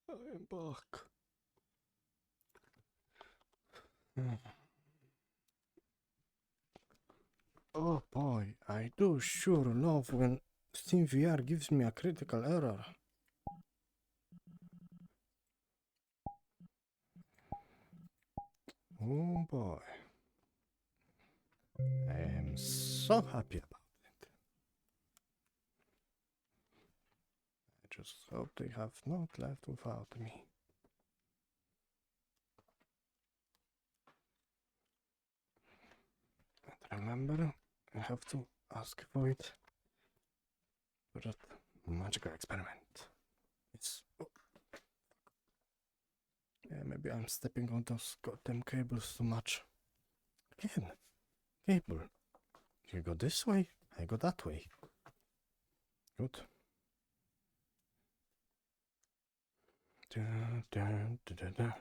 I am back. Oh boy, I do sure love when Steam VR gives me a critical error. Oh boy. I am so happy about it. I just hope they have not left without me. And remember, I have to ask for it for that magical experiment. It's... Oh. Yeah, maybe I'm stepping on those goddamn cables too much. Again, cable. You go this way, I go that way. Good. Da, da, da, da, da.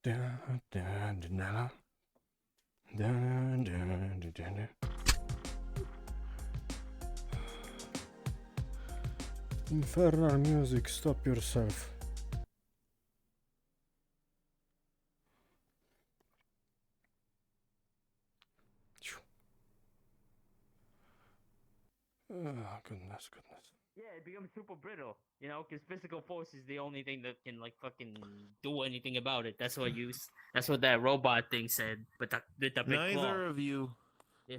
Da, da, da, da. Da, da, da, da, da. Infernal music, stop yourself. Oh, goodness. Yeah, it becomes super brittle, you know, because physical force is the only thing that can like fucking do anything about it. That's what that robot thing said. But the big claw. Neither of you Yeah.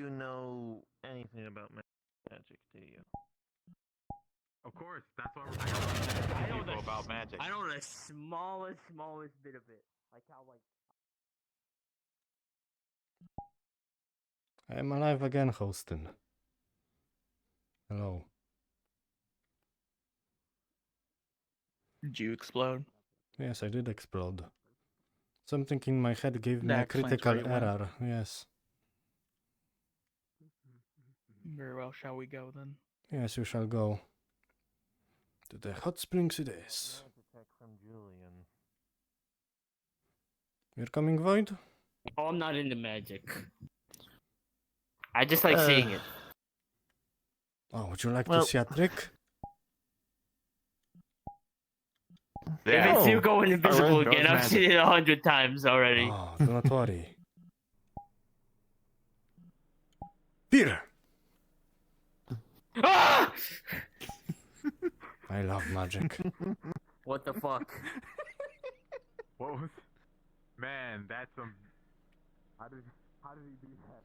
know anything about magic, do you? Of course, that's why we're talking I know people about magic. I know the smallest bit of it, like how like. I am alive again, Hostin. Hello. Did you explode? Yes, I did explode. Something in my head gave me That a explains critical where you went. error. Yes. Very well, shall we go then? Yes, we shall go. To the hot springs it is. From Julian. You're coming, Void? Oh, I'm not into magic. I just like seeing it. Oh, would you like to see a trick? If it's you going invisible That was again, I've magic. seen it 100 times already. Oh, do not worry. Fear! Ah! I love magic. What the fuck? What was? Man, that's some. How did he do that?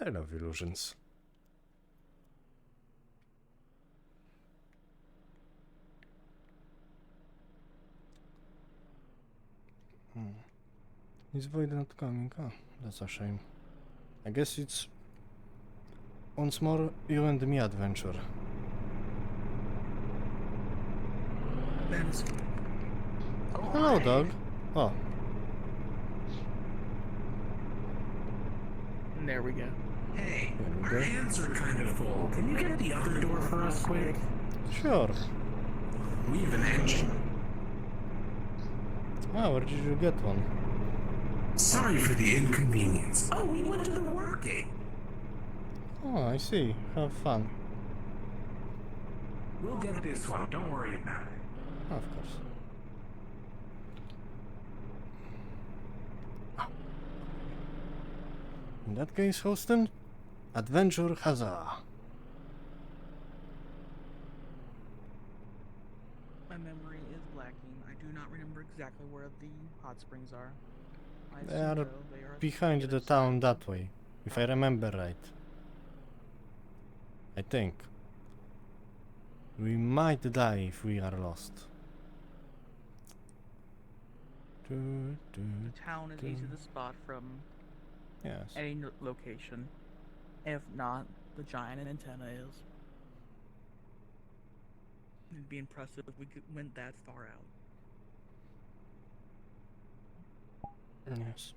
I love illusions. Is Void not coming? Oh, that's a shame. I guess it's once more you and me adventure. Hello, dog. Oh. And there we go. Hey, There our we go. hands are kind of full. Can you get the other door for us quick? Sure. We have an engine. Ah, where did you get one? Sorry for the inconvenience. Oh, we went to the working. Oh, I see. Have fun. We'll get this one. Don't worry about it. Of course. In that case, Hostin, adventure huzzah! My memory is lacking. I do not remember exactly where the hot springs are. I They assume, are though, they are behind the the other town side. that way, if I remember right. I think. We might die if we are lost. The town is easy to spot from Yes. any location. If not, the giant antenna is. It'd be impressive if we went that far out. Yes.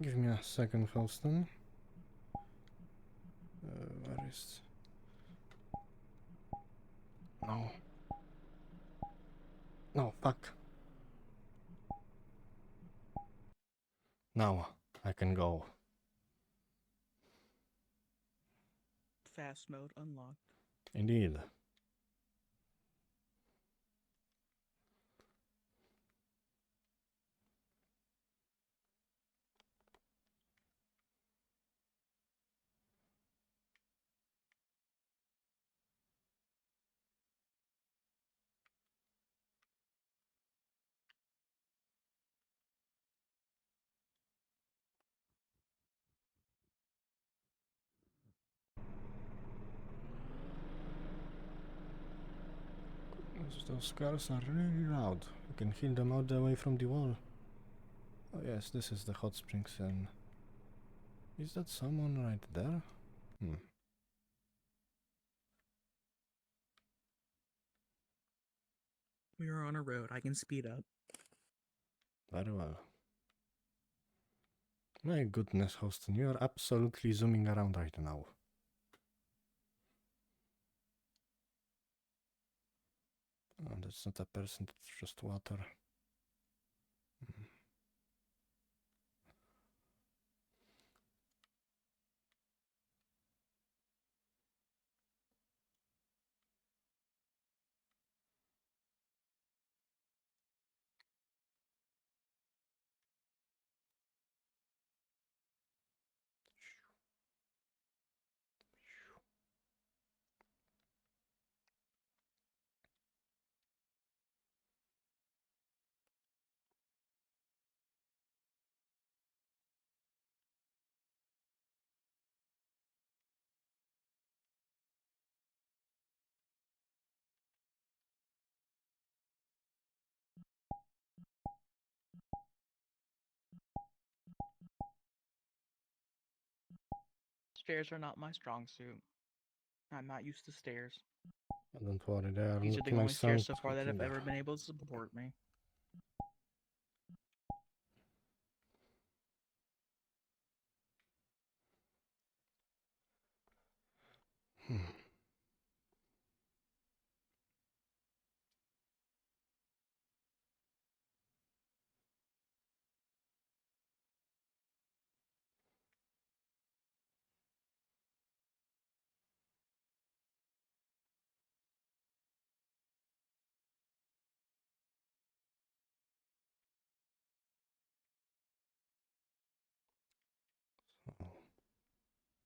Give me a second, Houston. Where is... No. No, fuck. Now I can go. Fast mode unlocked. Indeed. Those cars are really loud. You can hear them all the way from the wall. Oh yes, this is the hot springs and... Is that someone right there? We are on a road. I can speed up. Very well. My goodness, Houston, you are absolutely zooming around right now. Oh, that's not a person, that's just water. Stairs are not my strong suit. I'm not used to stairs. Don't worry, they are These are not the my only strong stairs so far that suit have either. ever been able to support me.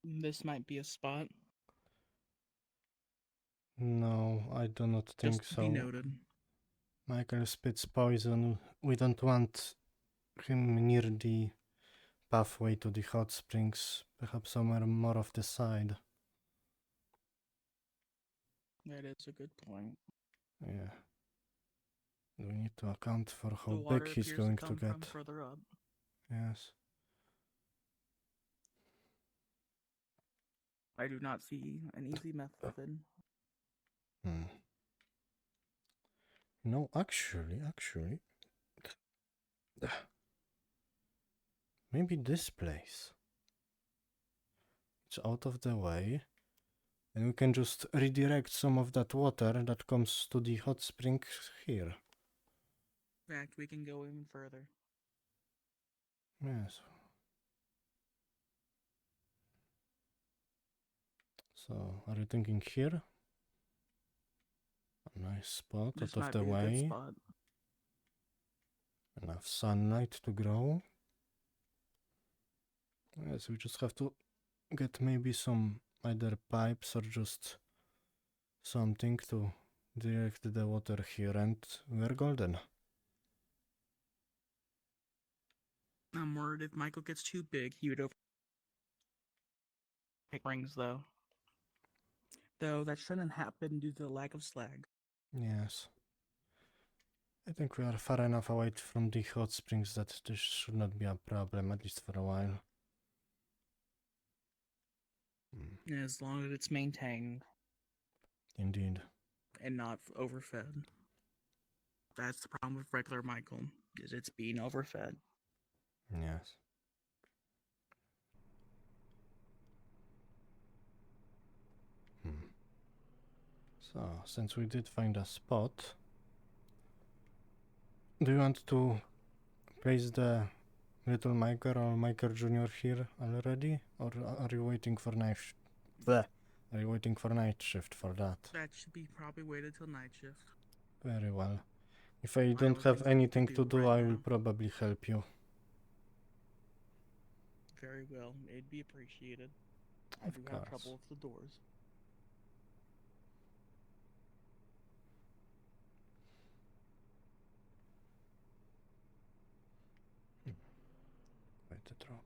This might be a spot. No, I do not think Just to be so. noted. Michael spits poison. We don't want him near the pathway to the hot springs. Perhaps somewhere more off the side. That is a good point. Yeah. We need to account for how The big water he's appears going to to come from get. further up. Yes. I do not see an easy method. No, actually, maybe this place. It's out of the way. And we can just redirect some of that water that comes to the hot springs here. In fact, we can go even further. Yes. So, are you thinking here? A nice spot This out of might the be a good way. spot. Enough sunlight to grow. Yes, we just have to get maybe some either pipes or just something to direct the water here, and we're golden. I'm worried if Michael gets too big, he would pick rings though. Though that shouldn't happen due to the lack of slag. Yes. I think we are far enough away from the hot springs that this should not be a problem, at least for a while. As long as it's maintained Indeed. and not overfed. That's the problem with regular Michael, is it's being overfed. Yes. So, since we did find a spot, do you want to place the little Michael or Michael Jr. here already? Or are you waiting for Are you waiting for night shift for that? That should be probably waited till night shift. Very well. If I don't have have things to anything do to do, right I will now. probably help you. Very well. It'd be appreciated. I Of do course. have trouble with the doors. Wait to drop.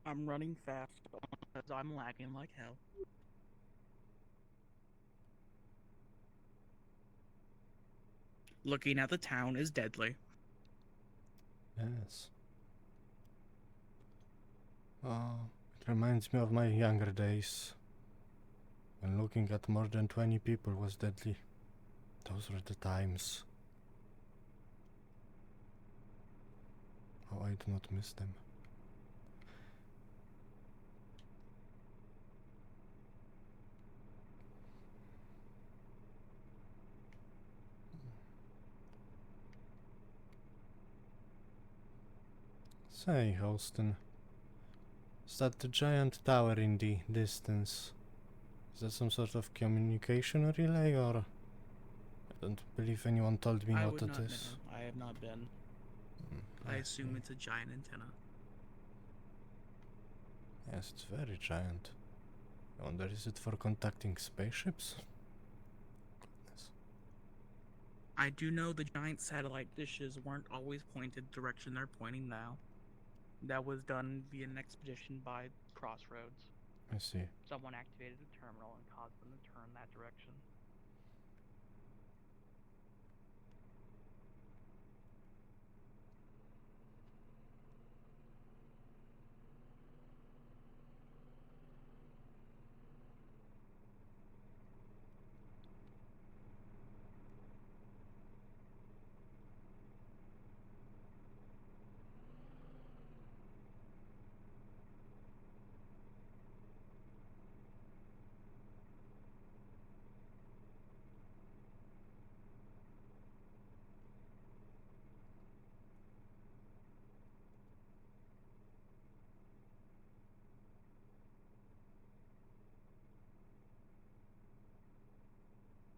I'm running fast because I'm lagging like hell. Looking at the town is deadly. Yes. Oh, it reminds me of my younger days. When looking at more than 20 people was deadly. Those were the times. Oh, I do not miss them. Say, Holston, is that the giant tower in the distance? Is that some sort of communication relay, or I don't believe anyone told me I what would it not is. know. I have not been. I assume it's a giant antenna. Yes, it's very giant. I wonder, is it for contacting spaceships? Goodness. I do know the giant satellite dishes weren't always pointed the direction they're pointing now. That was done via an expedition by Crossroads. I see. Someone activated a terminal and caused them to turn that direction.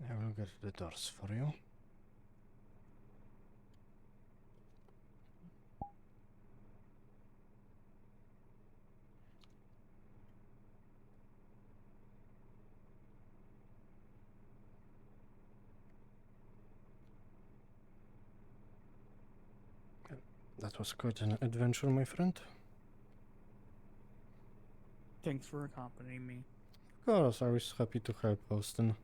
I will get the doors for you. That was quite an adventure, my friend. Thanks for accompanying me. Of course, I was happy to help, Austin.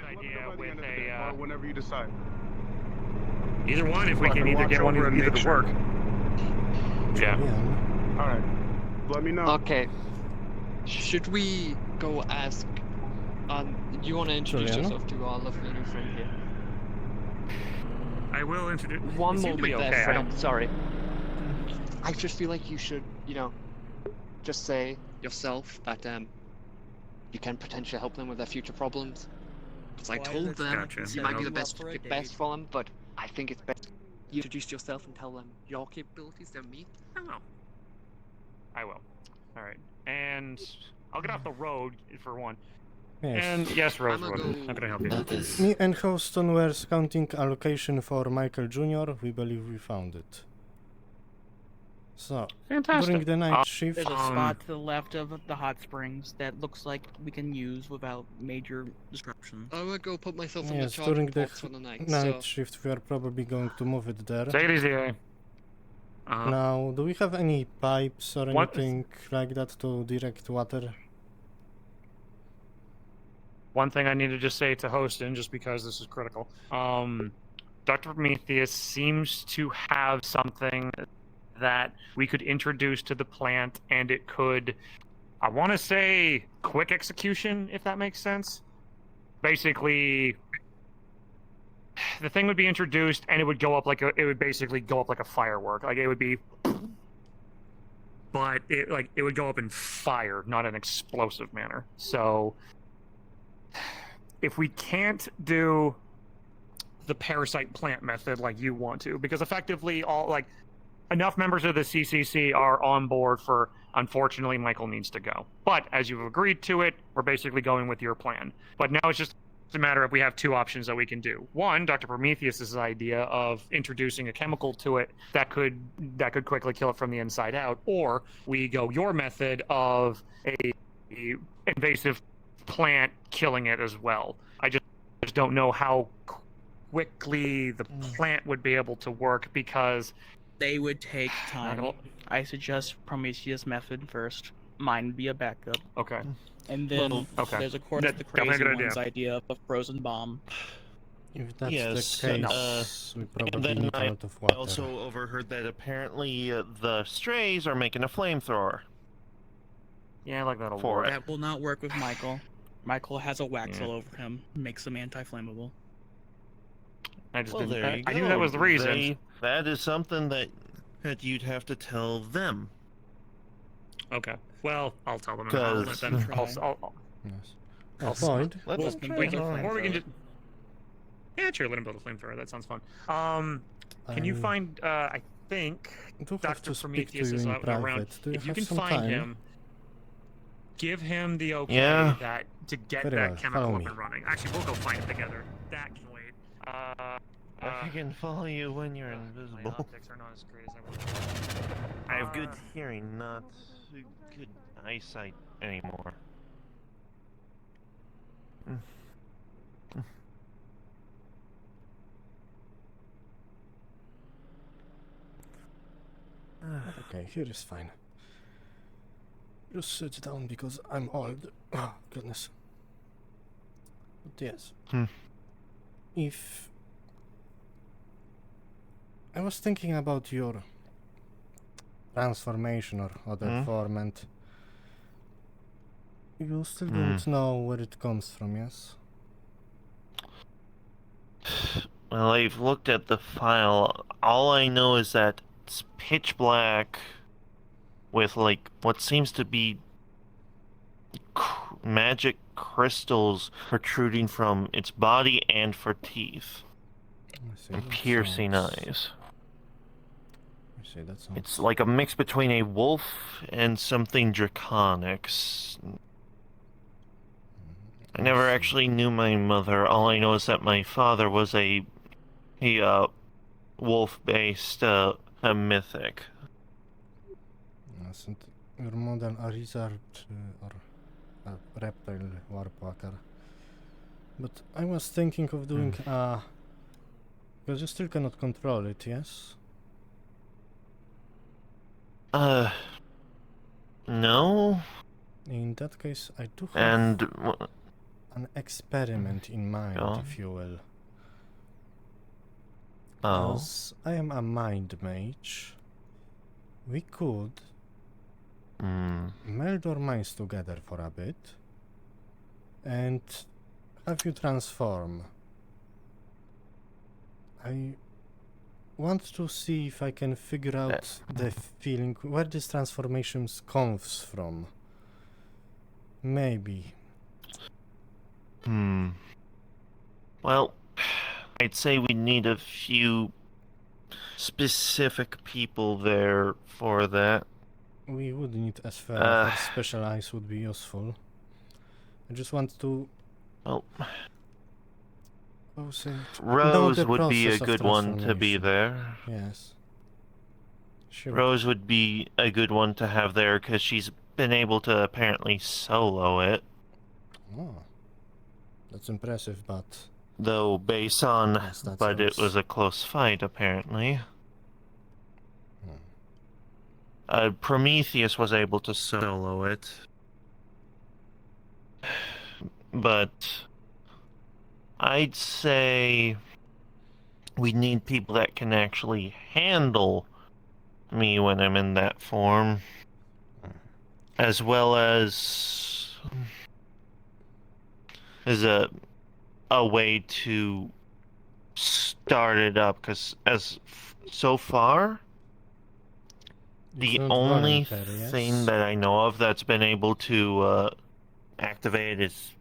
Or whenever you decide. Either one, if we can either get one of either to work. Yeah. Yeah. All right. Let me know. Okay. Should we go ask? You want to introduce Juliana? yourself to our lovely new friend here? I will introduce. One it seemed to be moment there, okay. I don't. friend. Sorry. I just feel like you should, just say yourself that you can potentially help them with their future problems. Because I Why told does it them sound like Gotcha. you you might set be the you up best for a best date? for them, but I think it's best you introduce yourself and tell them your capabilities than me. Oh. I will. All right. And I'll get off the road for one. Yes. And yes, Rosewood. I'ma go- How can I help you? That is. Me and Houston were scouting allocation for Michael Jr. We believe we found it. So, Fantastic. during the night shift, There's a spot to the left of the hot springs that looks like we can use without major disruptions. I'm gonna go put myself in yes, the during charging the box for the night. night So shift, we are probably going to move it there. Take it easy. Eh? Now, do we have any pipes or What- anything like that to direct water? One thing I need to just say to Hostin, just because this is critical. Dr. Prometheus seems to have something that we could introduce to the plant, and it could, I want to say, quick execution, if that makes sense. Basically, the thing would be introduced, and it would go up like it would basically go up like a firework. Like, it would be, but it would go up in fire, not an explosive manner. So, if we can't do the parasite plant method like you want to, because effectively enough members of the CCC are on board for, unfortunately, Michael needs to go. But as you've agreed to it, we're basically going with your plan. But now it's just a matter of we have two options that we can do. One, Dr. Prometheus's idea of introducing a chemical to it that could quickly kill it from the inside out, or we go your method of a invasive plant killing it as well. I just don't know how quickly the plant would be able to work, because They would take time. I suggest Prometheus' method first. Mine would be a backup. Okay. And then okay. there's, of course, That's the definitely a crazy good one's idea of a frozen bomb. If that's Yes, the case, we probably and then need a I lot of water. also overheard that apparently the strays are making a flamethrower. Yeah, like that'll For work. it. That will not work with Michael. Michael has a wax all over him. Makes him anti-flammable. I just Well, didn't. there you I go. knew that was the reason. That is something that you'd have to tell them. Okay. Well, I'll tell them. And I'll let Because them try. Yes. I'll Avoid. let Well, them we try can- it on. Or we can just. Yeah, sure. Let him build a flamethrower. That sounds fun. Can you find? I think do have Dr. to speak to Prometheus you is in out and private. around. Do you If you have can some find time? him, give him the okay Yeah. that to get Very that well, chemical follow up me. and running. Actually, we'll go find it together. That can wait. I can follow you when you're My invisible. optics are not as great as I want. I have good hearing, not good eyesight anymore. Okay, here is fine. Just sit down because I'm old. Oh, goodness. But yes. If I was thinking about your transformation or other form, and you still don't know where it comes from, yes? Well, I've looked at the file. All I know is that it's pitch black with, like, what seems to be magic crystals protruding from its body and for teeth. I see, And that piercing sounds- eyes. I see, that sounds... It's like a mix between a wolf and something draconic. I never see. actually knew my mother. All I know is that my father was a wolf-based a mythic. Yes, and your model a lizard or a reptile warpwalker. But I was thinking of doing because you still cannot control it, yes? No. In that case, I do have And an experiment in mind, Yeah. if you will. oh, As I am a mind mage, we could meld our minds together for a bit and have you transform. I want to see if I can figure out the feeling where this transformation comes from. Maybe. Well, I'd say we need a few specific people there for that. We would need a sphere, special eyes would be useful. I just want to... Well, Oh, say it. Know Rose the would be a process of good one to be transformation. there. Yes. Sure. Rose would be a good one to have there because she's been able to apparently solo it. Oh. That's impressive, but... Though based on, Yes, that but it sounds- was a close fight apparently. Prometheus was able to solo it. But I'd say we need people that can actually handle me when I'm in that form, as well as a way to start it up. Because so far, It's the not only voluntary, yes? thing that I know of that's been able to activate is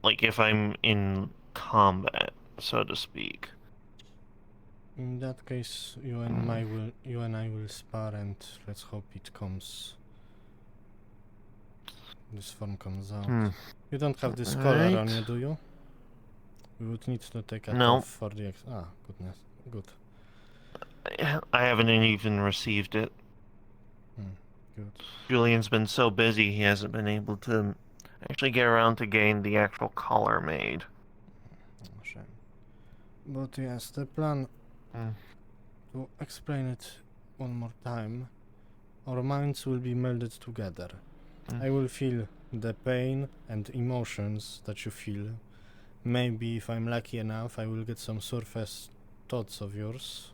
like if I'm in combat, so to speak. In that case, you and I will spar, and let's hope it comes. This form comes out. You don't have this collar on you, do you? We would need to take it No. off for the goodness. Good. I haven't even received it. Good. Julian's been so busy he hasn't been able to actually get around to getting the actual collar made. Shame. But yes, the plan, to explain it one more time, our minds will be melded together. I will feel the pain and emotions that you feel. Maybe if I'm lucky enough, I will get some surface thoughts of yours.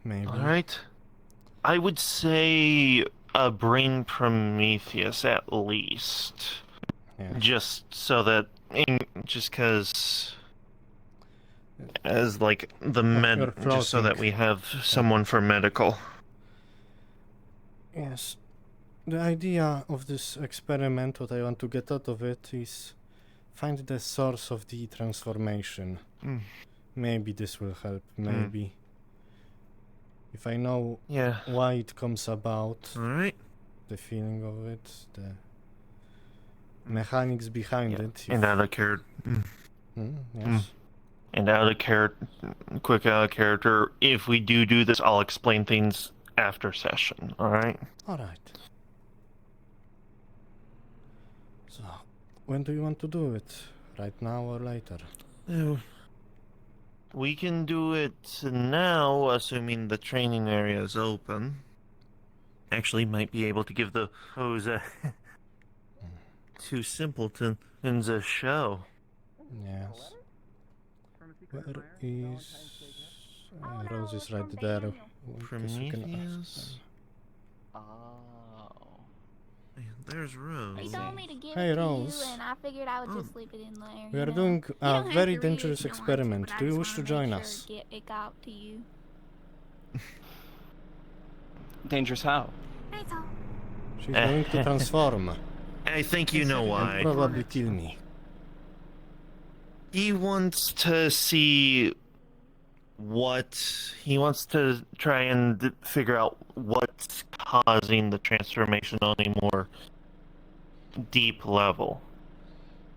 Maybe. Alright. I would say a brain Prometheus at least. Yeah. Just so that, just because, as like the you're just so that floating. we have someone for medical. Yes. The idea of this experiment, what I want to get out of it, is find the source of the transformation. Maybe this will help, maybe. If I know why it comes about, the feeling of it, the mechanics behind it. And out of character. Yes. And out of character, quick out of character. If we do this, I'll explain things after session. All right. All right. So, when do you want to do it? Right now or later? We can do it now, assuming the training area is open. Actually, might be able to give those two simpletons a show. Yes. Where is... Rose is right there. Guess we can ask them. There's Rose. They told me to give Hey, it to Rose. you, and I figured I would just sleep it in there. We you are know? doing You a don't have very to read it dangerous if you don't want to, experiment. but I Do you just wish to wanna join make us? sure it got to you. Dangerous how? That's all. She's going to transform. I think you know why. And probably kill me. He wants to see he wants to try and figure out what's causing the transformation on a more deep level.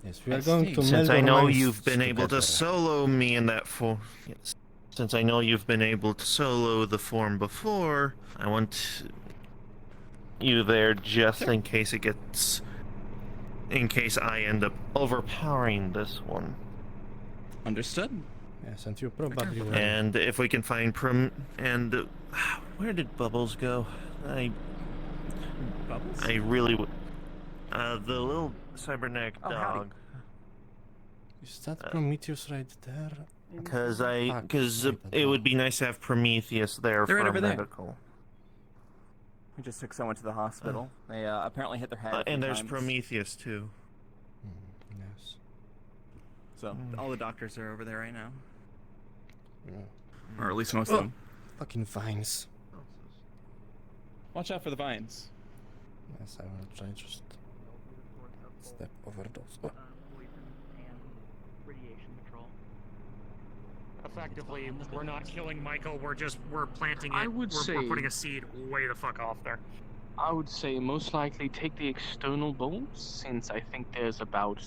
Yes, we are going to Since meld I our know minds you've been able to together. solo me in that form. Yes. Since I know you've been able to solo the form before, I want you there just in case it gets... in case I end up overpowering this one. Understood. Yes, and you probably will. And if we can find where did Bubbles go? Bubbles? I really would. The little cybernetic dog. Is that Prometheus right there? Because it would be nice to have Prometheus there They're for right over there. medical. We just took someone to the hospital. They apparently hit their head. And there's Prometheus too. Yes. So all the doctors are over there right now, Yeah. or at least most of them. Fucking vines. Watch out for the vines. Yes, I will try just step over those. Oh. Radiation control. Effectively, we're not killing Michael. We're planting it. I would we're say- putting a seed way the fuck off there. I would say most likely take the external bolts, since I think there's about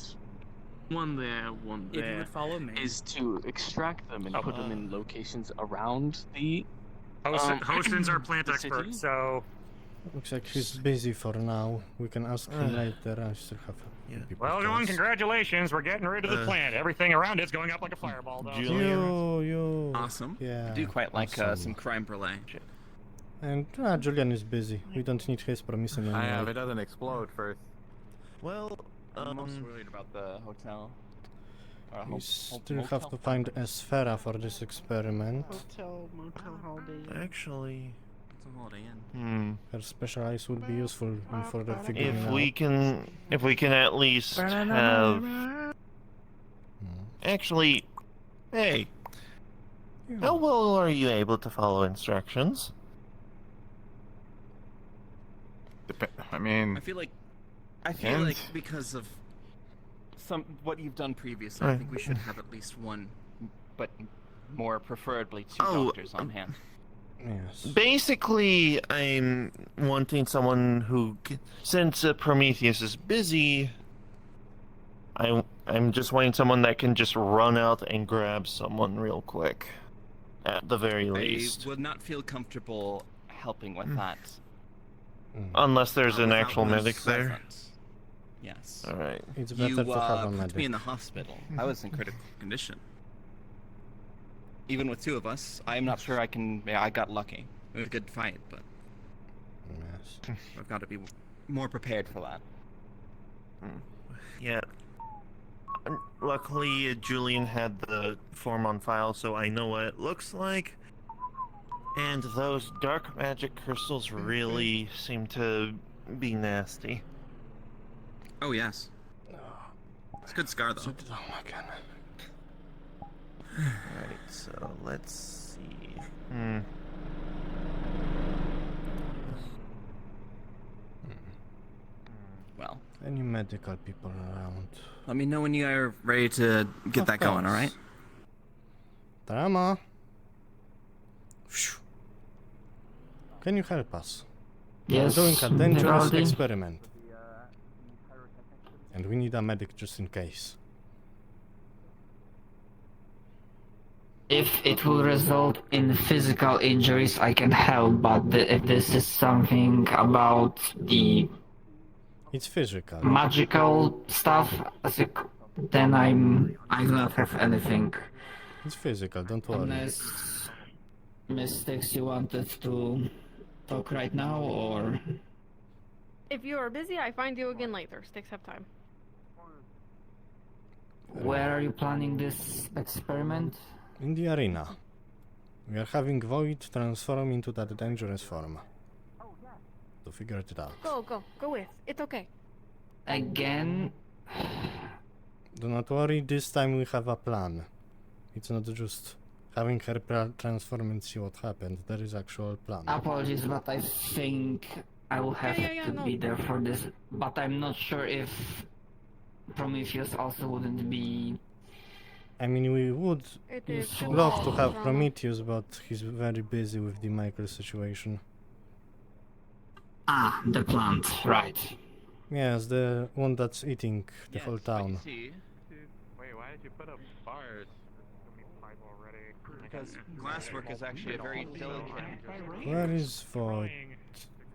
one there, one If you there, would follow me. is to extract them and put them in locations around the Hostin's our plant the expert, city. so... Looks like he's busy for now. We can ask him later. I still have people Well, to John, ask. congratulations. We're getting rid of the plant. Everything around it's going up like a fireball, though. You. Awesome. Yeah. I do quite like awesome. some crime brulee. And Julian is busy. We don't need his permission anymore. I have. It doesn't explode first. Well, I'm most worried about the hotel. We still have to find a Sphera for this experiment. Hotel, motel, holiday. Actually, It's a Holiday Inn. Her special eyes would be useful in further figuring if we can at least have. Actually, hey, how well are you able to follow instructions? I mean, I feel like because of what you've done previously, I think we should have at least one, but more preferably two doctors on hand. Yes. Basically, I'm wanting someone who, since Prometheus is busy, I'm just wanting someone that can just run out and grab someone real quick, at the very least. I would not feel comfortable helping with that. Unless there's an without actual one medic there. present. Yes. All right. It's better to have a put medic. me in the hospital. I was in critical condition. Even with two of us, I'm not sure I can. Yeah, I got lucky. It was a good fight, but yes, I've got to be more prepared for that. Yeah. Luckily, Julian had the form on file, so I know what it looks like. And those dark magic crystals really seem to be nasty. Oh yes. It's a good scar though. Sit down again. Alright, so let's see. Well. Any medical people around? Let me know when you are ready to get that going, alright? Drama. Can you help us? Yes, We're doing a dangerous Vivaldi. experiment. And we need a medic just in case. If it will result in physical injuries, I can help, but if this is something about the It's physical. magical stuff, then I do not have anything. It's physical, don't worry. Unless Mystics, you wanted to talk right now, or If you are busy, I find you again later. Sticks have time. where are you planning this experiment? In the arena. We are having Void transform into that dangerous form. To figure it out. Go with. It's okay. Again? Do not worry, this time we have a plan. It's not just having her transform and see what happened. There is actual plan. Apologies, but I think I will have to be there for this. But I'm not sure if Prometheus also wouldn't be. I mean, we would It is love to have drama. Prometheus, but he's very busy with the Michael situation. Ah, the plant, right. Yes, the one that's eating the whole town. Wait, why did you put up bars? Already. Because glasswork is actually a very delicate. Where is Void?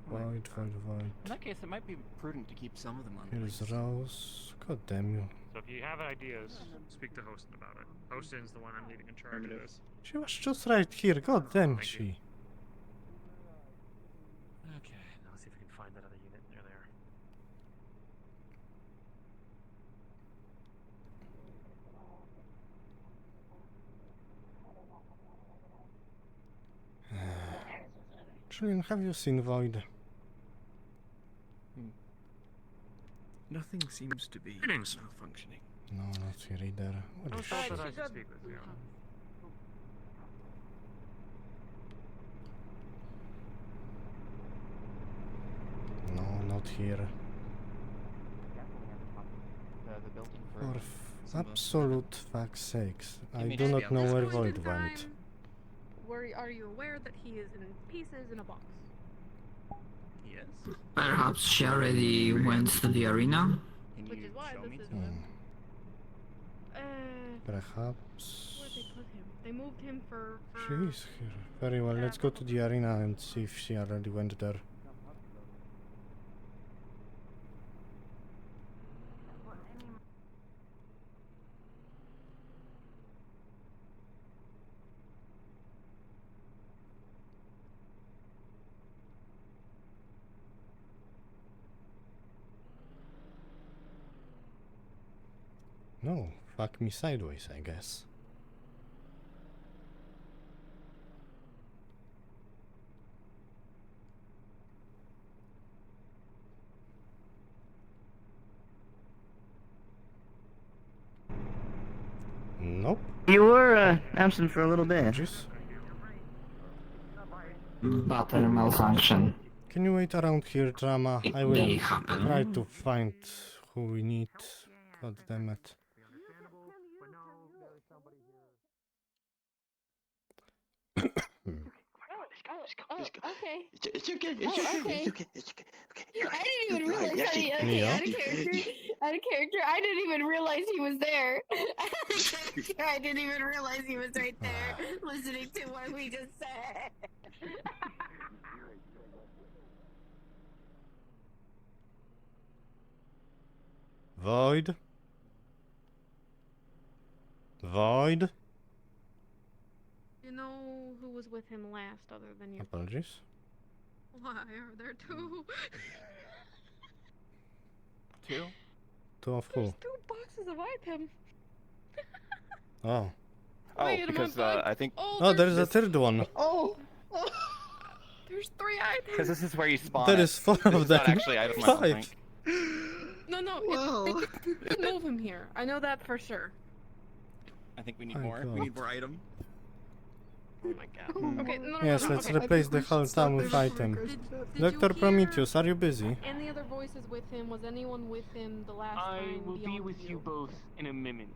Void. In that case, it might be prudent to keep some of them on. Here's Rose. God damn you. So if you have ideas, speak to Hostin about it. Hostin's the one I'm leading in charge of this. She was just right here. God damn she. Okay, now let's see if we can find that other unit near there. Julian, have you seen Void? Nothing seems to be Greetings. functioning. No, not here either. What is Thought she? that I should speak with you. No, not here. The building For absolute fuck's sakes, I do not know where Void went. Are you aware that he is in pieces in a box? Yes. Perhaps she already went to the arena? Which is why this is. Perhaps Where'd they put him? They moved him for. she is here. Very well, let's go to the arena and see if she already went there. No, fuck me sideways, I guess. Nope. You were absent for a little bit. Just Battery malfunction. can you wait around here, drama? I will They happen. try to find who we need. God damn it. Okay. It's okay. It's okay. It's okay. I didn't even realize that he, okay, Neo? out of character, I didn't even realize he was there. I didn't even realize he was right there, listening to what we just said. Void? Void? You know who was with him last other than your... Apologies. Why are there two? Two? Two of who? There's 2 boxes of items. Oh. Oh, Wait, am I because bugged? I think. Oh, there's a third one. Oh! There's 3 items. Because this is where you spawn. There it. is 4 This of is them. not actually item, I don't 5. think. No, they move him here. I know that for sure. I think we need My more. God. We need more item. Oh my god. Okay, no, Yes, no, let's okay. replace the whole town with item. Dr. Prometheus, are you busy? Any other voices with him? Was anyone with him the last I time? will be beyond with you both in a minute.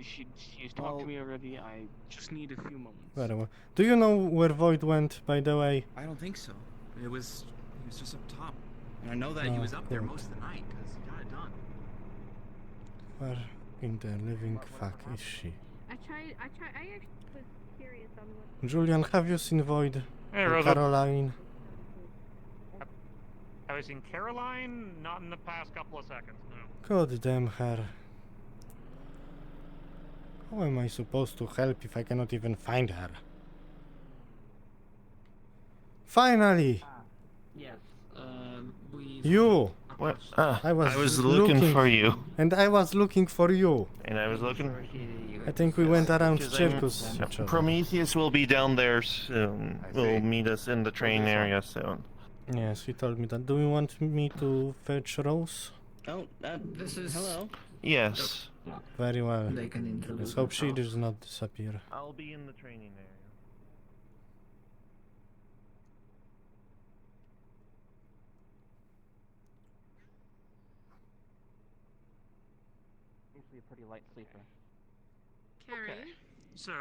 She's talked to me already. I just need a few moments. Very well. Do you know where Void went, by the way? I don't think so. He was just up top. And I know that he Oh, was up there good. most of the night, because he got it done. Where in the living fuck is she? I actually was curious on what... Julian, have you seen Void? Hey, Or Rosa. Caroline? I was in Caroline, not in the past couple of seconds, no. God damn her. How am I supposed to help if I cannot even find her? Finally! Yes. You! What? I was looking for you. And I was looking for you. And I was looking. I think we went around Because circus. each other. Prometheus will be down there soon. Will meet us in the train area soon. Yes, he told me that. Do you want me to fetch Rose? Oh, this is. Hello. Yes. Very well. They can introduce Let's hope she themselves. does not disappear. I'll be in the training area. Usually a pretty light sleeper. Carrie? So,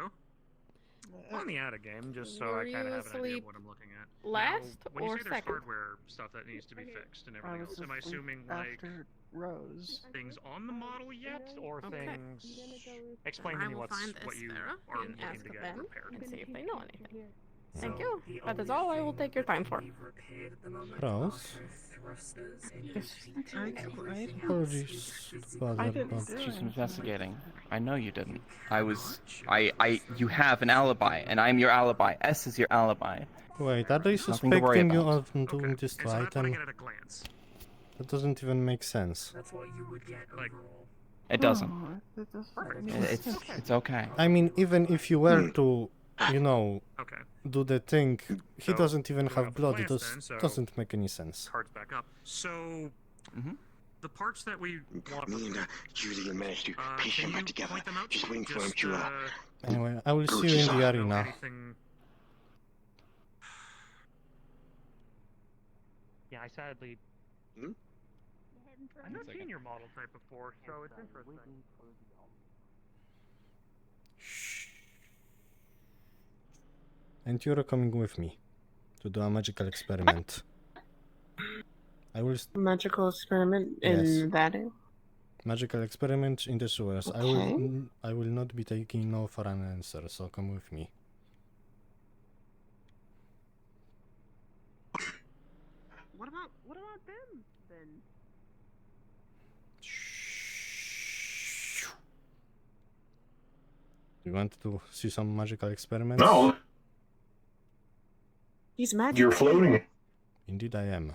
on the ATA game, just so Were I kind you of have an idea asleep of what I'm looking at. last Now, when you or say there's second? hardware stuff that needs to be fixed and everything else, am I assuming like Rose. things on the model yet, or Okay. things? Explain to I me will what's find what this, you Sarah, are and looking ask to get them repaired. and see if they know anything. Thank you. That is all I will take your time for. Rose? Apologies to bother, but... She's investigating. I know you didn't. You have an alibi, and I'm your alibi. S is your alibi. Wait, are they Nothing to worry suspecting you about. of doing this to So I'm putting item? it at a glance. That doesn't even make sense. Like, It doesn't. perfect. It's okay. I mean, even if you were to, you know, Okay. do the thing, he So, doesn't even going have off the blood. plans It then, so- doesn't make any sense. Cards back up. So, the parts that we want. Me and Julie managed to piece can them back you together. point them out? Just waiting for him Just, to, Anyway, I will Go see you in to the Zara. arena. anything. Yeah, I sadly. Hmm? I've not seen your model type before, so it's interesting. And you're coming with me to do a magical experiment. I will. Magical experiment in Yes. that area? Magical experiment in the sewers. I will not be taking no for an answer, so come with me. What about them then? Do you want to see some magical experiments? No. He's magic. You're floating. Indeed I am.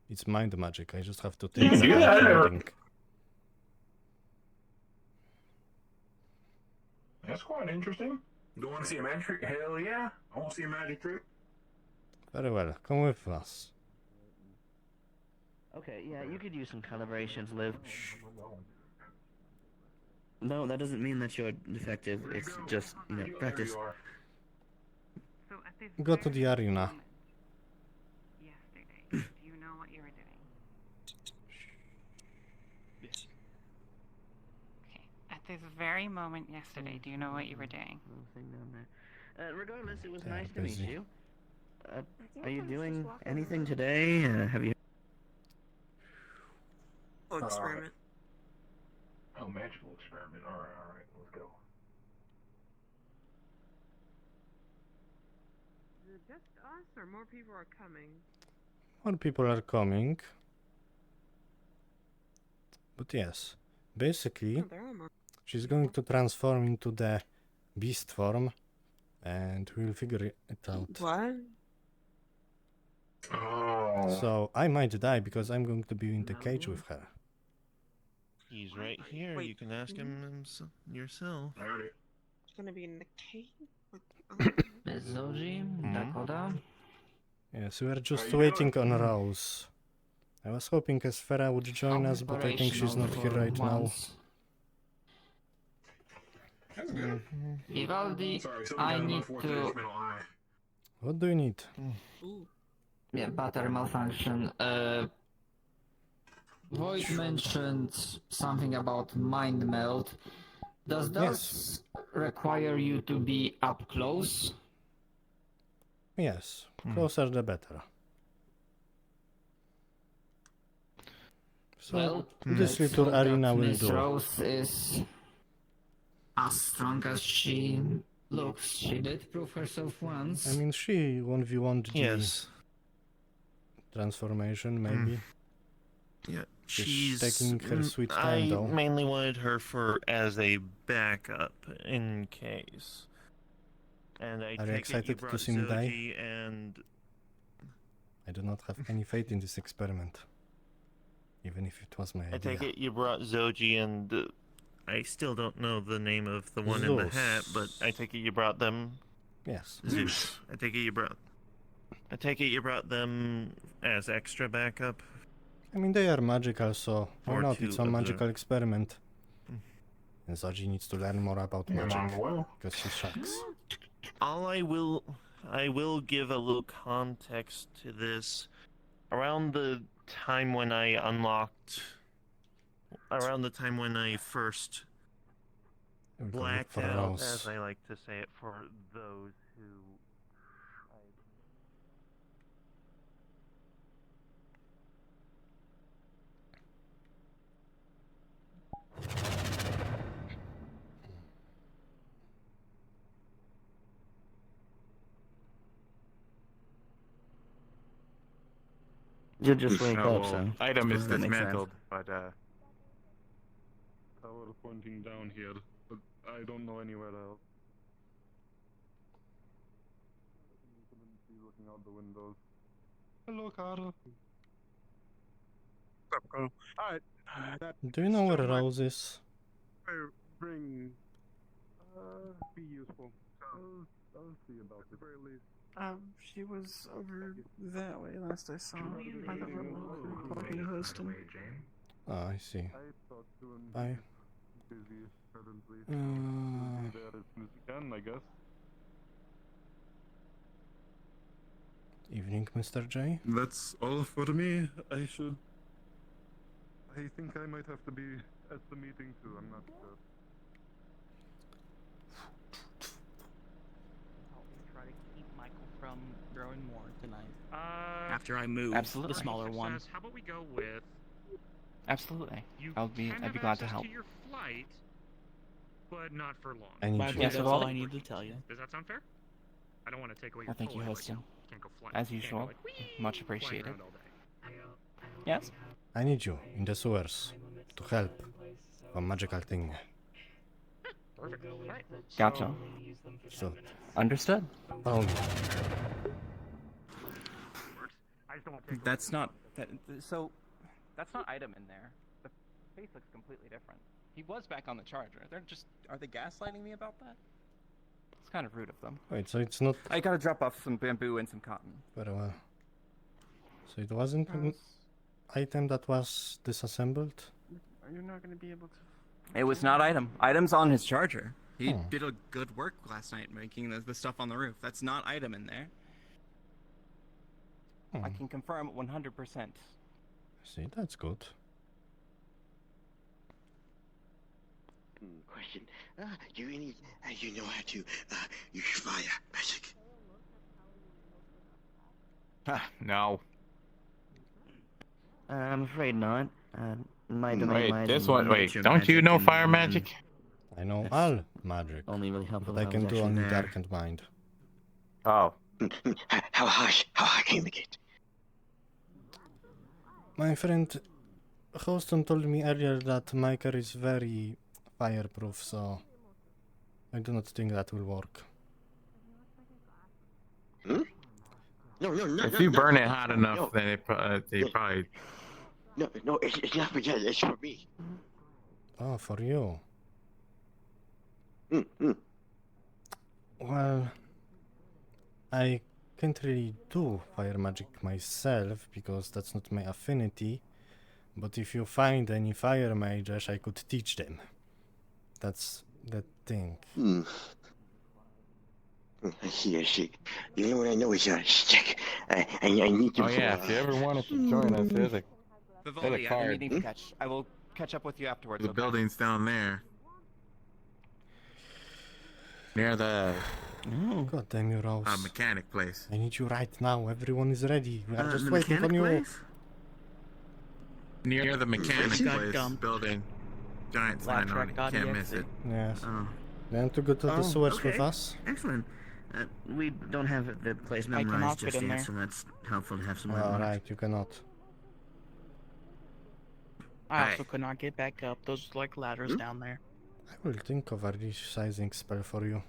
It's mind magic, I just have to You take can do the that. reading. That's quite interesting. You want to see a magic trick? Hell yeah. I want to see a magic trick. Very well, come with us. Okay, yeah, you could use some calibrations, Liv. No, that doesn't mean that you're defective. It's just, you know, practice. So at this Go to the very arena. moment yesterday, do you know what you were doing? Okay. At this very moment yesterday, do you know what you were doing? Thing down there. Regardless, it was They're nice to meet busy. you. Are you doing anything today? Have you? Oh, experiment. Oh, magical experiment. Alright, let's go. Is it just us, or more people are coming? More people are coming. But yes, basically, Oh, there are more. she's going to transform into the beast form, and we'll figure it out. What? Oh. So I might die because I'm going to be in the cage with her. He's right here. Wait, you can ask him yourself. It's gonna be in the cave? Zoji, Dakota. Yes, we are just waiting on Rose. I was hoping Esfera would join us, but I think she's not here right now. Vivaldi, I need to... What do you need? Yeah, battery malfunction. Void mentioned something about mind meld. Does that require you to be up close? Yes, closer the better. So Well, this let's little hope arena that will Miss do. Rose is as strong as she looks. She did prove herself once. I mean, she 1v1'd the Yes. transformation, maybe. Yeah, She's taking her sweet time, I though. mainly wanted her for as a backup in case. And I Are you take it you excited to brought see me die? Zoji and I do not have any faith in this experiment. Even if it was my I idea. take it you brought Zoji and I still don't know the name of the one in the hat, but I take it you brought them. Yes. Zeus. I take it you brought them as extra backup. I mean, they are magical, so why Or not? to It's a magical observe. experiment. And Zoji needs to learn more about magic, because she sucks. I will give a little context to this. Around the time when I first We'll go look blacked for out, Rose. as I like to say it, for those who. You'll just wake Oh, up, well, so. item is That makes sense. dismantled, but tower pointing down here, but I don't know anywhere else. Looking out the windows. Hello, Carl. What's up, Carl? Alright. Do you know where Rose is? Bring. Be useful. I'll see about it. At the very least. She was over that way last I saw her by the road talking to Huston. Ah, I see. I talked to him. Bye. Busy currently. Uh, Be there as soon as you can, I guess. Evening, Mr. J. That's all for me. I think I might have to be at the meeting too. I'm not sure. Help me try to keep Michael from growing more tonight. After I move Absolutely. the smaller one. How about we go with Absolutely. you I'd be can have glad to access help. to your flight, but not for long. I need I you. believe that's all I need to tell you. Does that sound fair? I don't want to take away your Thank you, toy, but Huston. can't go flying. As Can't go usual, like, whee, much flying appreciated. around all day. Yes? I need you in the sewers to help a magical thing. Perfect. All right. Gotcha. So, Understood. follow me. I just don't want That's not. So, that's not item in there. The face looks completely different. He was back on the charger. Are they gaslighting me about that? It's kind of rude of them. Wait, so it's not... I gotta drop off some bamboo and some cotton. Very well. So it wasn't an item that was disassembled? You're not gonna be able to. It was not item. Item's on his charger. He Hmm. did a good work last night making the stuff on the roof. That's not item in there. I can confirm 100%. See, that's good. Question. Do you know how to use fire magic? No. I'm afraid not. My domain lies This in one. Wait, nature don't you magic know and, fire magic? I know That's all magic. only really helpful But I if I can was do actually only there. darkened mind. Oh. How high can we get? My friend Houston told me earlier that Micah is very fireproof, so I do not think that will work. No, If you burn it hot no, enough, no. then they probably. No, it's not for you, it's for me. Oh, for you. Mm. Well, I can't really do fire magic myself because that's not my affinity. But if you find any fire mages, I could teach them. That's the thing. I see. The only one I know is stick. I need to. Oh yeah, if you ever wanted to join us, there's a Vivaldi, I have a meeting to catch. I will catch up with you afterwards. The okay? building's down there. Near the God damn you, Rose. mechanic place. I need you right now. Everyone is ready. We are just the waiting on mechanic you. place? Near the mechanic Got place dumped. building. Giant Lab sign on it. track Can't .exe. miss it. Yes. Oh. You want to go to the sewers with okay. us? Excellent. We don't have the place I cannot memorized fit just in yet, there. so that's helpful to have some landmarks. Alright, you cannot. I also could not get back up. Those like ladders down there. I will think of a resizing spell for you.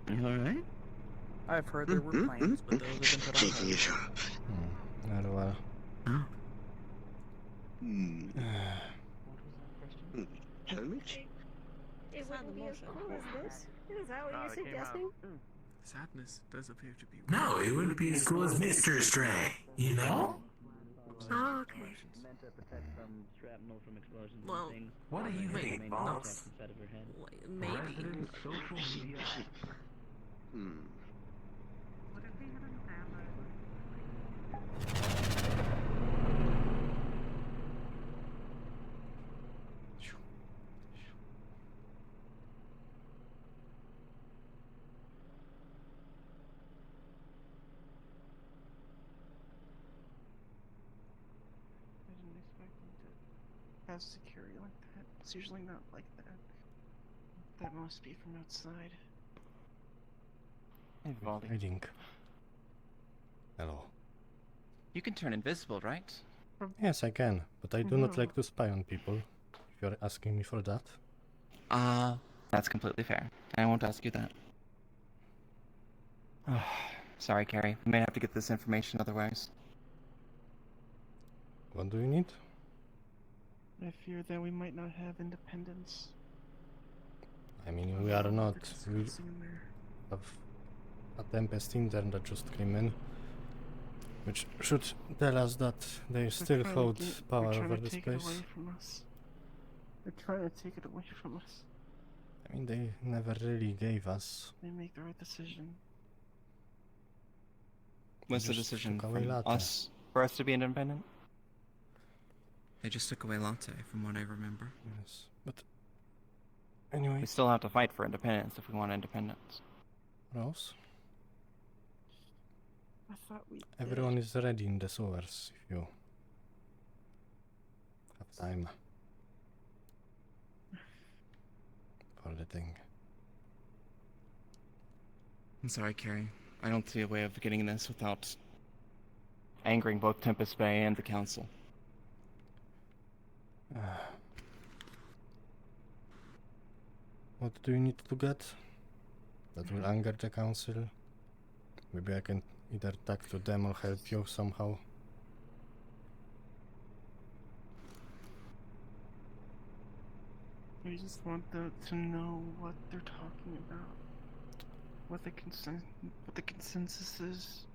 You alright? I've heard there were plans, but those have been put on hold. Very well. Helmet? It wouldn't be as cool as this. Is that what you're suggesting? Sadness does appear to be. No, it wouldn't be as cool as Mr. Stray, you know? Oh, okay. Meant to protect from shrapnel from explosions Well, and things. What do you think, Main boss? attacks inside of her head. Maybe. Social media. I didn't expect them to have security like that. It's usually not like that. That must be from outside. Hey, Vivaldi. Reading. Hello. You can turn invisible, right? Yes, I can, but I do not like to spy on people. If you're asking me for that. That's completely fair. I won't ask you that. Sorry, Carrie. We may have to get this information otherwise. What do you need? I fear that we might not have independence. I mean, we are not. We Discussing in there. have a Tempest intern that just came in, which should tell us that they still hold power over this Take place. it away from us. They're trying to take it away from us. I mean, they never really gave us. They make the right decision. What's the just decision took away from latte. us for us to be independent? They just took away latte, from what I remember. Yes, but anyway. We still have to fight for independence if we want independence. Rose, I thought we. everyone is ready in the sewers if you have time for the thing. I'm sorry, Carrie. I don't see a way of getting this without angering both Tempest Bay and the council. What do you need to get that will anger the council? Maybe I can either talk to them or help you somehow. I just want them to know what they're talking about. What the consensus is.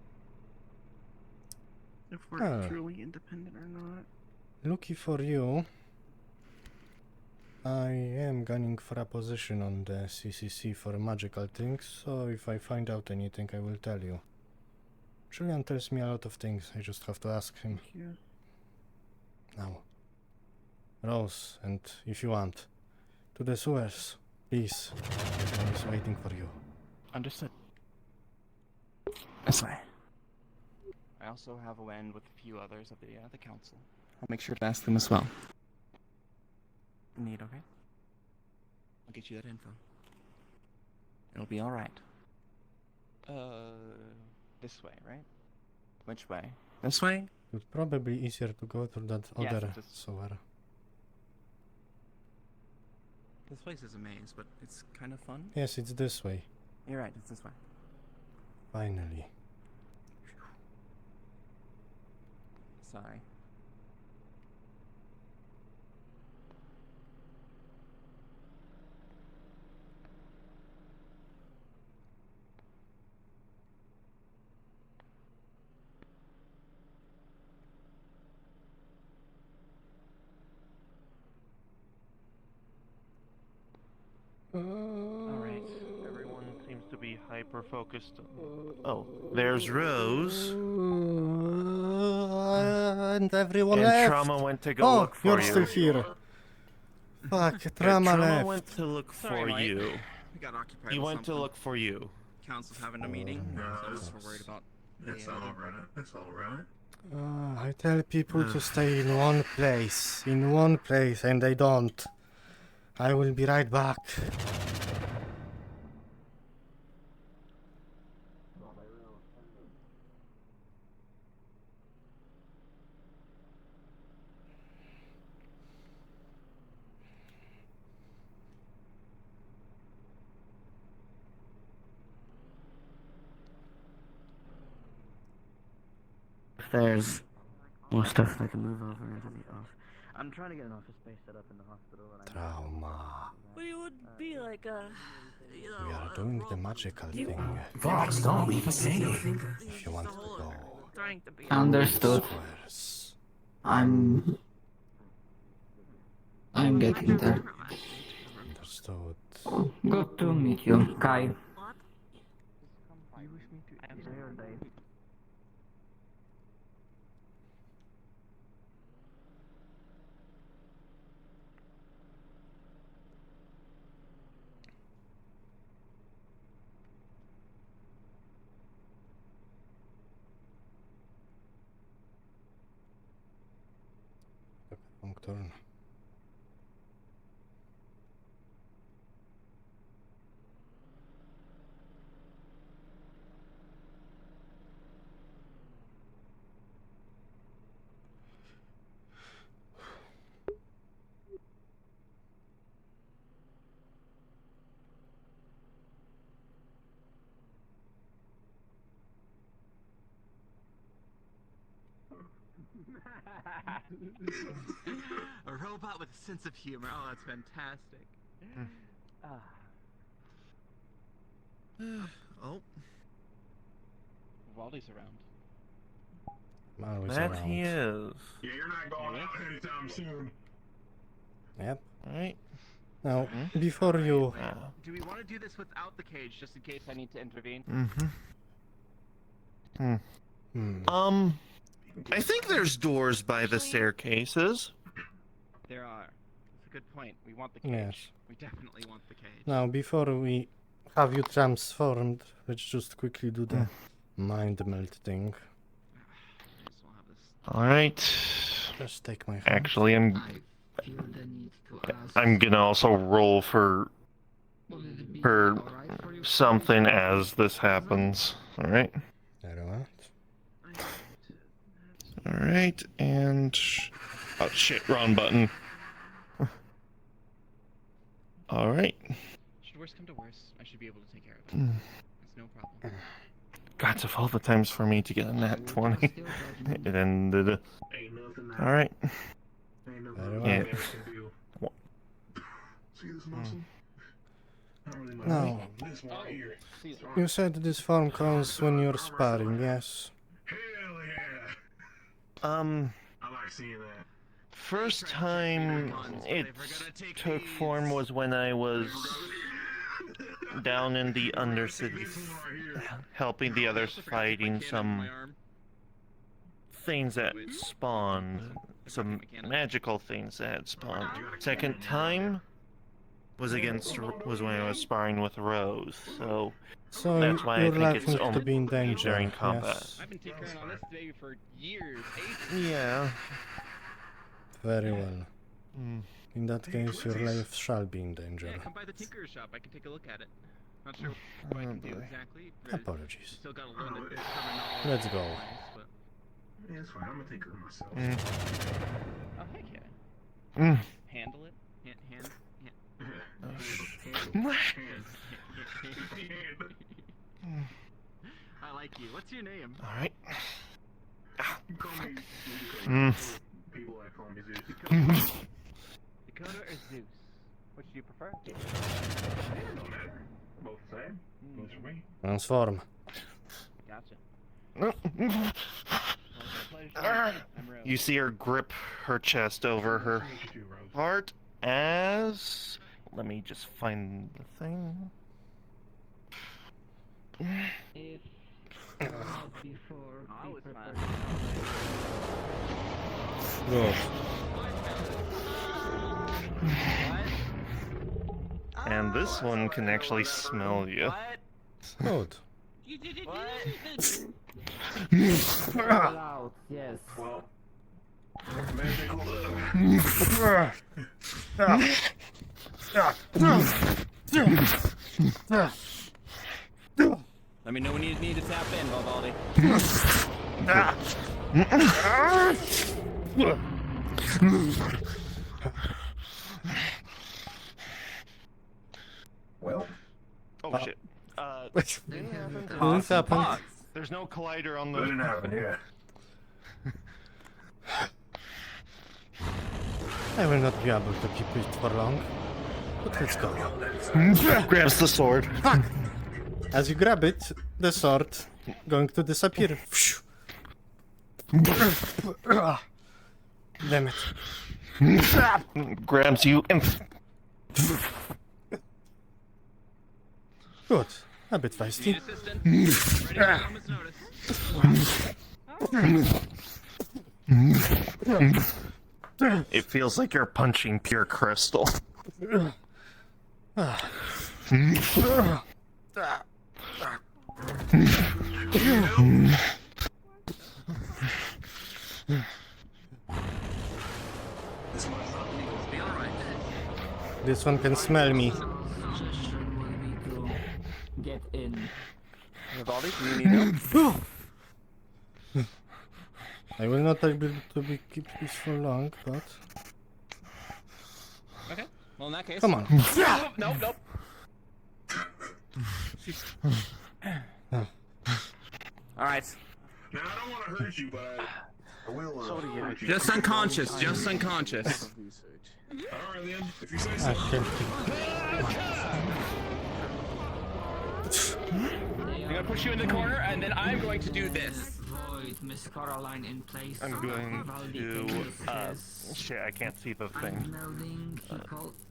If we're Ah. truly independent or not. Lucky for you, I am gunning for a position on the CCC for magical things, so if I find out anything I will tell you. Julian tells me a lot of things, I just have to ask him. Thank you. Now, Rose, and if you want, to the sewers, please. Everyone is waiting for you. Understood. This way. I also have a land with a few others of the council. I'll make sure to ask them as well. Neat, okay? I'll get you that info. It'll be alright. This way, right? Which way? This way? It's probably easier to go through that Yes, other it is. sewer. This place is a maze, but it's kind of fun. Yes, it's this way. You're right, it's this way. Finally. Sorry. Alright. Everyone seems to be hyper-focused. Oh, there's Rose. And everyone And left. Trauma went to go look for you're you. still here. Fuck, Trauma Trauma left. went to look Sorry, for Mike. you. We got occupied He with went to something. look for you. Council's having a meeting, so we're worried about. It's alright. It's alright. I tell people to stay in one place, and they don't. I will be right back. If there's more stuff I can move over into the office. I'm trying to get an office space set up in the hospital. And Trauma. We would be like a, you know, We are doing the magical thing. Vox, don't leave us hanging. If you want to go. trying to be. Understood. Sewers. I'm getting there. Understood. Good to meet you, Kai. Wrong turn. A robot with a sense of humor. Oh, that's fantastic. Oh. Waldy's around. I'm always That around. he is. Yeah, you're not going out anytime soon. Yep. Alright. Now, before you... Do we want to do this without the cage, just in case I need to intervene? I think there's doors by the staircases. There are. That's a good point. We want the cage. Yes. We definitely want the cage. Now, before we have you transformed, let's just quickly do the mind melt thing. Alright. Just take my hand. Actually, I'm gonna also roll for something as this happens. Alright. Alright. Alright, and... Oh shit, wrong button. Alright. Should worst come to worst, I should be able to take care of it. It's no problem. God, of all the times for me to get a nat 20, it ended. Alright. Very well. Yeah. See this muscle? Not really my Now, muscle, this one right here. you said this form comes when you're sparring, yes? Hell yeah! I like seeing that. First time it took form was when I was down in the Undercity, helping the others fighting some things that spawned, some magical things that had spawned. Second time was when I was sparring with Rose, so that's why I you're think it's likely to be in danger, during combat. yes. I've been tinkering on this baby for years, Yeah. Very well. In that case, your life shall be in danger. Yeah, come by the tinkerer's shop. I can take a look at it. Not sure what I can do exactly. Apologies. Still gotta learn the terminology. Let's go. Yeah, it's fine. I'm gonna take care of myself. Oh, heck yeah. Handle it. Hand. I like you. What's your name? Alright. You call me people that call me Zeus. Dakota or Zeus? Which do you prefer? Both the same. Both for me. Transform. Gotcha. You see her grip her chest over her heart as... Let me just find the thing. Good. And this one can actually smell you. Good. Loud, yes. Well, Let me know when you need to tap in, Valvaldi. well. Oh shit. This happened. Pause. There's no collider on the... That didn't happen, yeah. I will not be able to keep it for long. But let's go. Grabs the sword. As you grab it, the sword going to disappear. Damn it. Grabs you and... Good. A bit feisty. It feels like you're punching pure crystal. This one can smell me. Get in. Valvaldi, do you need help? I will not be able to keep this for long, but... Okay. Well, in that case... Come on. Nope. Alright. Now, I don't want to hurt you, but I will hurt you. Just unconscious. Alright then, if you say so. I'm gonna push you in the corner, and then I'm going to do this. Void, Miss Coraline in place. I'm going to... shit, I can't see the thing. Unmelding,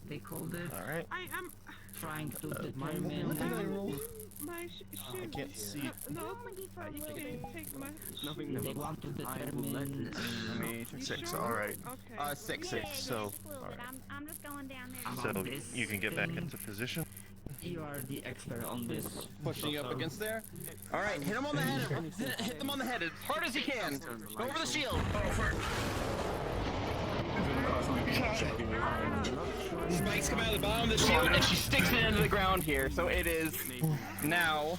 they called it. Alright. I am Trying to determine... What did I roll? my I can't see. No, you can't take my They want to determine... 6, alright. Okay. 6. So, alright. I'm just going down there. So, you can get back into position. You are the expert on this. Pushing you up against there. Alright, hit him on the head. Hit them on the head as hard as you can. Go over the shield. Spikes come out of the bottom of the shield, and she sticks it into the ground here. So it is now.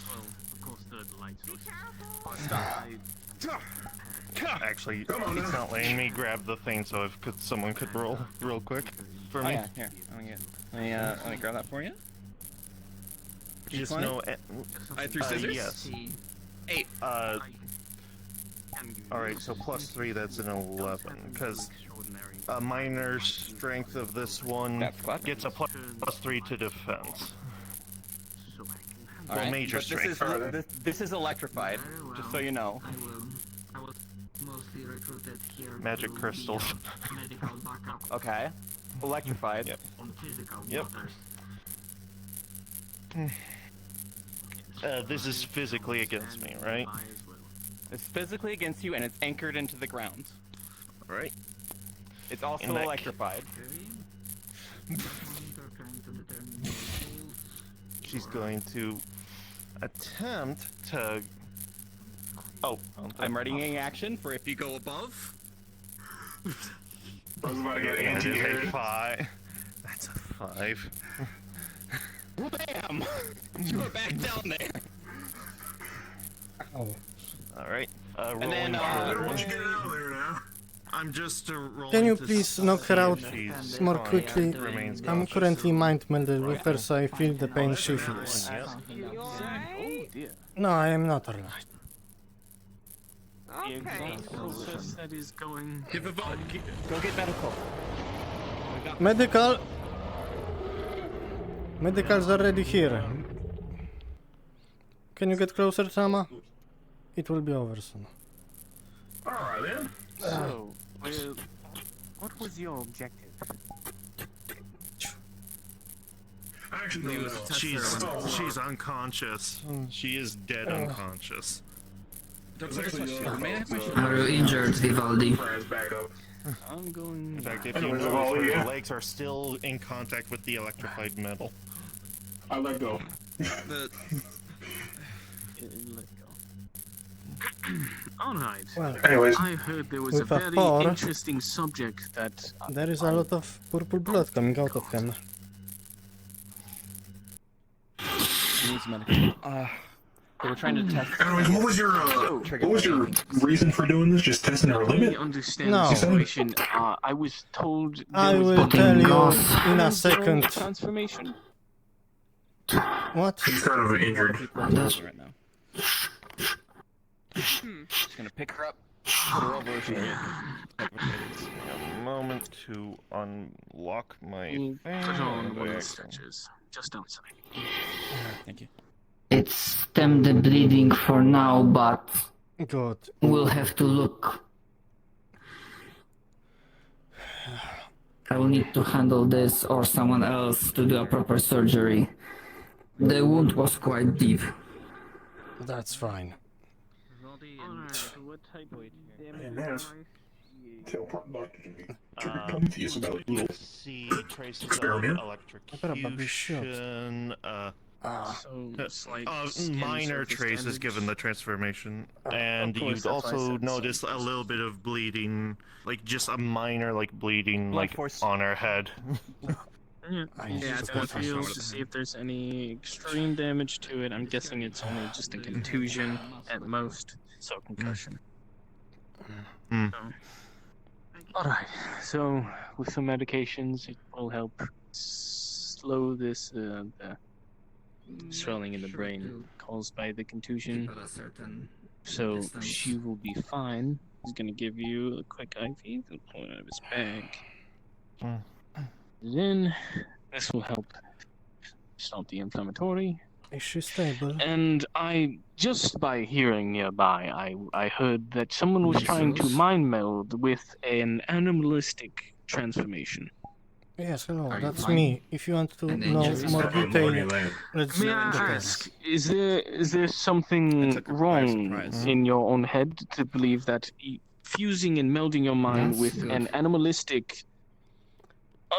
Actually, it's not letting me grab the thing, so if someone could roll real quick for me. Oh yeah, here. Let me grab that for you. Just know... I threw scissors. Yes. 8. Alright, so +3, that's an 11. Because a minor strength of this one gets a +3 to defense. Well, Alright, major but strength. this is electrified, just so you know. Magic crystals. Okay. Electrified. Yep. This is physically against me, right? It's physically against you and it's anchored into the ground. Right. It's also In that electrified. She's going to attempt to... Oh. I'm readying action for if you go above. I was about to get And it is anti-air. a 5. That's a 5. Bam! You are back down there. Oh. Alright. And Rolling then, for... Once you get out of there now. I'm just rolling Can you to please knock her see out if she's more fine, quickly? remains I'm conscious. currently mind melded with her, so I feel the pain she feels. Oh dear. No, I am not alright. The exact process that is going. Give a vote. Go get medical. Medical! Medical's already here. Can you get closer, Tama? It will be over soon. Alright then. So, well, what was your objective? Actually, no. She's unconscious. She is dead unconscious. Are you injured, Vivaldi? I'm going. In fact, if you notice, her legs are still in contact with the electrified metal. I let go. Alright. Well, anyways, I heard there was a with a very 4, interesting subject that. there is a lot of purple blood coming out of him. They were trying to test. anyways, what was your reason for doing this? Just testing her limit? I understand No. the situation. I was told there I was will tell you Goss. in a second. transformation. What? She's kind of injured. Right now. Just gonna pick her up, put her over her A moment to unlock my We'll put thing. on one of the There. stretchers just outside. Thank you. It's stemmed the bleeding for now, but Good. we'll have to look. I will need to handle this or someone else to do a proper surgery. The wound was quite deep. That's fine. What type of And that's tell Dr. Uh, Prometheus about you little see traces of experiment. Probably should. electrocution, So, slight minor surface traces damage. given the transformation, and of course, you'd that's why I also said notice slight a little bit of bleeding, like just a minor bleeding, Blood force. on her head. Yeah, I it's gonna feel to see if there's any extreme damage to it. I'm guessing it's only just a contusion at most, so concussion. Mm. Alright, so with some medications, it will help slow this the swelling in the brain caused by the contusion. So she will be fine. He's gonna give you a quick IV. He'll pull it out of his bag. Then this will help stop the inflammatory. Is she stable? And I, just by hearing nearby, I heard that someone was trying to mind meld with an animalistic transformation. Yes, hello, Are you that's fine? me. If you want to And then know just more stop on detail, let's May I look at ask, is there something wrong in your own head to believe that fusing and melding your mind That's with good. an animalistic,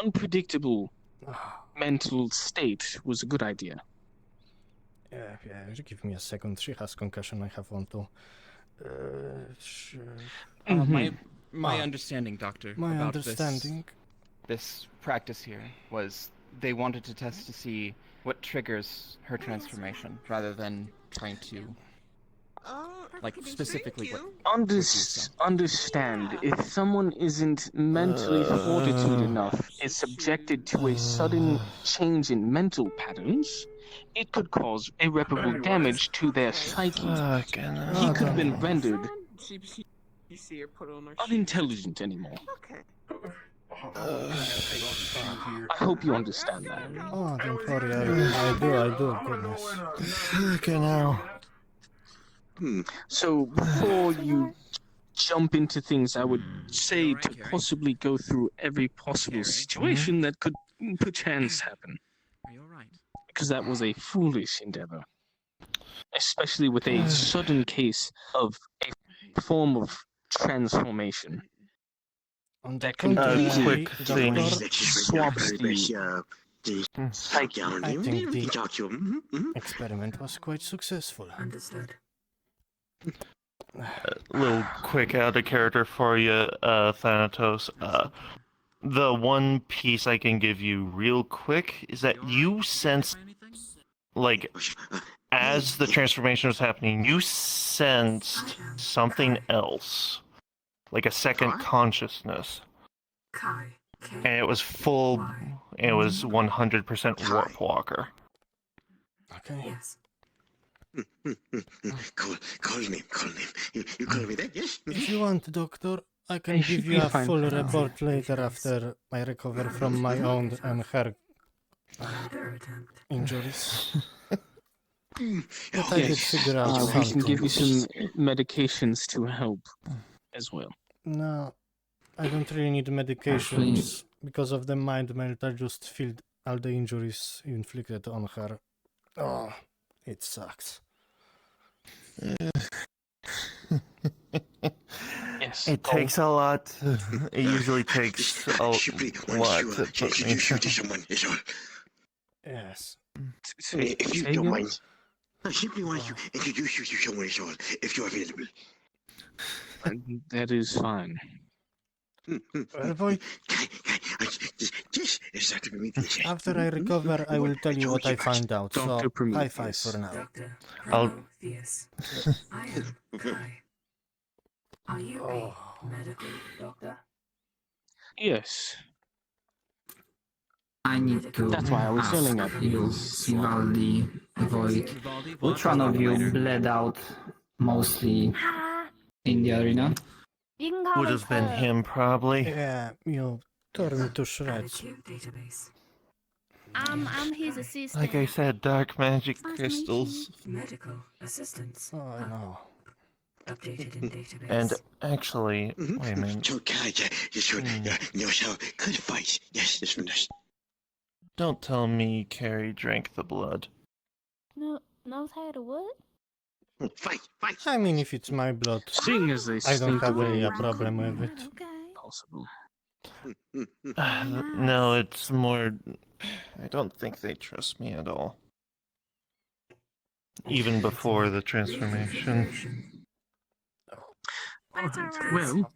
unpredictable mental state was a good idea? Yeah, give me a second. She has concussion, I have one too. Sure. My understanding, Doctor, My about understanding. this practice here was they wanted to test to see what triggers her transformation, rather than trying to, specifically what. Understand, if someone isn't mentally fortitude enough, is subjected to a sudden change in mental patterns, it could cause irreparable damage to their psyche. He could have been rendered You see her put on her unintelligent anymore. Okay. I hope you understand that. Oh, don't worry, I do, goodness. Okay, now. So before you jump into things, I would say to possibly go through every possible situation that could perchance happen. Are you alright? Because that was a foolish endeavor. Especially with a sudden case of a form of transformation. On that contrary, quick thing. swaps the psyche. I think the experiment was quite successful. Understood. Little quick out of character for you, Thanatos. The one piece I can give you real quick is that you sense, like, as the transformation was happening, you sensed something else, like a second consciousness, and it was full. It was 100% Warp Walker. Okay. Yes. Call name. You call me that, yes? If you want, Doctor, I can give you a full report later after I recover from my own and her injuries. But I did figure out We something. can give you some medications to help as well. No, I don't really need medications. Because of the mind melt, I just feel all the injuries inflicted on her. Oh, it sucks. Yes. It takes a lot. It usually takes a lot to put me through. Yes. If you don't mind, I simply want to introduce you to someone is all, if you're available. That is fine. Well, boy, This is Dr. Prometheus. after I recover, I will tell you what I find out. So, Dr. high five Prometheus. for now. Prometheus. I am Kai. Are you a medical doctor? Yes. I need to That's why I was ask yelling at you, Vivaldi, Void. Which one of you bled out mostly in the arena? You can call Would me have been Cub. him, probably. Yeah, you tore me to shreds. Database. I'm his assistant. Like I said, dark magic Nice to meet crystals. you. Medical assistance. Oh, I know. Updated in database. And actually, wait a minute. So, Kai, this one knows how good fight. Yes, this one does. Don't tell me Carrie drank the blood. No, knows how to what? Fight. I mean, if it's my blood, Seeing as they I don't slink have really away a problem with it. possible. No, it's more. I don't think they trust me at all. Even before the transformation. Well,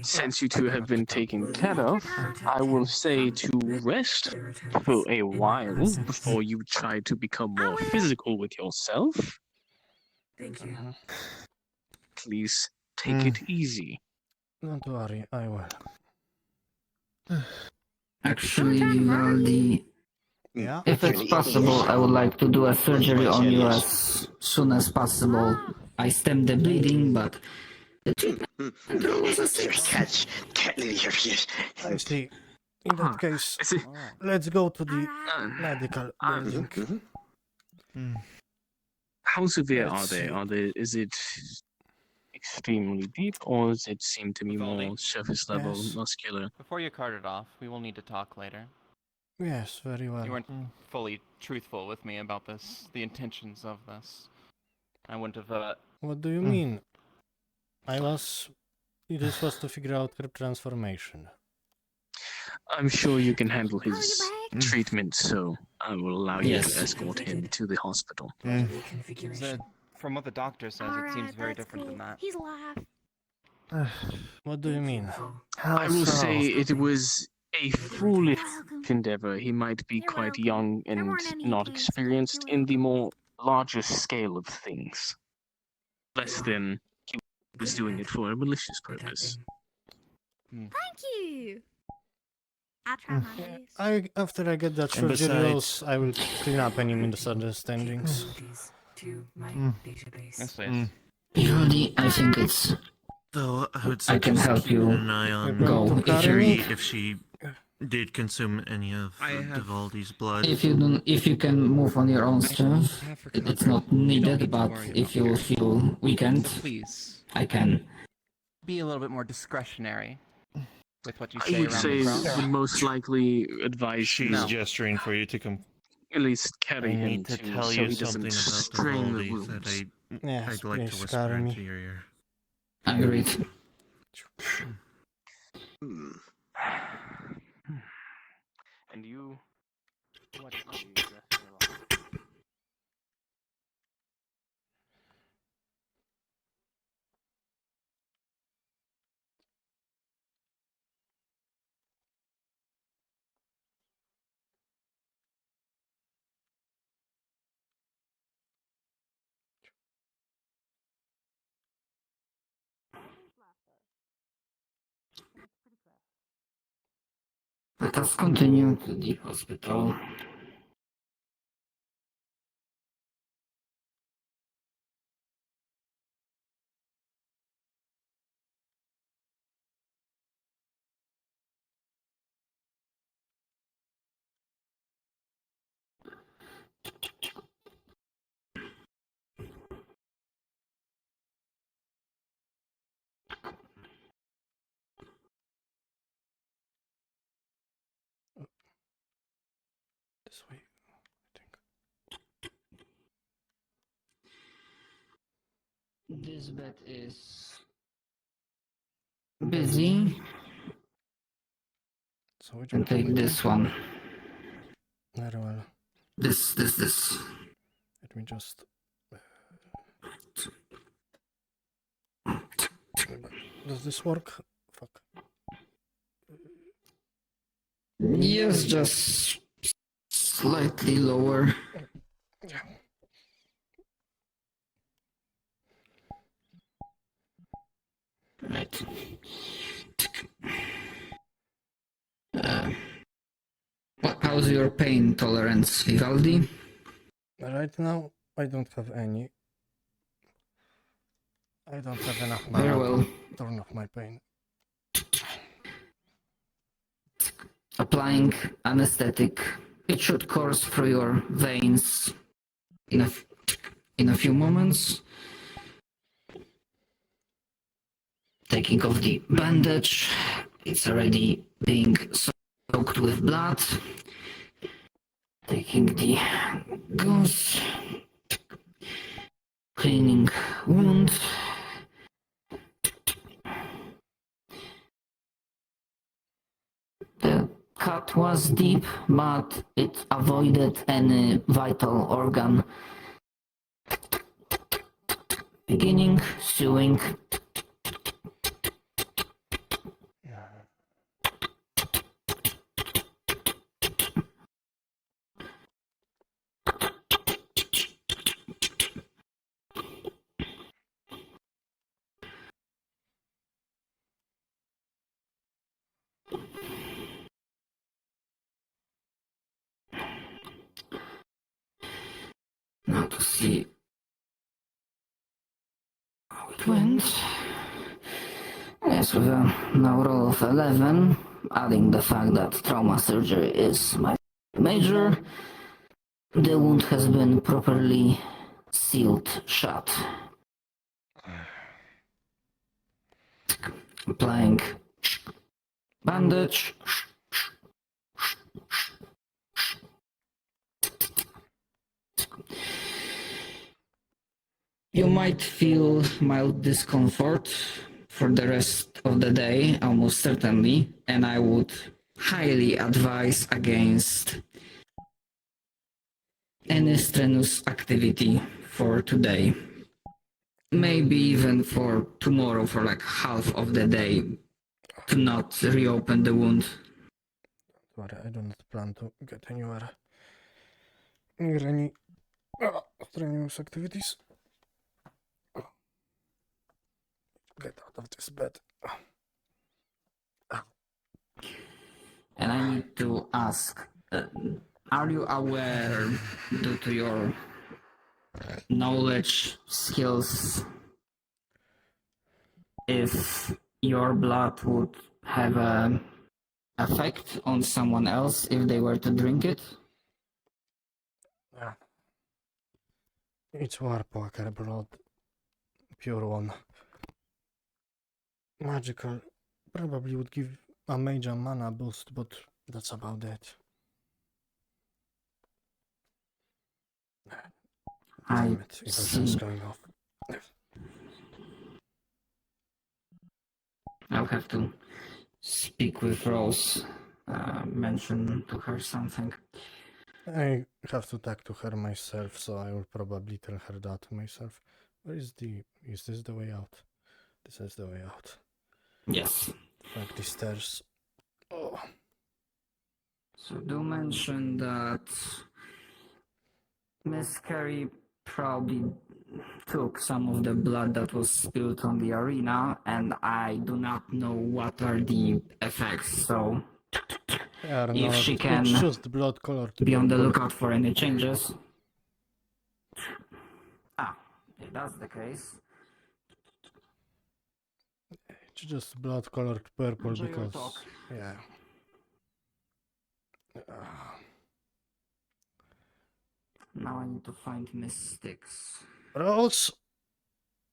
since you two have been taken care of, I will say to rest for a while before you try to become more physical with yourself. Thank you. Please take it easy. Don't worry, I will. Actually, Vivaldi, Yeah? if it's possible, I would like to do a surgery on you as soon as possible. I stem the bleeding, but the treatment was a success. Cat lady here, yes. I see. In that case, let's go to the medical building. How severe are Let's they? see. Is it extremely deep, or does it seem to be more surface level, Yes. muscular? Before you're carted off, we will need to talk later. Yes, very well. You weren't fully truthful with me about this, the intentions of this. I wouldn't have, What do you mean? This was to figure out her transformation. I'm sure you can handle his treatment, so I will allow you to escort him to the hospital. From what the doctor says, it seems very different than that. He's alive. What do you mean? I will say it was a foolish endeavor. He might be quite young and not experienced in the more larger scale of things. Less than he was doing it for a malicious purpose. Thank you. I'll try my best. After I get that And surgery, besides- I will clean up any misunderstandings. Yes, please. Usually, I think it's. Though I would I can suggest help keeping you an eye on go if you need. if she did consume any of Vivaldi's blood. If you don't, if you can move on your own strength, it's not needed. But if you feel weakened, So please, I can. be a little bit more discretionary with what you I say would around say the crowd. the most likely advice She's is gesturing for you to come. at least carry I him need to too, tell so you he doesn't something about strain the Vivaldi that wounds. Yes, I'd like to please whisper carry into me. your ear. Agreed. And you, what are you dressing like? Let us continue to the hospital. This way, I think. This bed is busy. So which And take this one. Very well. This. Let me just. Does this work? Fuck. Yes, just slightly lower. Right. How's your pain tolerance, Vivaldi? Right now, I don't have any. I don't have enough Very mana well. to turn off my pain. Applying anesthetic. It should course through your veins in a few moments. Taking off the bandage. It's already being soaked with blood. Taking the gauze. Cleaning wound. The cut was deep, but it avoided any vital organ. Beginning sewing. Now to see how it went. Yes, with a now roll of 11, adding the fact that trauma surgery is my major, the wound has been properly sealed shut. Applying bandage. You might feel mild discomfort for the rest of the day, almost certainly, and I would highly advise against any strenuous activity for today. Maybe even for tomorrow, for like half of the day, to not reopen the wound. Don't worry, I do not plan to get anywhere near any strenuous activities. Get out of this bed. And I need to ask, are you aware, due to your knowledge, skills, if your blood would have an effect on someone else if they were to drink it? It's Warpwalker blood. Pure one. Magical. Probably would give a major mana boost, but that's about it. Damn it, illusion's going off. I'll have to speak with Rose, mention to her something. I have to talk to her myself, so I will probably tell her that myself. Where is this the way out? This is the way out. Yes. Like the stairs. Oh. So do mention that Miss Carey probably took some of the blood that was spilled on the arena, and I do not know what are the effects, so if she can it's just blood colored be on the purple. lookout for any changes. If that's the case. It's just blood colored purple Enjoy your because talk. yeah. Now I need to find Miss Styx. Rose!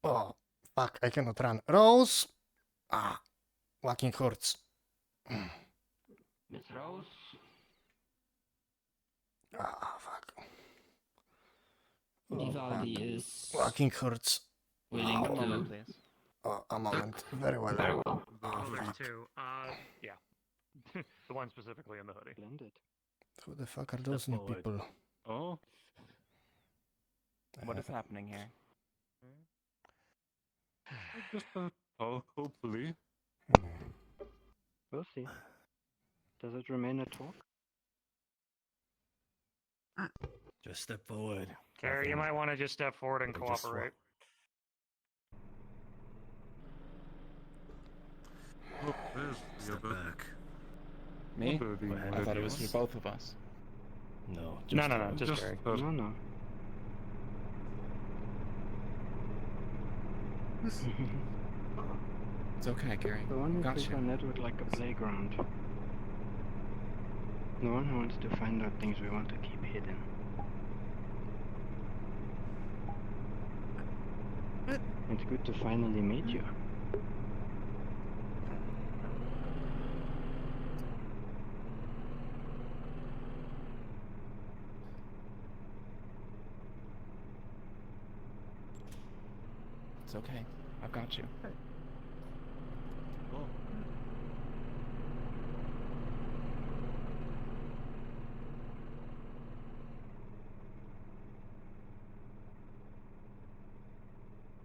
Oh, fuck, I cannot run. Rose! Walking hurts. Miss Rose? Fuck. Vivaldi is Walking hurts. willing A moment, to... please. A moment. Very well. Very well. Oh, there's two. Yeah. The one specifically in the hoodie. Blended. Who the fuck are those new people? Oh. What is happening here? Just hopefully. We'll see. Does it remain a talk? Just step forward. Carrie, you might want to just step forward and cooperate. Oh, there's Step back. Me? What are the I thought it was ideas? for both of us. No. No, just Carrie. No. It's okay, Gary. The one who Got treats you. our network like a playground. The one who wants to find out things we want to keep hidden. It's good to finally meet you. It's okay. I've got you.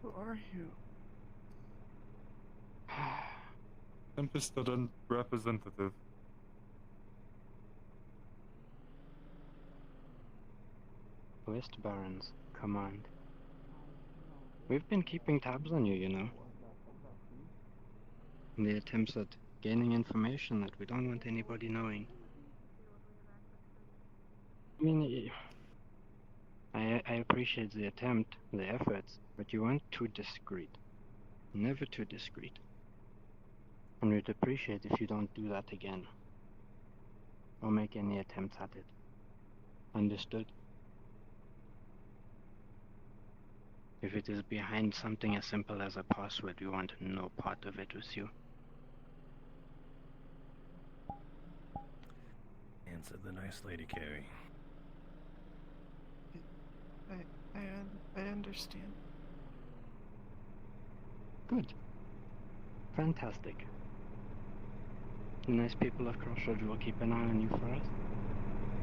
Who are you? Tempest student representative. West Barons, Command. We've been keeping tabs on you, you know. In the attempts at gaining information that we don't want anybody knowing. I mean, I appreciate the attempt, the efforts, but you weren't too discreet. Never too discreet. And we'd appreciate if you don't do that again. Or make any attempts at it. Understood? If it is behind something as simple as a password, we want no part of it with you. Answered the nice lady, Carrie. I understand. Good. Fantastic. The nice people of Crossroads will keep an eye on you for us.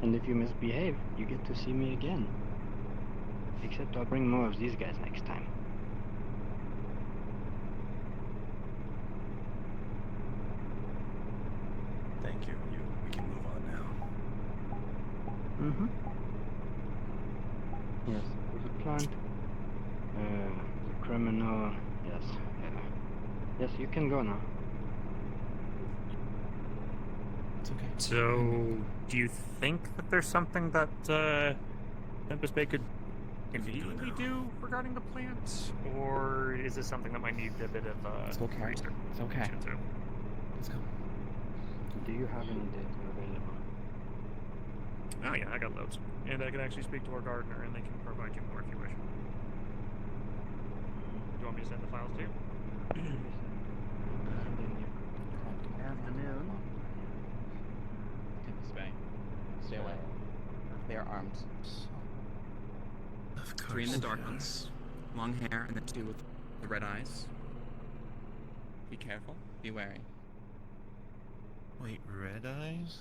And if you misbehave, you get to see me again. Except I'll bring more of these guys next time. Thank you. We can move on now. Mm-hmm. Yes, the plant. The criminal. Yes. Yes, you can go now. It's okay. So, do you think that there's something that Tempest Bay could immediately do regarding the plants, or is this something that might need a bit of It's okay. research? It's okay. into? Let's go. Do you have any data available? Oh yeah, I got loads, and I can actually speak to our gardener, and they can provide you more if you wish. Do you want me to send the files to you? Afternoon. Tempest Bay. Stay away. They are armed. Of course. 3 in the dark ones, long hair, and then 2 with the red eyes. Be careful. Be wary. Wait, red eyes?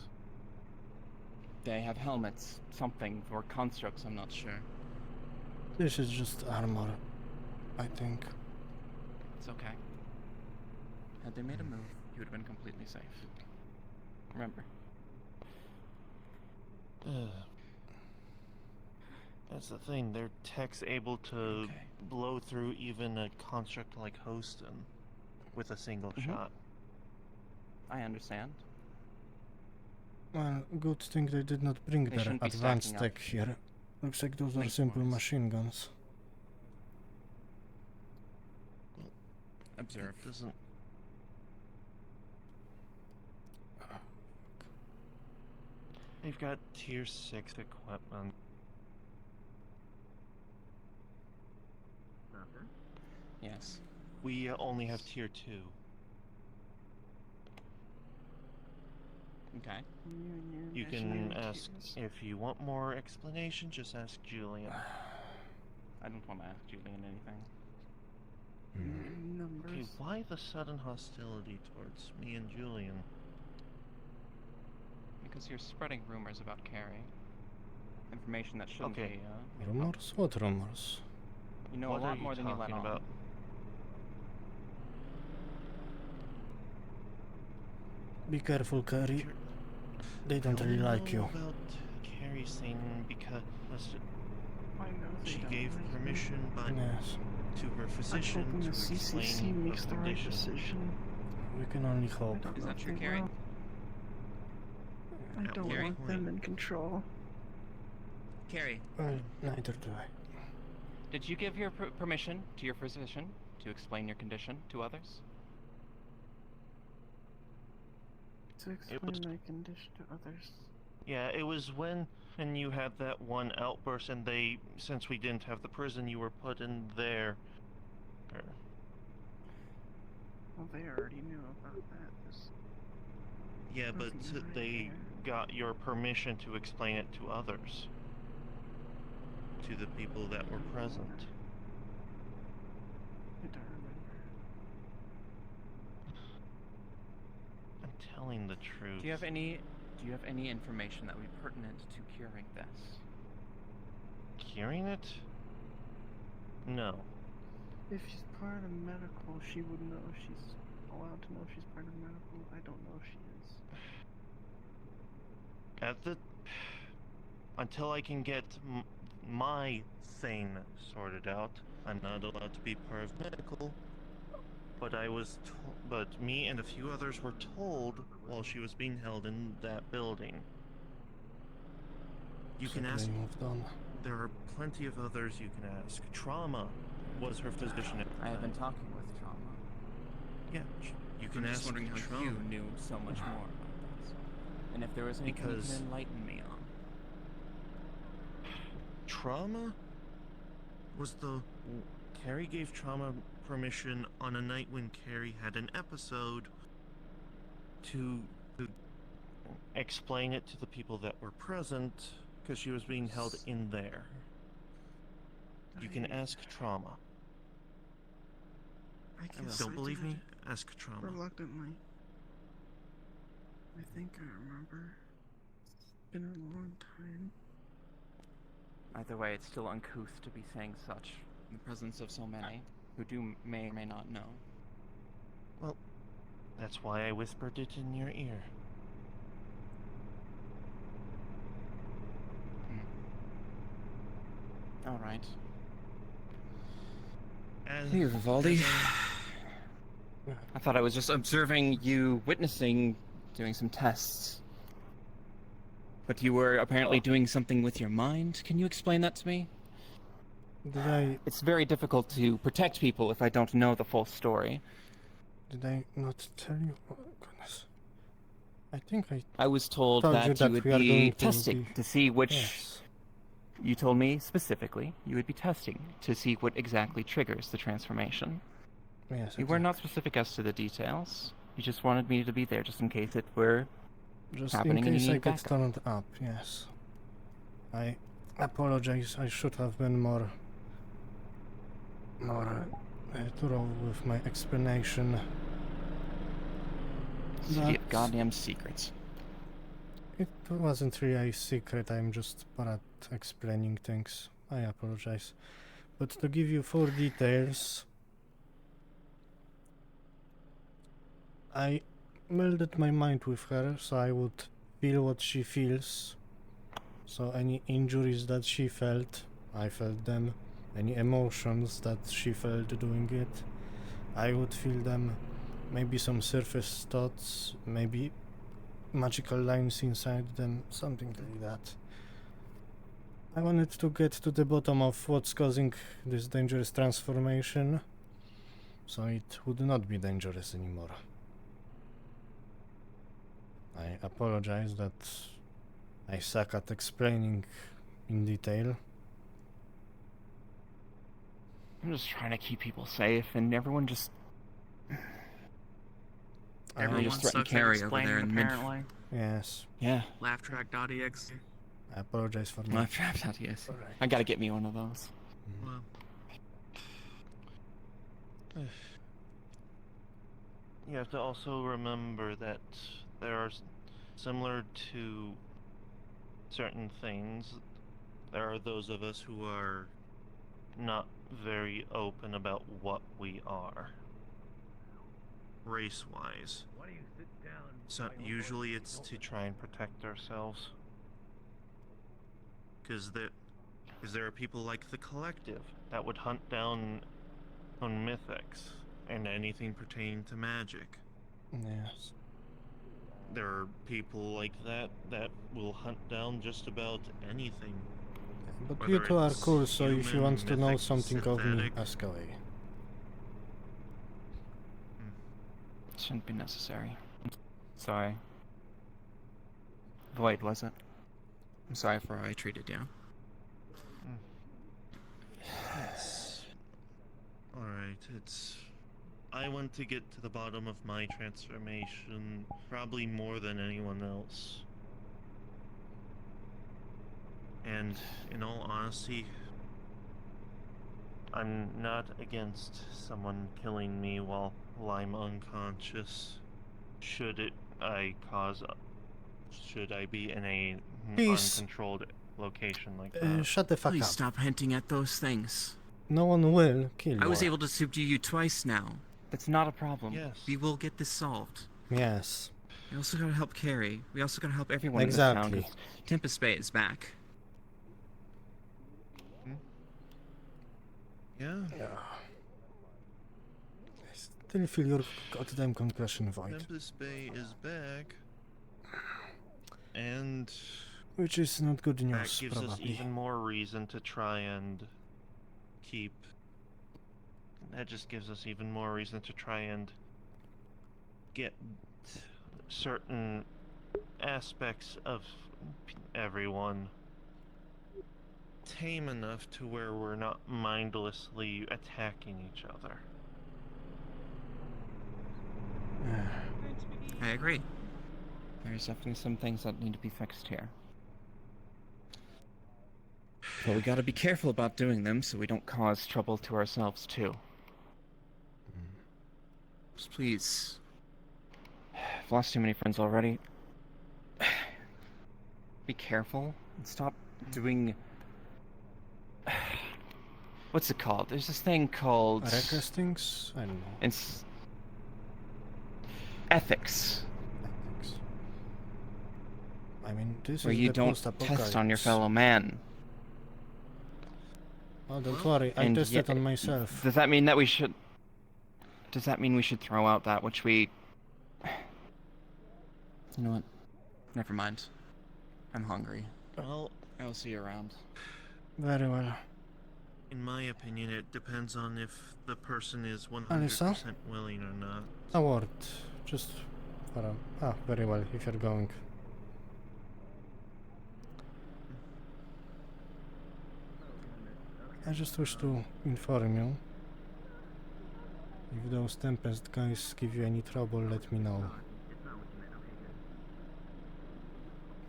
They have helmets, something, or constructs, I'm not sure. This is just armor, I think. It's okay. Had they made a move, you would have been completely safe. Remember. That's the thing, their tech's able to blow through even a construct like Hoston with a single shot. I understand. Well, good thing they did not bring They their shouldn't be advanced stacking up. tech here. Looks like those are Lengthwise. simple machine guns. Observe. It doesn't... They've got tier 6 equipment. Yes. We only have tier 2. Okay. You can ask, if you want more explanation, just ask Julian. I don't want to ask Julian anything. Okay, why the sudden hostility towards me and Julian? Because you're spreading rumors about Carrie. Information that shouldn't Okay. be, Rumors? What rumors? You know What a are lot you more than you let talking on. about? Be careful, Carrie. They don't really like you. About Carrie's thing because I know they she don't gave like me. permission by Yes. to her I'm physician hoping to the CCC explain makes her the right condition. decision. We can only hope. Is that true, Carrie? I At don't what want them point? in control. Carrie, Well, neither do I. did you give your permission to your physician to explain your condition to others? To explain my condition to others. Yeah, it was when you had that one outburst, and they, since we didn't have the prison, you were put in there. Well, they already knew about that. Yeah, but they got your permission to explain it to others. To the people that were present. I don't remember. I'm telling the truth. Do you have any information that would be pertinent to curing this? Curing it? No. If she's part of medical, she would know. She's allowed to know if she's part of medical. I don't know if she is. Until I can get my thing sorted out, I'm not allowed to be part of medical. But but me and a few others were told while she was being held in that building. You can ask. There are plenty of others you can ask. Trauma was her physician. I have been talking with Trauma. Yeah, you can I'm ask just wondering how Trauma. you knew so much more about this, and if there was anything you Because- can enlighten me on. Trauma was Carrie gave Trauma permission on a night when Carrie had an episode to explain it to the people that were present because she was being held in there. You can ask Trauma. I guess Don't I believe me? did. Ask Trauma. Reluctantly. I think I remember. It's been a long time. Either way, it's still uncouth to be saying such in the presence of so many who may or may not know. Well, that's why I whispered it in your ear. All right. Hey, Vivaldi. I thought I was just observing you, witnessing, doing some tests. But you were apparently doing something with your mind. Can you explain that to me? Did I... It's very difficult to protect people if I don't know the full story. Did I not tell you? Oh, goodness. I think I was told told that you that would we are be going testing to see which... Yes. You told me specifically you would be testing to see what exactly triggers the transformation. Yes, You were not specific as to the details. You just wanted me to be there just in case it were Just happening in and case you I need get backup. turned up, yes. I apologize. I should have been more thorough with my explanation. City of But goddamn secrets. it wasn't really a secret. I'm just bad at explaining things. I apologize. But to give you full details, I melded my mind with her so I would feel what she feels. So any injuries that she felt, I felt them. Any emotions that she felt doing it, I would feel them. Maybe some surface thoughts, maybe magical lines inside them, something like that. I wanted to get to the bottom of what's causing this dangerous transformation, so it would not be dangerous anymore. I apologize that I suck at explaining in detail. I'm just trying to keep people safe, and everyone just... Everyone just threatened sucks at Carrie over explaining, there in the apparently. Yes. Yeah. Laughtrack.exe. I apologize for that. Laughtrack.exe. I gotta get me one of those. Well, You have to also remember that there are, similar to certain things, there are those of us who are not very open about what we are, race-wise. Why don't you sit down? So usually it's to try and protect ourselves. Because there are people like the Collective that would hunt down on mythics and anything pertaining to magic. Yes. There are people like that that will hunt down just about anything. But Whether you two are it's cool, so if you human, want to know mythic, something of me, synthetic. ask away. It shouldn't be necessary. Sorry. Void, was it? I'm sorry for how I treated you. Alright, I want to get to the bottom of my transformation, probably more than anyone else. And, in all honesty, I'm not against someone killing me while I'm unconscious. Should I be in a Please. uncontrolled location like that? Shut the fuck Please up. stop hinting at those things. No one will kill you. I was able to subdue you twice now. That's not a problem. Yes. We will get this solved. Yes. We also gotta help Carrie. We also gotta help everyone Exactly. in this town, 'cause Tempest Bay is back. Yeah. I still feel your goddamn concussion, Void. Tempest Bay is back. And Which is not good that news, gives us probably. even more reason to try and keep... That just gives us even more reason to try and get certain aspects of everyone tame enough to where we're not mindlessly attacking each other. I agree. There's definitely some things that need to be fixed here. But we gotta be careful about doing them so we don't cause trouble to ourselves too. Just please. I've lost too many friends already. Be careful and stop doing... What's it called? There's this thing called... Reckless things? I don't know. It's... Ethics. I mean, this Where is you the don't test on your post-apocalypse. fellow man. Oh, don't worry, I And tested yet- on myself. Does that mean that we should... Does that mean we should throw out that which we... You know what? Never mind. I'm hungry. Well, I'll see you around. Very well. in my opinion, it depends on if the person is 100% Alyssa? willing or not. A word. Just for a... Ah, very well, if you're going. I just wish to inform you. If those Tempest guys give you any trouble, let me know.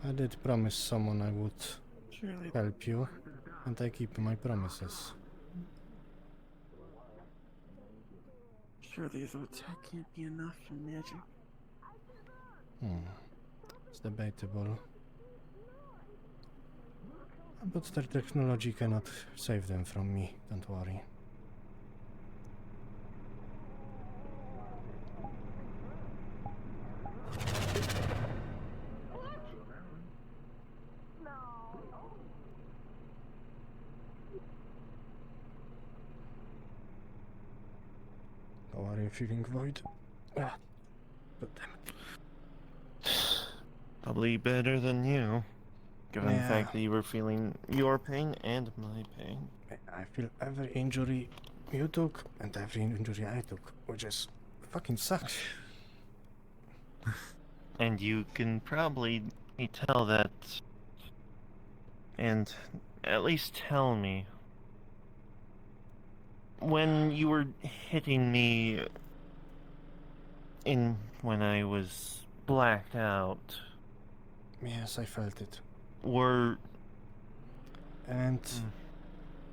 I did promise someone I would help you, and I keep my promises. Surely the attack can't be enough for magic. It's debatable. But their technology cannot save them from me, don't worry. How are you feeling, Void? Ah, but damn it. Probably better than you, given the Yeah. fact that you were feeling your pain and my pain. I feel every injury you took and every injury I took, which is fucking sucks. And you can probably tell that, and at least tell me, when you were hitting me when I was blacked out. Yes, I felt it. And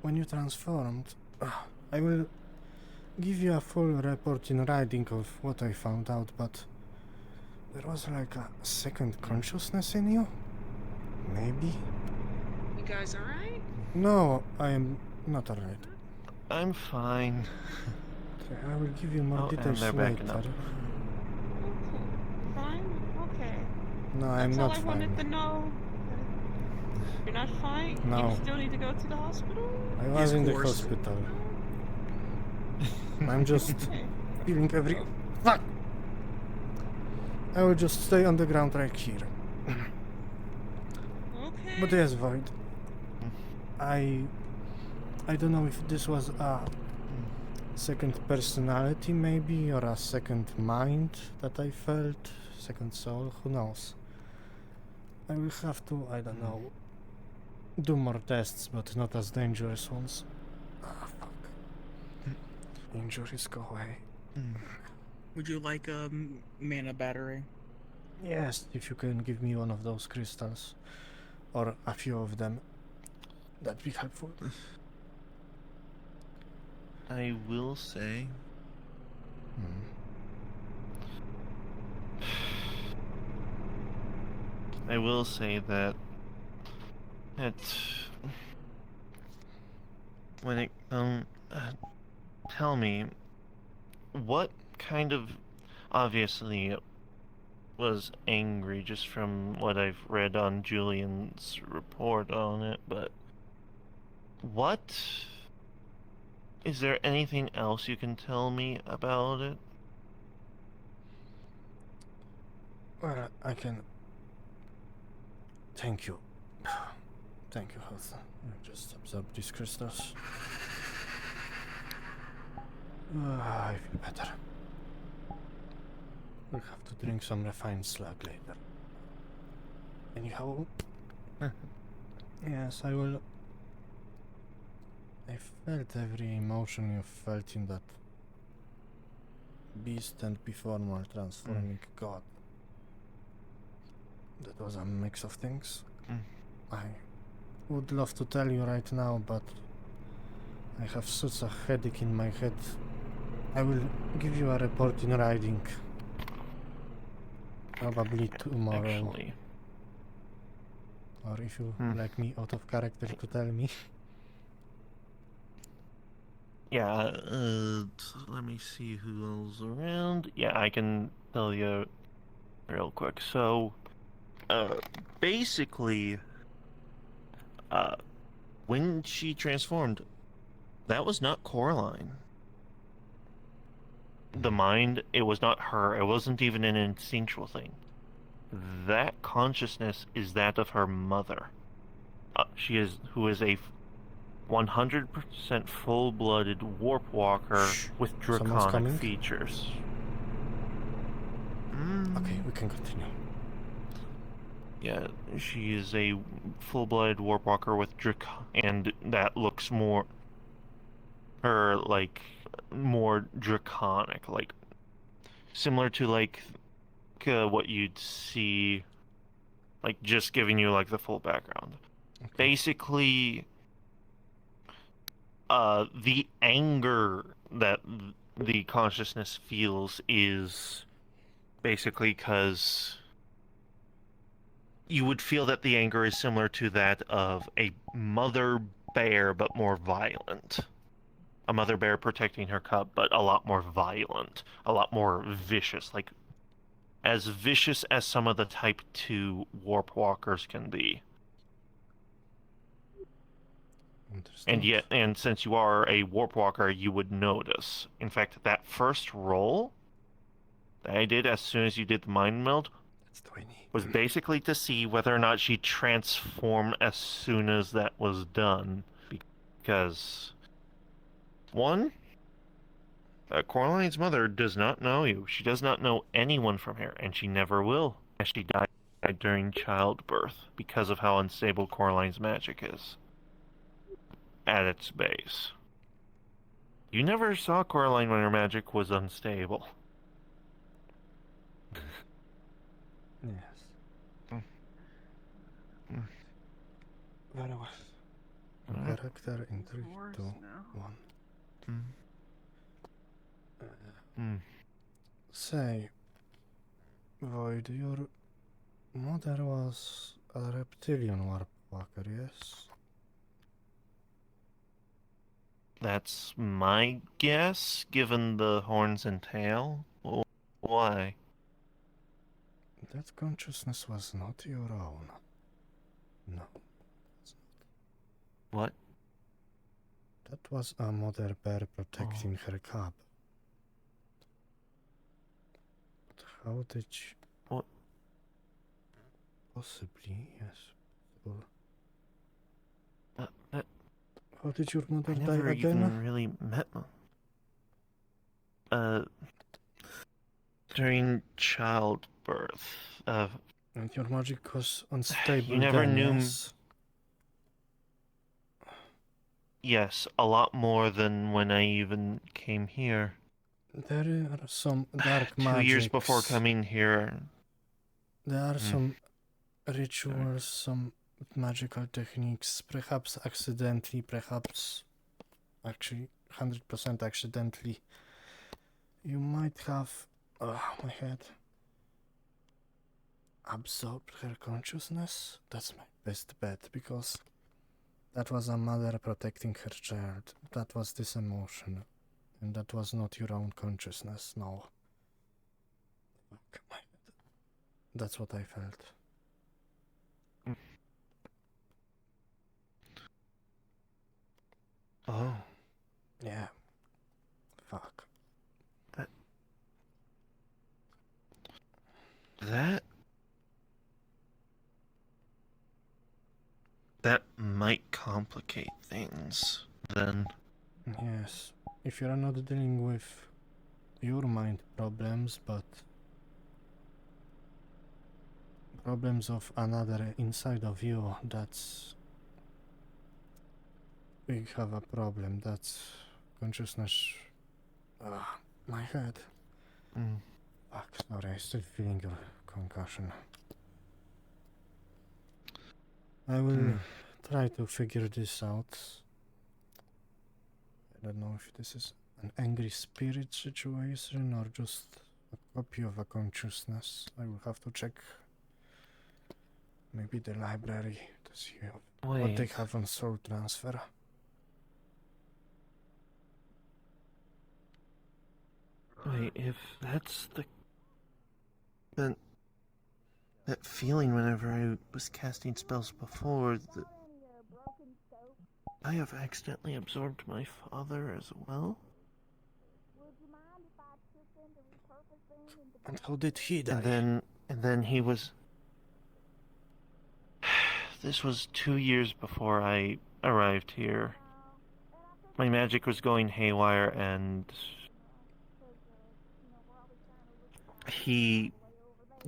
when you transformed, I will give you a full report in writing of what I found out, but there was like a second consciousness in you? Maybe? You guys alright? No, I am not alright. I'm fine. Okay, I will give you more details they're backing later. up. Fine? Okay. No, I'm That's not all I wanted to fine. know. You're not fine? No. You still need to go to the hospital? I was in the hospital. I'm just feeling every... Fuck! I will just stay on the ground right here. Okay. But yes, Void. I don't know if this was a second personality maybe, or a second mind that I felt, second soul, who knows. I will have to, I don't know, do more tests, but not as dangerous ones. Ah, fuck. Injuries go away. Would you like a mana battery? Yes, if you can give me one of those crystals, or a few of them, that'd be helpful. I will say... I will say that when it tell me, what kind of... Obviously, it was angry just from what I've read on Julian's report on it, but what... Is there anything else you can tell me about it? Well, I can... Thank you. Thank you, Health. Just absorb these crystals. I feel better. We'll have to drink some refined slug later. Anyhow... Yes, I will... I felt every emotion you felt in that beast and before transforming god. That was a mix of things. I would love to tell you right now, but I have such a headache in my head. I will give you a report in writing. Probably tomorrow. Actually. Or if you like me out of character to tell me. Yeah, let me see who else around. Yeah, I can tell you real quick. So, basically, when she transformed, that was not Coraline. The mind, it was not her. It wasn't even an instinctual thing. that consciousness is that of her mother. Who is a 100% full-blooded warp walker with Someone's draconic coming? features. Okay, we can continue. Yeah, she is a full-blooded warp walker with and that looks more more draconic, like similar to what you'd see, like just giving you like the full background. Okay. Basically, the anger that the consciousness feels is basically because you would feel that the anger is similar to that of a mother bear, but more violent. A mother bear protecting her cub, but a lot more violent, a lot more vicious, like as vicious as some of the Type 2 warp walkers can be. And since you are a warp walker, you would notice. In fact, that first roll that I did as soon as you did the mind meld was basically to see whether or not she transformed as soon as that was done. Because, one, Coraline's mother does not know you. She does not know anyone from here, and she never will. She died during childbirth because of how unstable Coraline's magic is at its base. You never saw Coraline when her magic was unstable. Yes. Very well. Character in 3, 2, 1. Say, Void, your mother was a reptilian warp walker, yes? That's my guess, given the horns and tail. Why? That consciousness was not your own. No. What? That was a mother bear protecting her cub. But how did you... What? Possibly, yes. Possible. How did your mother die never again? even really met during childbirth. And your magic was unstable. You never then, knew. Yes? Yes, a lot more than when I even came here. There are some dark 2 years magics. before coming here. There are some rituals, some magical techniques, perhaps accidentally, perhaps actually 100% accidentally. You might have, my head, absorbed her consciousness. That's my best bet, because that was a mother protecting her child. That was this emotion, and that was not your own consciousness, no. Fuck my head. That's what I felt. Oh. Yeah. Fuck. That might complicate things, then. Yes. If you're not dealing with your mind problems, but problems of another inside of you, that's... We have a problem. That's consciousness... my head. Fuck, sorry, I'm still feeling your concussion. I will try to figure this out. I don't know if this is an angry spirit situation or just a copy of a consciousness. I will have to check maybe the library to see what they have on soul transfer. Wait, if that's then that feeling whenever I was casting spells before, I have accidentally absorbed my father as well? And how did he die? And then he was... this was 2 years before I arrived here. My magic was going haywire, and he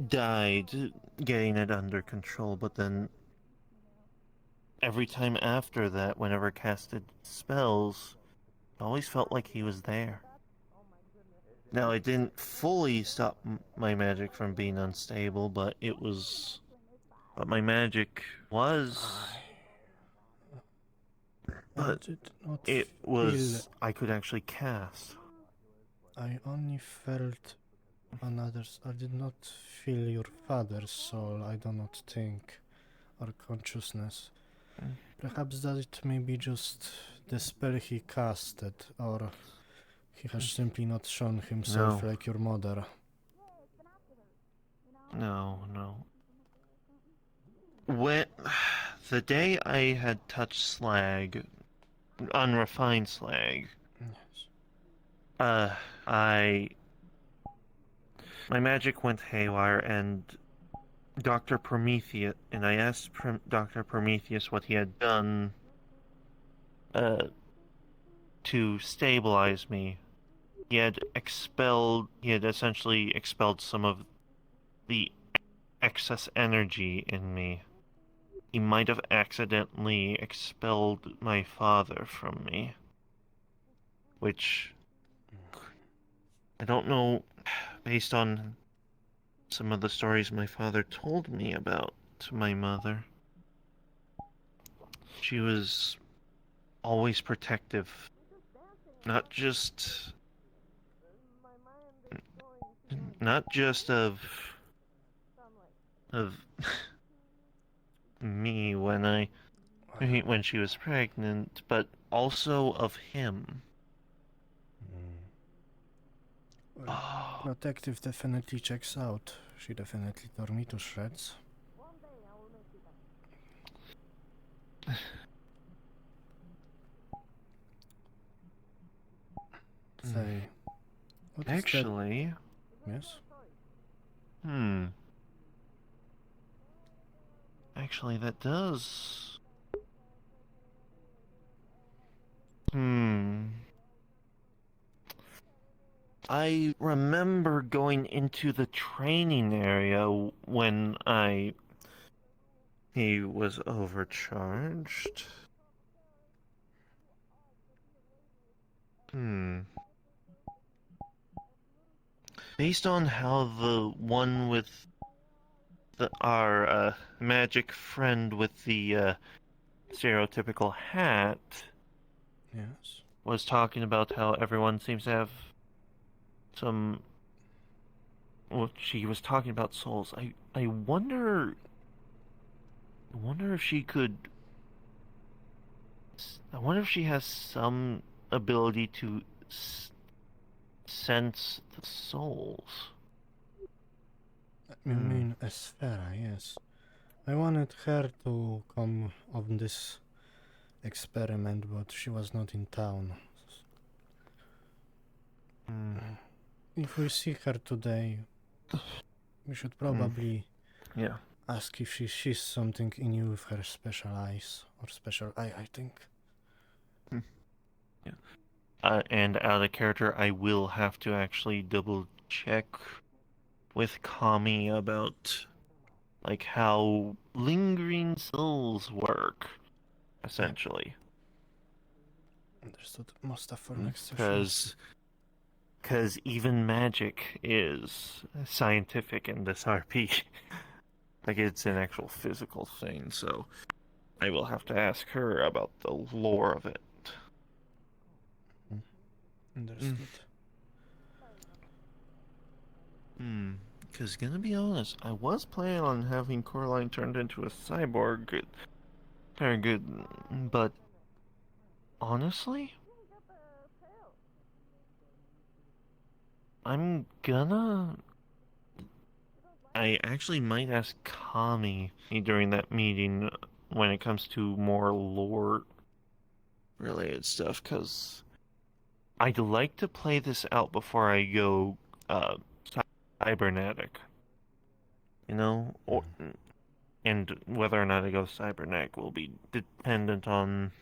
died getting it under control, but then every time after that, whenever I casted spells, it always felt like he was there. Now, it didn't fully stop my magic from being unstable, but it was... But my magic was... But it was... I could actually cast. I only felt another's. I did not feel your father's soul, I do not think, or consciousness. Perhaps that may be just the spell he casted, or he has simply not shown himself No. like your mother. No. When... The day I had touched slag, unrefined slag, my magic went haywire, and Dr. Prometheus, and I asked Dr. Prometheus what he had done to stabilize me. He had essentially expelled some of the excess energy in me. He might have accidentally expelled my father from me. Which, I don't know, based on some of the stories my father told me about my mother. She was always protective. Not just of me when she was pregnant, but also of him. Well, protective definitely checks out. She definitely tore me to shreds. Say, what is Actually... that? Yes? Actually, that does... I remember going into the training area when he was overcharged. Based on how the one with our magic friend with the stereotypical hat Yes. was talking about how everyone seems to have some... Well, she was talking about souls. I wonder if she could... I wonder if she has some ability to sense the souls. You mean Esfera, yes. I wanted her to come on this experiment, but she was not in town. If we see her today, we should probably ask if she sees something in you with her special eyes, or special eye, I think. And out of character, I will have to actually double check with Kami about like how lingering souls work, essentially. Understood. Most for next session. Because even magic is scientific in this RP. Like, it's an actual physical thing, so I will have to ask her about the lore of it. Understood. Because, gonna be honest, I was planning on having Coraline turned into a cyborg. Very good, but honestly, I actually might ask Kami during that meeting when it comes to more lore-related stuff, because I'd like to play this out before I go cybernetic. You know? and whether or not I go cybernetic will be dependent on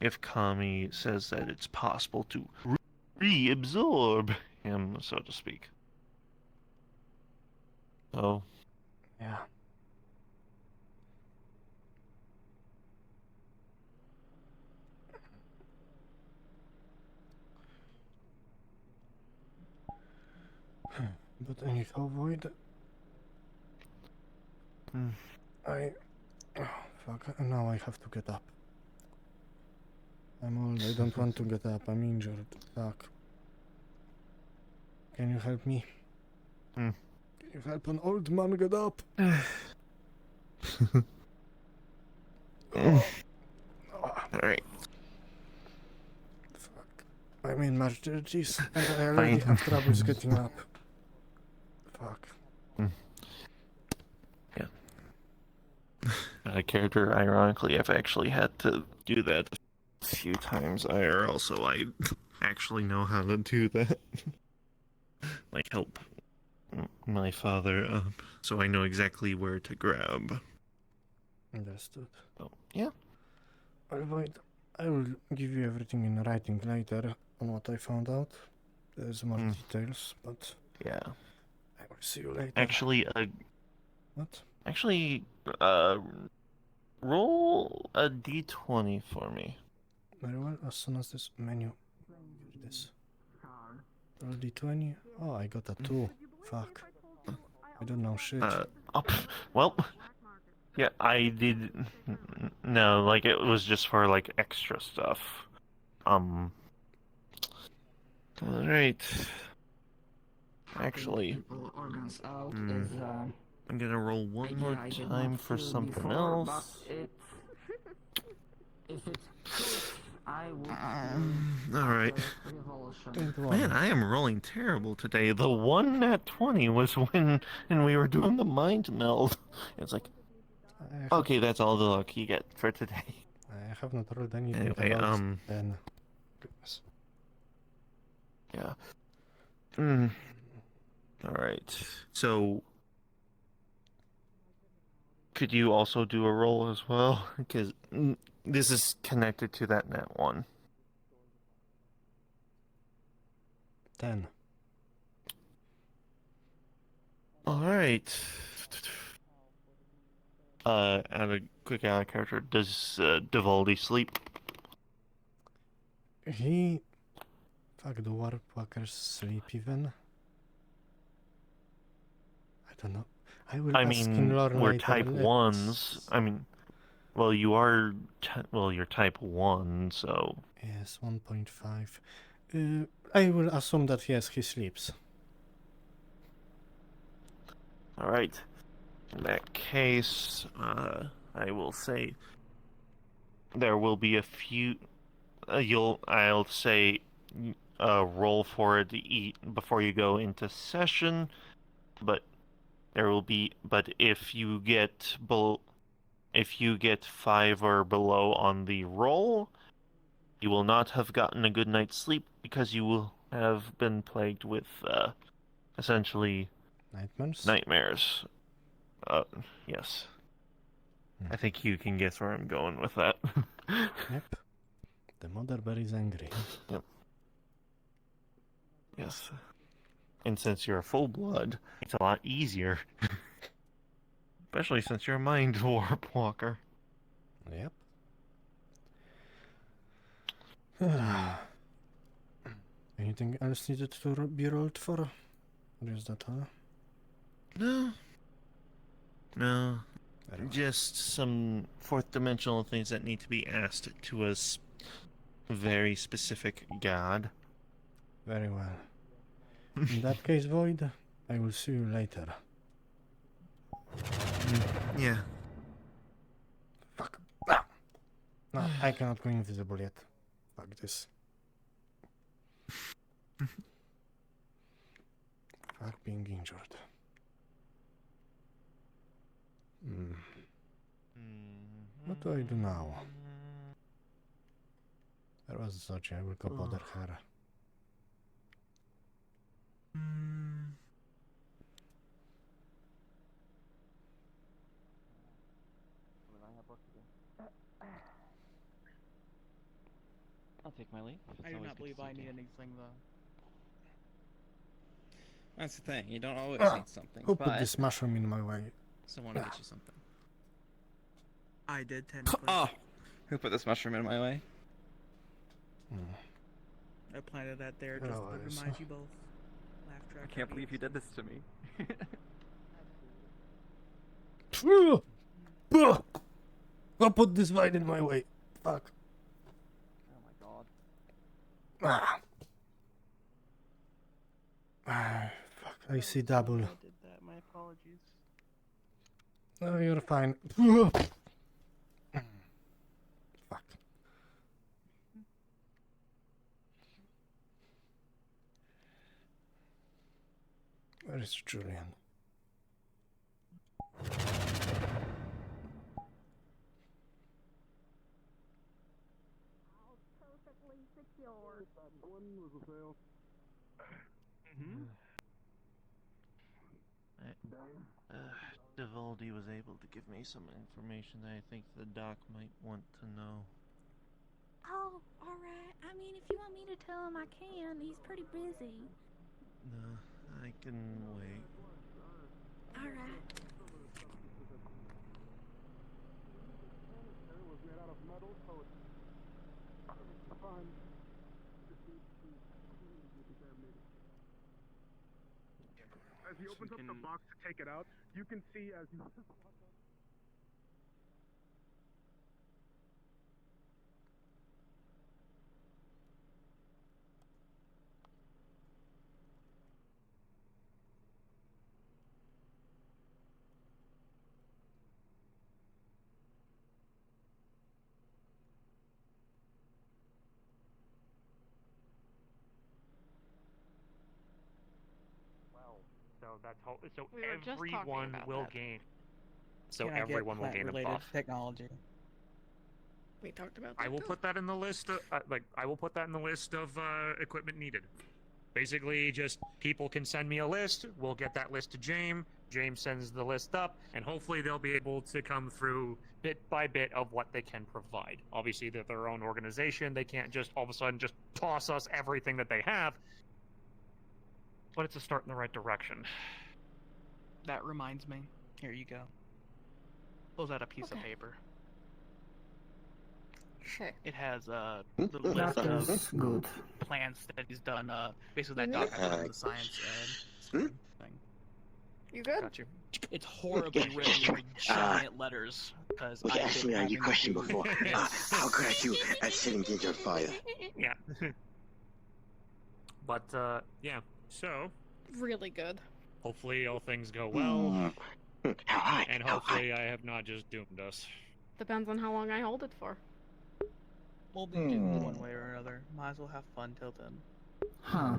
if Kami says that it's possible to reabsorb him, so to speak. So, yeah. But anyhow, Void, oh, fuck, now I have to get up. I'm old, I don't want to get up, I'm injured, fuck. Can you help me? Can you help an old man get up? Alright. Fuck. I'm in my 30s and I already have troubles getting up. Fuck. Yeah. Character, ironically, I've actually had to do that a few times IRL, so I actually know how to do that. Like, help my father up, so I know exactly where to grab. Understood. Oh, yeah. Void, I will give you everything in writing later on what I found out. There's more details, but yeah, I will see you later. Actually, what? Actually, roll a d20 for me. Very well. As soon as this menu, here it is. Roll d20. Oh, I got a 2. Fuck. I don't know shit. Well, yeah, I did. No, like it was just for like extra stuff. All right. Actually, organs out is, is I'm gonna roll one more I did time not for feel something before, but else. if it's good, I would All right. revulsion. Man, I am rolling terrible today. The one at 20 was when we were doing the mind meld. It's like, okay, that's all the luck you get for today. I have not rolled anything Anyway, about 10. Goodness. Yeah. All right. So, could you also do a roll as well? Because this is connected to that net one. 10. All right. Add a quick out of character. Does Divaldi sleep? He... Fuck, do warp walkers sleep even? I don't know. I will ask in Lorne we're later. type 1s. I mean, well, you are... you're type 1, so... Yes, 1.5. I will assume that, yes, he sleeps. Alright. In that case, I will say... There will be a few... I'll say... roll for it to eat before you go into session, but there will be... But if you get 5 or below on the roll, you will not have gotten a good night's sleep because you will have been plagued with, essentially... Nightmares? Yes. I think you can guess where I'm going with that. Yep. The mother bear is angry. Yep. Yes. And since you're a full blood, it's a lot easier. Especially since you're a mind warp walker. Yep. Anything else needed to be rolled for? Or is that all? No. Just some fourth dimensional things that need to be asked to a very specific god. Very well. In that case, Void, I will see you later. Yeah. Fuck. Ah. No, I cannot go invisible yet. Fuck this. Fuck being injured. What do I do now? There was such I will go bother her. take my leave. It's I do always not good to believe see I you need again. anything though. That's the thing. You don't always Ah, need something. who put but this mushroom in my way? someone will get you something. I did technically. Oh, who put this mushroom in my way? I planted that there just Oh, to what is remind that? you both. Laugh track. I can't believe you did this to me. Who put this vine in my way? Fuck. Oh my god. Ah. Ah, fuck, I see double. I did that. My apologies. Oh, you're fine. Fuck. Where is Julian? Perfectly secure. One was a fail. Devaldi was able to give me some information that I think the doc might want to know. Oh, alright. I mean, if you want me to tell him, I can. He's pretty busy. No, I can wait. Alright. It was made out of metal, so it's fine. As he opens up the box to take it out, you can see as you So that's how. So We were just talking everyone about will that. gain. So Can I get everyone will gain a plant-related buff. technology? We talked about that. I will too. put that in the list. I will put that in the list of equipment needed. Basically, just people can send me a list. We'll get that list to James. James sends the list up, and hopefully they'll be able to come through bit by bit of what they can provide. Obviously, they're their own organization. They can't just all of a sudden just toss us everything that they have. But it's a start in the right direction. That reminds me. Here you go. Pulls out a piece of paper. Okay. It has the list That is of good. plans that he's done. Basically, that doctor done the science thing. You good? Got you. It's horribly written with giant letters because You asked me on your question before. How could I do at setting things on fire? Yeah. But yeah. So Really good. hopefully all things go well, How high? and hopefully I have not just doomed us. Depends on how long I hold it for. We'll be doomed one way or another. Might as well have fun till then. Huh.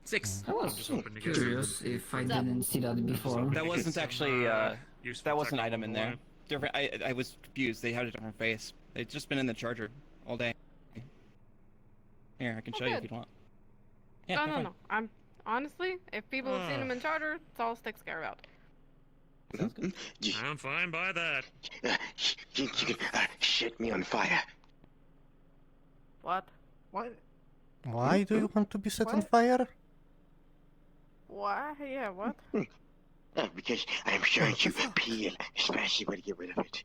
6. I was curious if I didn't see that before. That wasn't actually that was an item in there. Different. I was confused. They had a different face. They've just been in the charger all day. Here, I can show you if good. you want. Yeah, No. I'm honestly, if people have seen him in charter, it's all Sticks care about. I'm fine by that. You can set me on fire. What? What? Why do you want to be set on fire? Why? Yeah, what? Because I'm sure you peel, especially when you get rid of it.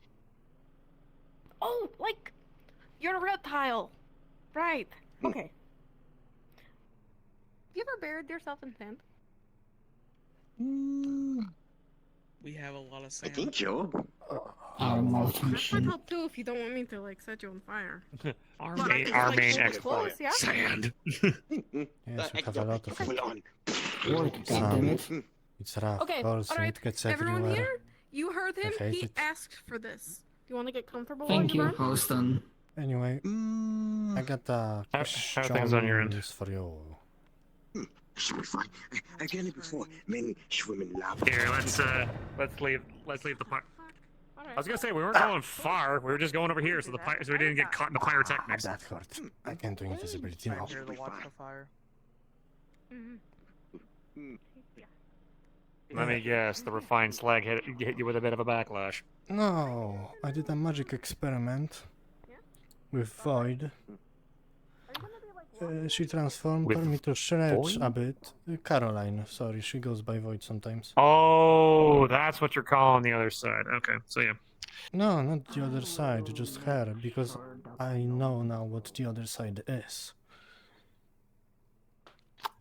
Oh, like, you're a reptile. Right. Okay. You ever buried yourself in sand? We have a lot of I sand. think so. Our That would malfunction. help too if you don't want me to, like, set you on fire. Our But I main, could, our like, main hold it exploit. close, yeah? Sand. Yes, we have a lot of Full it. on. It's rough, Okay, course, and alright. it gets Everyone everywhere. here, you heard him. I hate He it. asked for this. Do you want to get comfortable Thank while you, you burn? Houston. Anyway, I got How are things on your end? questions for you. Should be fine. I've done it before. Men swim in lava. Here, let's leave the part. I was gonna say we weren't going far. We were just going over here, so so we didn't get caught in the pyrotechnics. That hurt. I can't do invisibility now. Right here to watch the fire. Let me guess, the refined slag hit you with a bit of a backlash. No, I did a magic experiment with Void, She transformed With me to shreds Void? a bit. Caroline, sorry, she goes by Void sometimes. Oh, that's what you're calling the other side. Okay, so yeah. No, not the other side, just her, because I know now what the other side is.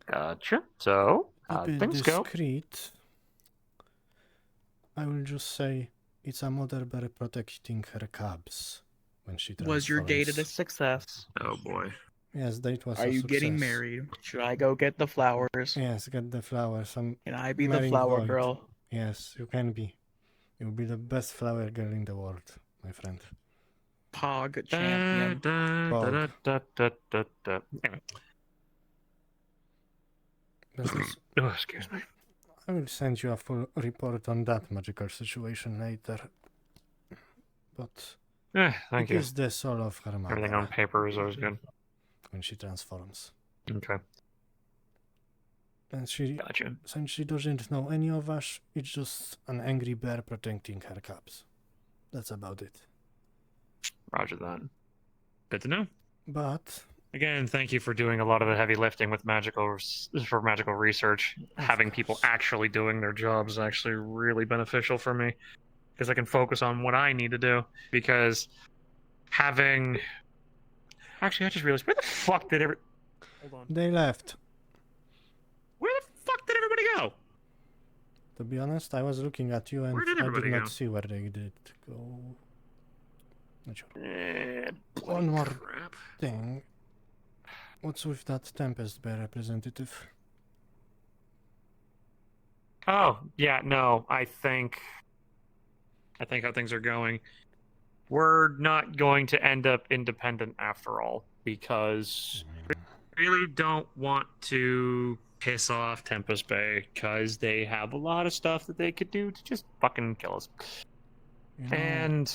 Gotcha. So, To be things go. discreet, I will just say it's a mother bear protecting her cubs when she transforms. Was your date a success? Oh boy. Yes, date was Are a you success. getting married? Should I go get the flowers? Yes, get the flowers. I'm Can I be the marrying flower Void. girl? Yes, you can be. You'll be the best flower girl in the world, my friend. Pog champion. Pog. Anyway. Oh, excuse me. I will send you a full report on that magical situation later. But thank you. is the soul of her mother. Everything on paper is always good. When she transforms. Okay. And she, gotcha. Since she doesn't know any of us, it's just an angry bear protecting her cubs. That's about it. Roger that. Good to know. But again, thank you for doing a lot of the heavy lifting with magical research. Having people actually doing their jobs is actually really beneficial for me, because I can focus on what I need to do. Because having, actually, I just realized, where the fuck did hold on? They left. Where the fuck did everybody go? To be honest, I was looking at you and I did not see where they did go. Not sure. One more thing. What's with that Tempest Bay representative? Oh, yeah, no, I think how things are going, we're not going to end up independent after all, because we really don't want to piss off Tempest Bay, because they have a lot of stuff that they could do to just fucking kill us. You know, and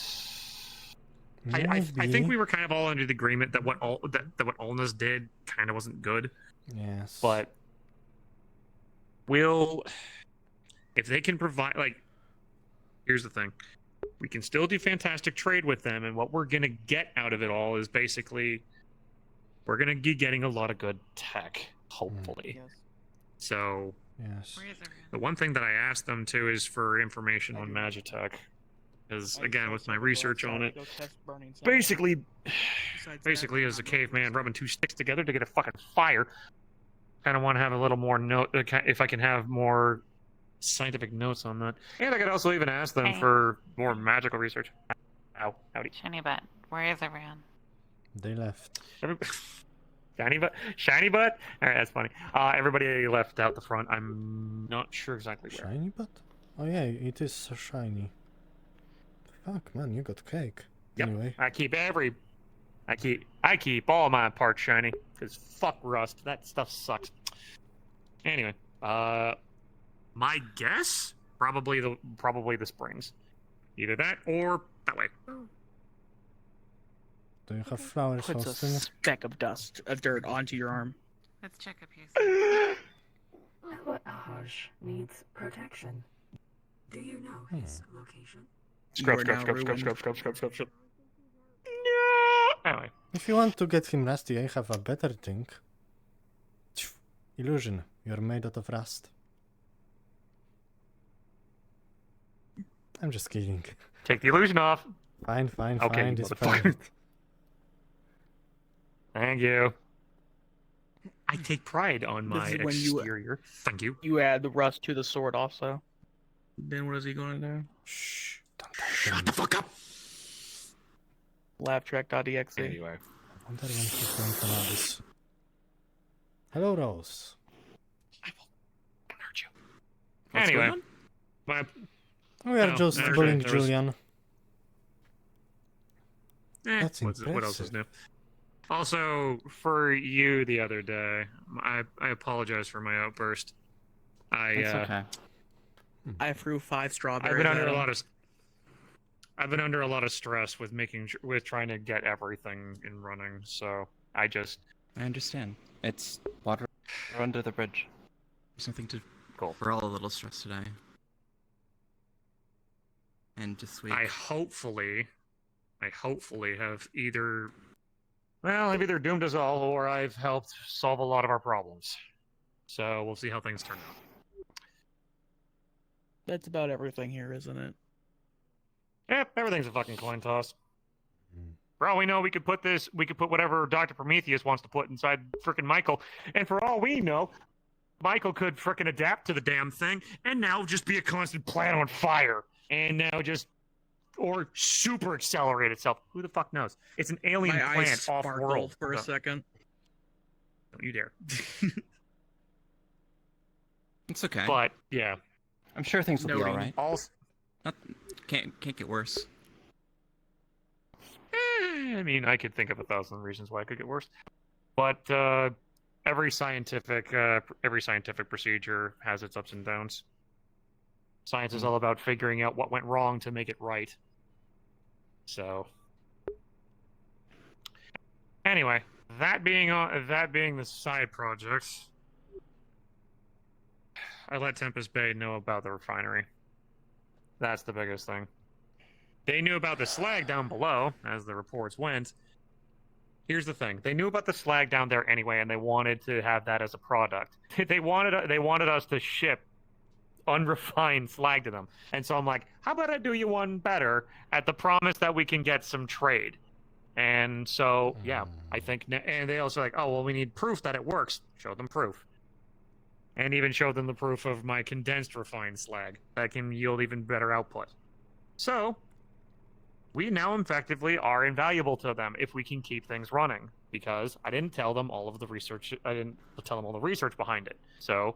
I think we were kind of all under the agreement that what Ulna's did kind of wasn't good. Yes. But if they can provide, like, here's the thing. We can still do fantastic trade with them, and what we're going to get out of it all is basically we're going to be getting a lot of good tech, hopefully. Yes. So, yes. The one thing that I asked them, too, is for information on Magitech. Because, again, with my research on it, basically as a caveman rubbing two sticks together to get a fucking fire, kind of want to have a little more note, if I can have more scientific notes on that. And I could also even ask them for more magical research. Ow, howdy. Shiny butt. Where is everyone? They left. Shiny butt? Alright, that's funny. Everybody left out the front. I'm not sure exactly where. Shiny butt? Oh yeah, it is so shiny. Fuck, man, you got cake. Yep. Anyway. I keep all my parts shiny, because fuck rust. That stuff sucks. Anyway, my guess, probably the springs. Either that or that way. Do you have flowers, Puts Austin? a speck of dirt onto your arm. Let's check up here. Ahaj needs protection. Do you know his location? Scrub. Anyway. If you want to get him rusty, I have a better thing. Illusion. You're made out of rust. I'm just kidding. Take the illusion off. Fine, Okay, it's motherfucker. perfect. Thank you. I take pride on my This is when exterior. Thank you. You add the rust to the sword also. Then what is he going to do? Shh. Shut the fuck up. Laugtrack.exe. Anyway. I wonder when he's going to know this. Hello, Rose. I will hurt you. What's Anyway. going We are just bullying there was- Julian. That's what else is impressive. new? Also, for you the other day, I apologize for my outburst. It's okay. I threw 5 strawberries. I've been under at a him. lot of stress with trying to get everything in running. So I understand. It's water under the bridge. There's nothing to. Cool. We're all a little stressed today. And just wait. I hopefully have either Well, I've either doomed us all, or I've helped solve a lot of our problems. So we'll see how things turn out. That's about everything here, isn't it? Yep, everything's a fucking coin toss. For all we know, we could put whatever Dr. Prometheus wants to put inside frickin' Michael, and for all we know, Michael could frickin' adapt to the damn thing, and now just be a constant plant on fire, and now or super accelerate itself. Who the fuck knows? It's an alien My eyes plant sparkled off-world. for a second. Don't you dare. It's okay. But, yeah. I'm sure things will be alright. Can't get worse. I mean, I could think of 1,000 reasons why it could get worse. But every scientific procedure has its ups and downs. Science is all about figuring out what went wrong to make it right. So, anyway, that being the side projects, I let Tempest Bay know about the refinery. That's the biggest thing. They knew about the slag down below, as the reports went. Here's the thing: they knew about the slag down there anyway, and they wanted to have that as a product. They wanted us to ship unrefined slag to them, and so I'm like, how about I do you one better at the promise that we can get some trade? And so, yeah, I think, and they also like, oh well, we need proof that it works. Show them proof, and even show them the proof of my condensed refined slag that can yield even better output. So, we now effectively are invaluable to them if we can keep things running, because I didn't tell them all of the research. I didn't tell them all the research behind it. So,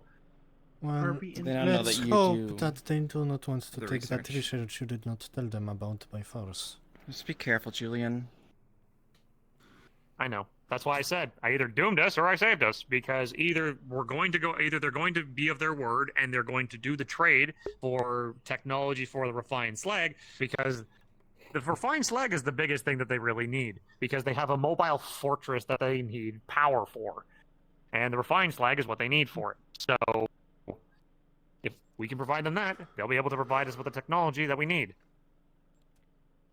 well, let's hope that they do not want to take that research you did not tell them about by force. Just be careful, Julian. I know. That's why I said I either doomed us or I saved us, because either they're going to be of their word and they're going to do the trade for technology for the refined slag, because the refined slag is the biggest thing that they really need, because they have a mobile fortress that they need power for, and the refined slag is what they need for it. So if we can provide them that, they'll be able to provide us with the technology that we need.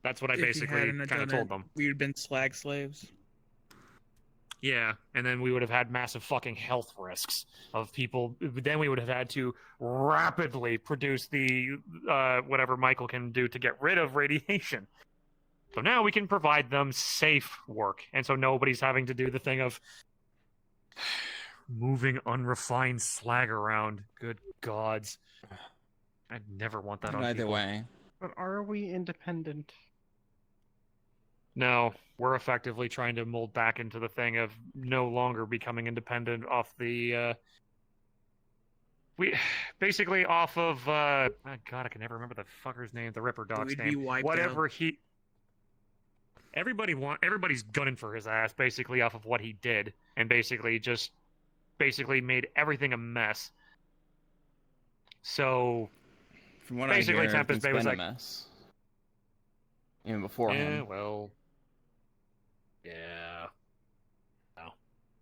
That's what I basically kind of told them. We'd been slag slaves. Yeah, and then we would have had massive fucking health risks of people. Then we would have had to rapidly produce the whatever Michael can do to get rid of radiation. So now we can provide them safe work, and so nobody's having to do the thing of moving unrefined slag around. Good gods. I'd never want that on Either people. way. But are we independent? No, we're effectively trying to mold back into the thing of no longer becoming independent off the, we basically off of, oh God, I can never remember the fucker's name, the Ripper Doc's name. Whatever he... Everybody's gunning for his ass, basically, off of what he did, and basically made everything a mess. So, from what basically, I hear, Tempest Bay was like, a mess. Even before him. Well, yeah. No.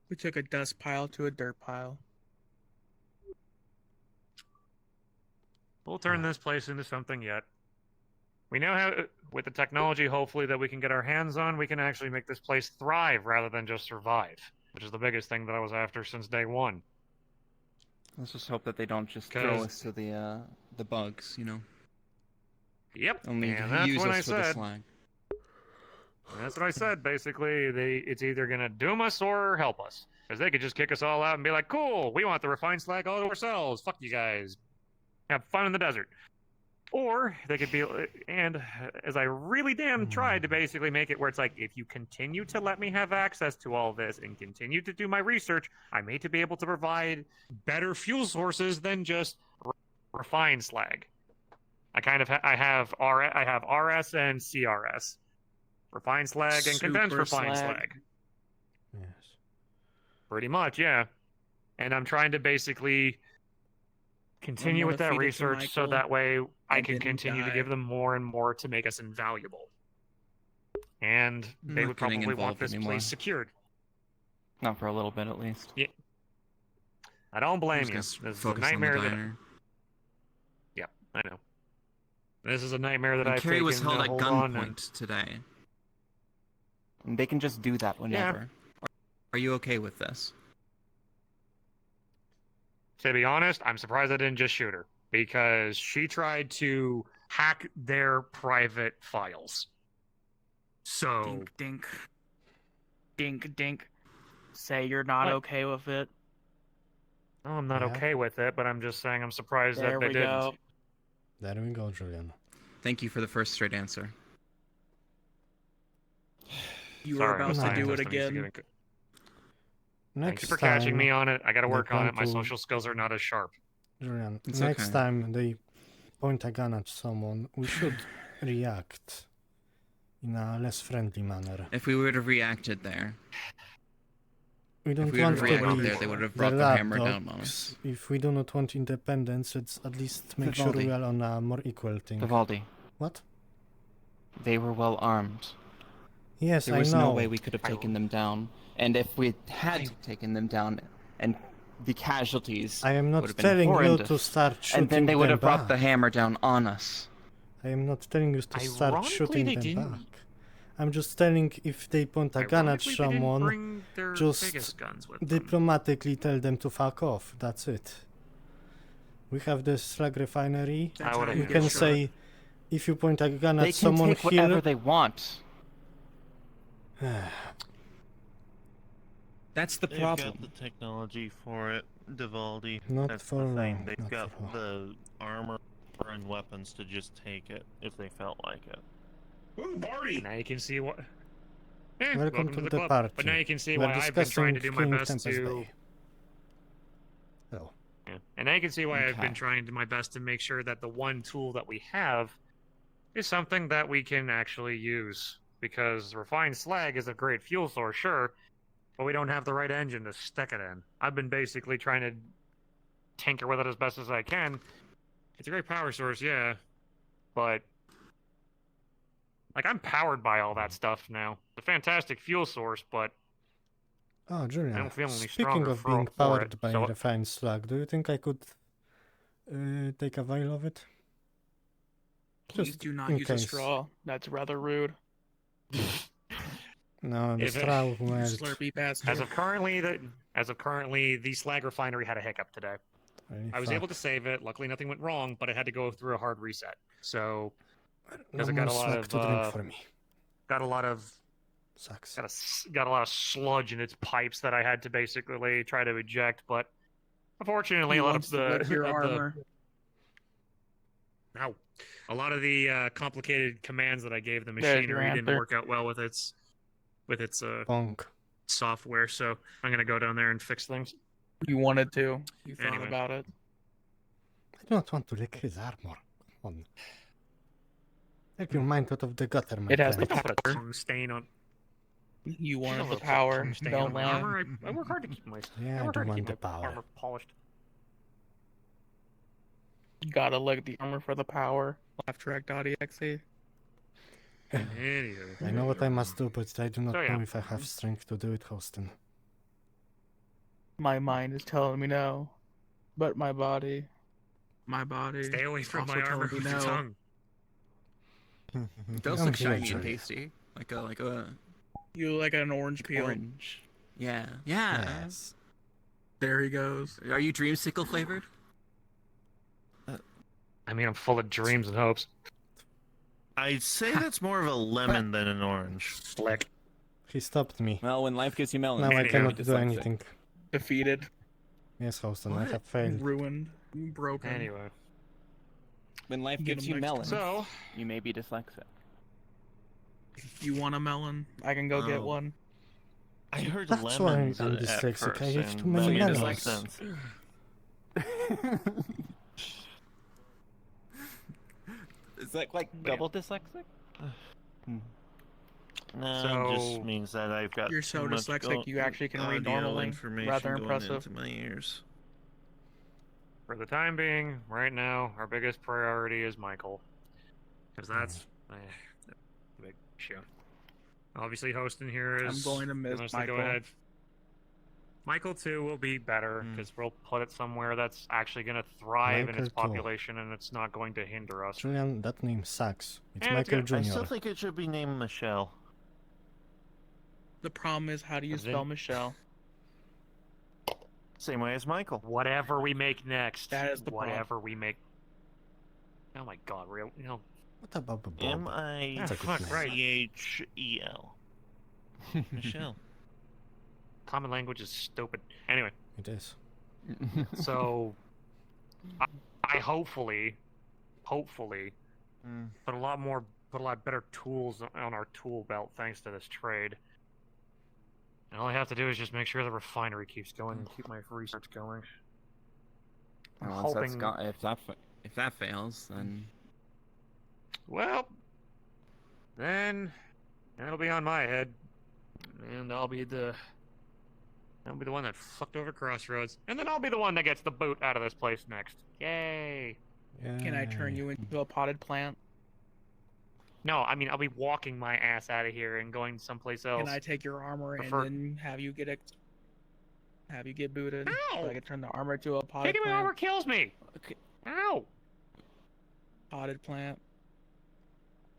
We took a dust pile to a dirt pile. We'll turn this place into something yet. We now have, with the technology, hopefully, that we can get our hands on, we can actually make this place thrive rather than just survive, which is the biggest thing that I was after since day one. Let's just hope that they don't just throw us to the bugs, you know? Yep, Only and that's use what us I for the said. slag. That's what I said, basically. It's either going to doom us or help us. Because they could just kick us all out and be like, cool, we want the refined slag all to ourselves. Fuck you guys. Have fun in the desert. Or they could be, and as I really damn tried to basically make it where it's like, if you continue to let me have access to all this and continue to do my research, I may to be able to provide better fuel sources than just refined slag. I have RS and CRS. Refined slag and condensed refined slag. Yes. Pretty much, yeah. And I'm trying to basically continue with that research so that way I can continue to give them more and more to make us invaluable. And they would probably want this place secured. Not for a little bit, at least. Yeah. I don't blame you. This is a nightmare that... Yeah, I know. This is a nightmare that I've Carrie taken was held to at hold on gunpoint today. And they can just do that whenever. Are you okay with this? To be honest, I'm surprised I didn't just shoot her, because she tried to hack their private files. So... Dink, dink. Dink, dink. Say you're not okay with it. No, I'm not Yeah. okay with it, but I'm just saying I'm surprised There that they we didn't. go. There we go, Julian. Thank you for the first straight answer. You were Sorry, about to scientist, do it I'm used to again. getting- Next Thank you for catching time me on it. I gotta they work on plan it. My to- social skills are not as sharp. Julian, It's next okay. time they point a gun at someone, we should react in a less friendly manner. If we would have reacted there, We don't we want would've to reacted be there, they would have the brought their hammer down on lapdogs. us. If we do not want independence, let's at least make sure we Vivaldi. are on a more equal thing. Vivaldi. What? They were well armed. Yes, There I was know. no way we could have taken them down. And if we had taken them down, and the casualties I am not would have been telling you horrendous, to start and shooting then they would them have brought the back. hammer down on us. I am not telling you to start Ironically, shooting they them didn't. back. I'm just telling if they point a gun at Ironically, they didn't someone, bring their just biggest guns with them. diplomatically tell them to fuck off. That's it. We have this slag refinery. That's how You you can get say, if you point a gun They at can someone take whatever here... they want. That's the They've problem. got the technology for it, Vivaldi. Not That's for the thing. long, They've not got for long. the armor and weapons to just take it if they felt like it. Ooh, party! Now you can see what. Welcome to the the club. party. But now you can see We're why I've been trying to do my discussing best King Tempest to. Bay. Hello. Yeah. And now you can see why I've Okay. been trying to my best to make sure that the one tool that we have is something that we can actually use. Because refined slag is a great fuel source, sure, but we don't have the right engine to stick it in. I've been basically trying to tinker with it as best as I can. It's a great power source, yeah, but like I'm powered by all that stuff now. It's a fantastic fuel source, but Oh, Julian, I don't feel any speaking stronger of being for powered it, by so- refined slag, do you think I could take a vial of it? Please do not in use case. a straw. That's rather rude. No, the If it- straw will melt. Slurpy bastard. As of currently, the slag refinery had a hiccup today. Holy I was fuck. able to save it. Luckily, nothing went wrong, but it had to go through a hard reset. So, because No it got a more lot slag of to drink for me. got a lot of Sucks. got a lot of sludge in its pipes that I had to basically try to eject. But unfortunately, He a lot wants of to the lick your of armor. the, ow, a lot of the complicated commands that I gave the There's your machinery didn't answer. work out well with its Bonk. software. So I'm gonna go down there and fix things. You wanted to. You thought Anyway. about it. I do not want to lick his armor. Come on. Take your mind out of the gutter, my It has friend. the Don't put a power. tongue stain on. You I wanted don't the put a power. tongue stain Don't on my lie. armor. I work hard to keep my. Yeah, I I work do hard to want keep the my power. armor polished. You gotta lick the armor for the power. Laugh-track.exe. Anywho. I know what I must do, but I do not So, yeah. know if I have strength to do it, Houston. My mind is telling me no, but my body Stay away from also my armor telling with me your no. tongue. It does I'm look here, shiny and Julian. tasty, like a You look like an orange peel. orange. Yeah, yeah. Yes. There he goes. Are you dreamsicle flavored? I mean, I'm full of dreams and hopes. I'd say that's more of a lemon than an orange. Slick. He stopped me. Well, when life gives you melons, Now I Anyhow, cannot do dyslexic. anything. Defeated. Yes, Houston, I have failed. Ruined. Broken. Anyway. When life Get gives him you next melons, So, you may be dyslexic. You want a melon? I can go get Oh. one. I heard That's why I'm lemons at dyslexic. first, I ate and too many that made melons. sense. Is that like double dyslexic? No, So- it just means that I've got You're so too much dyslexic you actually can read audio normally. information Rather going impressive. into my ears. for the time being, right now, our biggest priority is Michael. Because that's the big issue. Obviously, hosting here is. I'm going to miss mostly Michael. Go ahead. Michael, too, will be better because we'll put it somewhere that's actually going to thrive in its Michael, too. population and it's not going to hinder us. Julian, that name sucks. It's Yeah, it's Michael good. I Jr. still think it should be named Michelle. The problem is, how do you As in- spell Michelle? Same way as Michael. Whatever we make next. That is the whatever we make. Oh my God, real. What about Bob? M-I-C-H-E-L. Michelle. Common language is stupid. Anyway. It is. So, I hopefully, put a lot better tools on our tool belt thanks to this trade. And all I have to do is just make sure the refinery keeps going and keep my research going. I'm Well, once hoping. if that fails, then Well, then that'll be on my head, and I'll be the one that fucked over Crossroads, and then I'll be the one that gets the boot out of this place next. Yay! Can I turn you into a potted plant? No, I mean I'll be walking my ass out of here and going someplace else. Can I take your armor and then have you get booted? Ow! So I can turn the armor to a potted Taking my plant. armor kills me. Okay. Ow! Potted plant.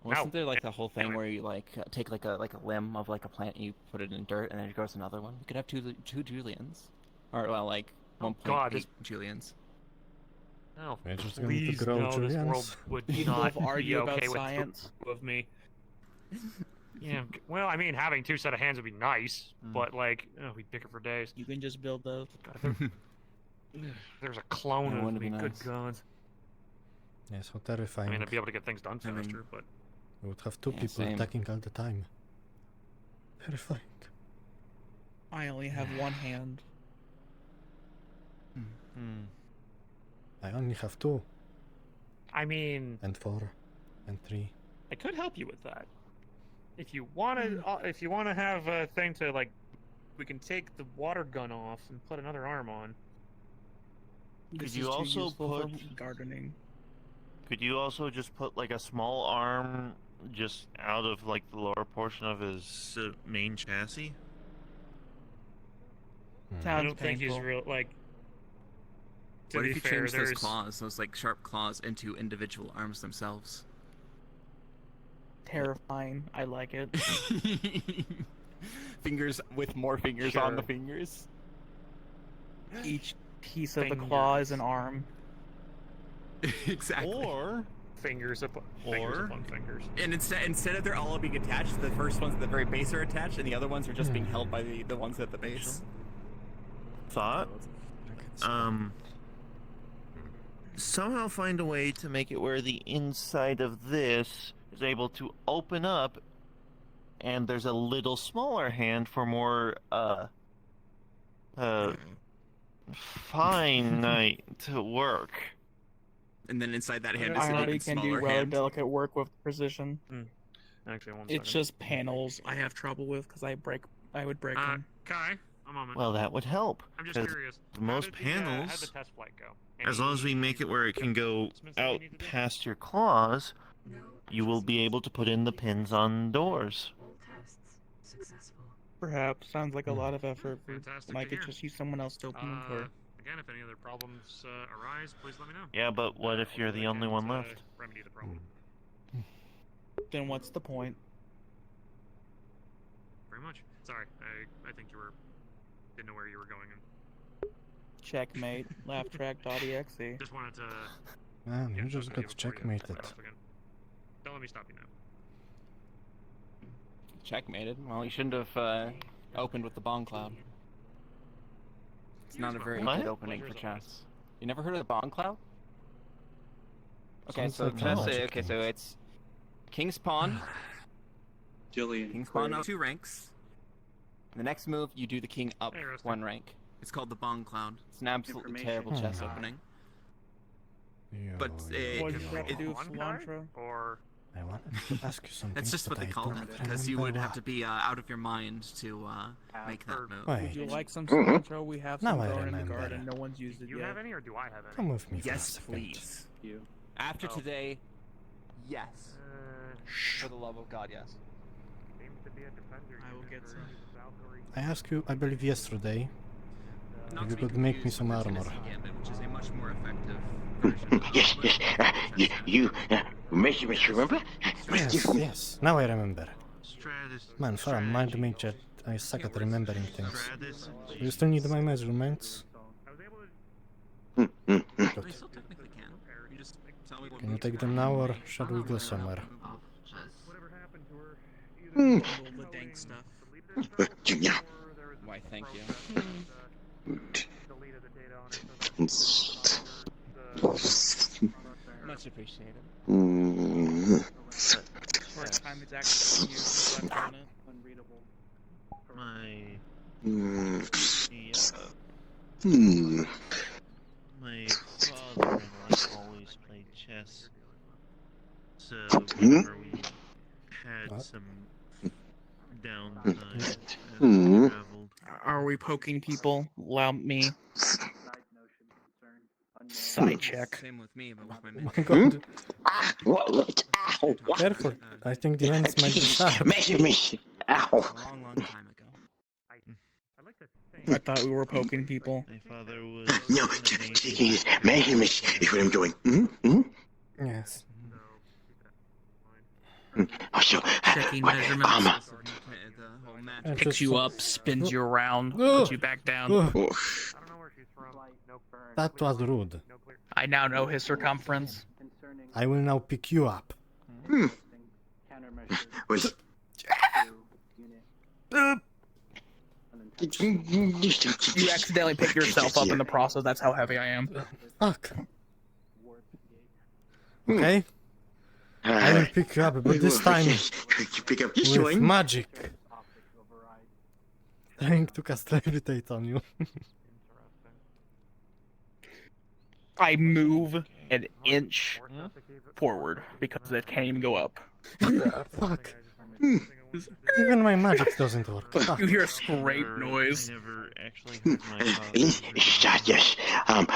wasn't there like the whole thing where you like take like a limb of like a plant, and you put it in dirt, and then it grows another one? You could have two Julians, or well, like 1.8 Julians. No, We're just going to please, grow no, this Julians. world would People not argue be about okay with science. two of me. Yeah, well, I mean, having two set of hands would be nice, but like, we'd bicker for days. You can just build those. There's a clone That of wouldn't me. be Good nice. God. Yes, how I terrifying. mean, I'd be able to get things done faster, but We would have two Yeah, people same. attacking all the time. Terrifying. I only have one hand. I only have 2, I mean, and 4, and 3. I could help you with that. If you want to have a thing to like, we can take the water gun off and put another arm on. This you is too also useful for put- gardening. Could you also just put like a small arm just out of like the lower portion of his main chassis? I Sounds don't think he's painful. real like. To What be if you fair, change those there's- claws, those like sharp claws, into individual arms themselves? Terrifying. I like it. Fingers with more fingers on the Sure. fingers. Each piece of the claw is an arm. Exactly. Or fingers upon fingers. And instead of they're all being attached, the first ones at the very base are attached, and the other ones are just being held by the ones at the base. thought, somehow find a way to make it where the inside of this is able to open up, and there's a little smaller hand for more finite work. And then inside that hand is I an already even can do smaller rather hand. delicate work with precision. Actually, one It's just panels I have trouble with because I would break them. Kai, a moment. Well, that would help. I'm just 'cause curious. Most How'd the panels, test flight go? as long as we make it where it can go out past your claws, you will be able to put in the pins on doors. Perhaps. Sounds like a lot of effort. Fantastic Might to could hear. just use someone else to open them for. Again, if any other problems arise, please let me know. Yeah, but what if you're the only one left? Remedy the problem. Then what's the point? Very much. Sorry, I think you didn't know where you were going. Checkmate. Laughtrack.exe. Just wanted to. Man, Yeah, you just before got you checkmated. run off again. Don't let me stop you now. Checkmated. Well, you shouldn't have opened with the bomb cloud. It's not a very What? good opening for chess. You never heard of the bomb cloud? Okay, Sounds so like chess. magic Okay, so it's King's Pawn. Jillian. King's Pawn up 2 ranks. The next move, you do the king up Hey, Rusty. 1 rank. It's called the Bong Cloud. It's an absolutely terrible chess opening. But What do you have to do with cilantro? Or I wanted to ask you something. that's just what but they I call do it, not because you remember would have what. to be out of your mind to make that move. Wait. Would you like some cilantro? We have some Now I growing in the remember. garden. No one's used it you yet. have any, or do I have any? Come with me for a Yes, second. please. After today, yes. For the love of God, yes. Seems to be a defender. I will get some. I asked you, I believe yesterday, Not if to you be could make me confused some with the armor. Tennessee Gambit, which is a much more effective version of Yes, yes. You measurements, remember? Yes, yes. Now I remember. Stratus. Man, for a mind major I suck at remembering things. Do you still need my measurements? Good. You still technically can. You just tell me what Can you moves take you them want. now, or shall we go somewhere? All the dank stuff. Junior. Why, thank you. Much appreciated. First time it's actually been used since I've done it. My my father and I always played chess. So whenever we had some downtime as we traveled. Are we poking people? Allow me. Side check. Same with me, but with my Oh my god. What? Ow! Careful. I think the ends might be sharp. Measure me! Ow! Long, long time ago. I thought we were poking people. My father was No, measurements is what I'm doing. Yes. Also, Checking measurements. armor. Picks you up, spins you around, puts you back down. That was rude. I now know his circumference. I will now pick you up. Well, You accidentally pick yourself up in the process, that's how heavy I am. Fuck. Okay. I will pick you up, but this time pick up with magic. Trying to cast levitate on you. I move an inch forward because it can't even go up. Fuck. Even my magic doesn't work. Fuck. You hear a scrape noise. I never actually heard my father. Yes.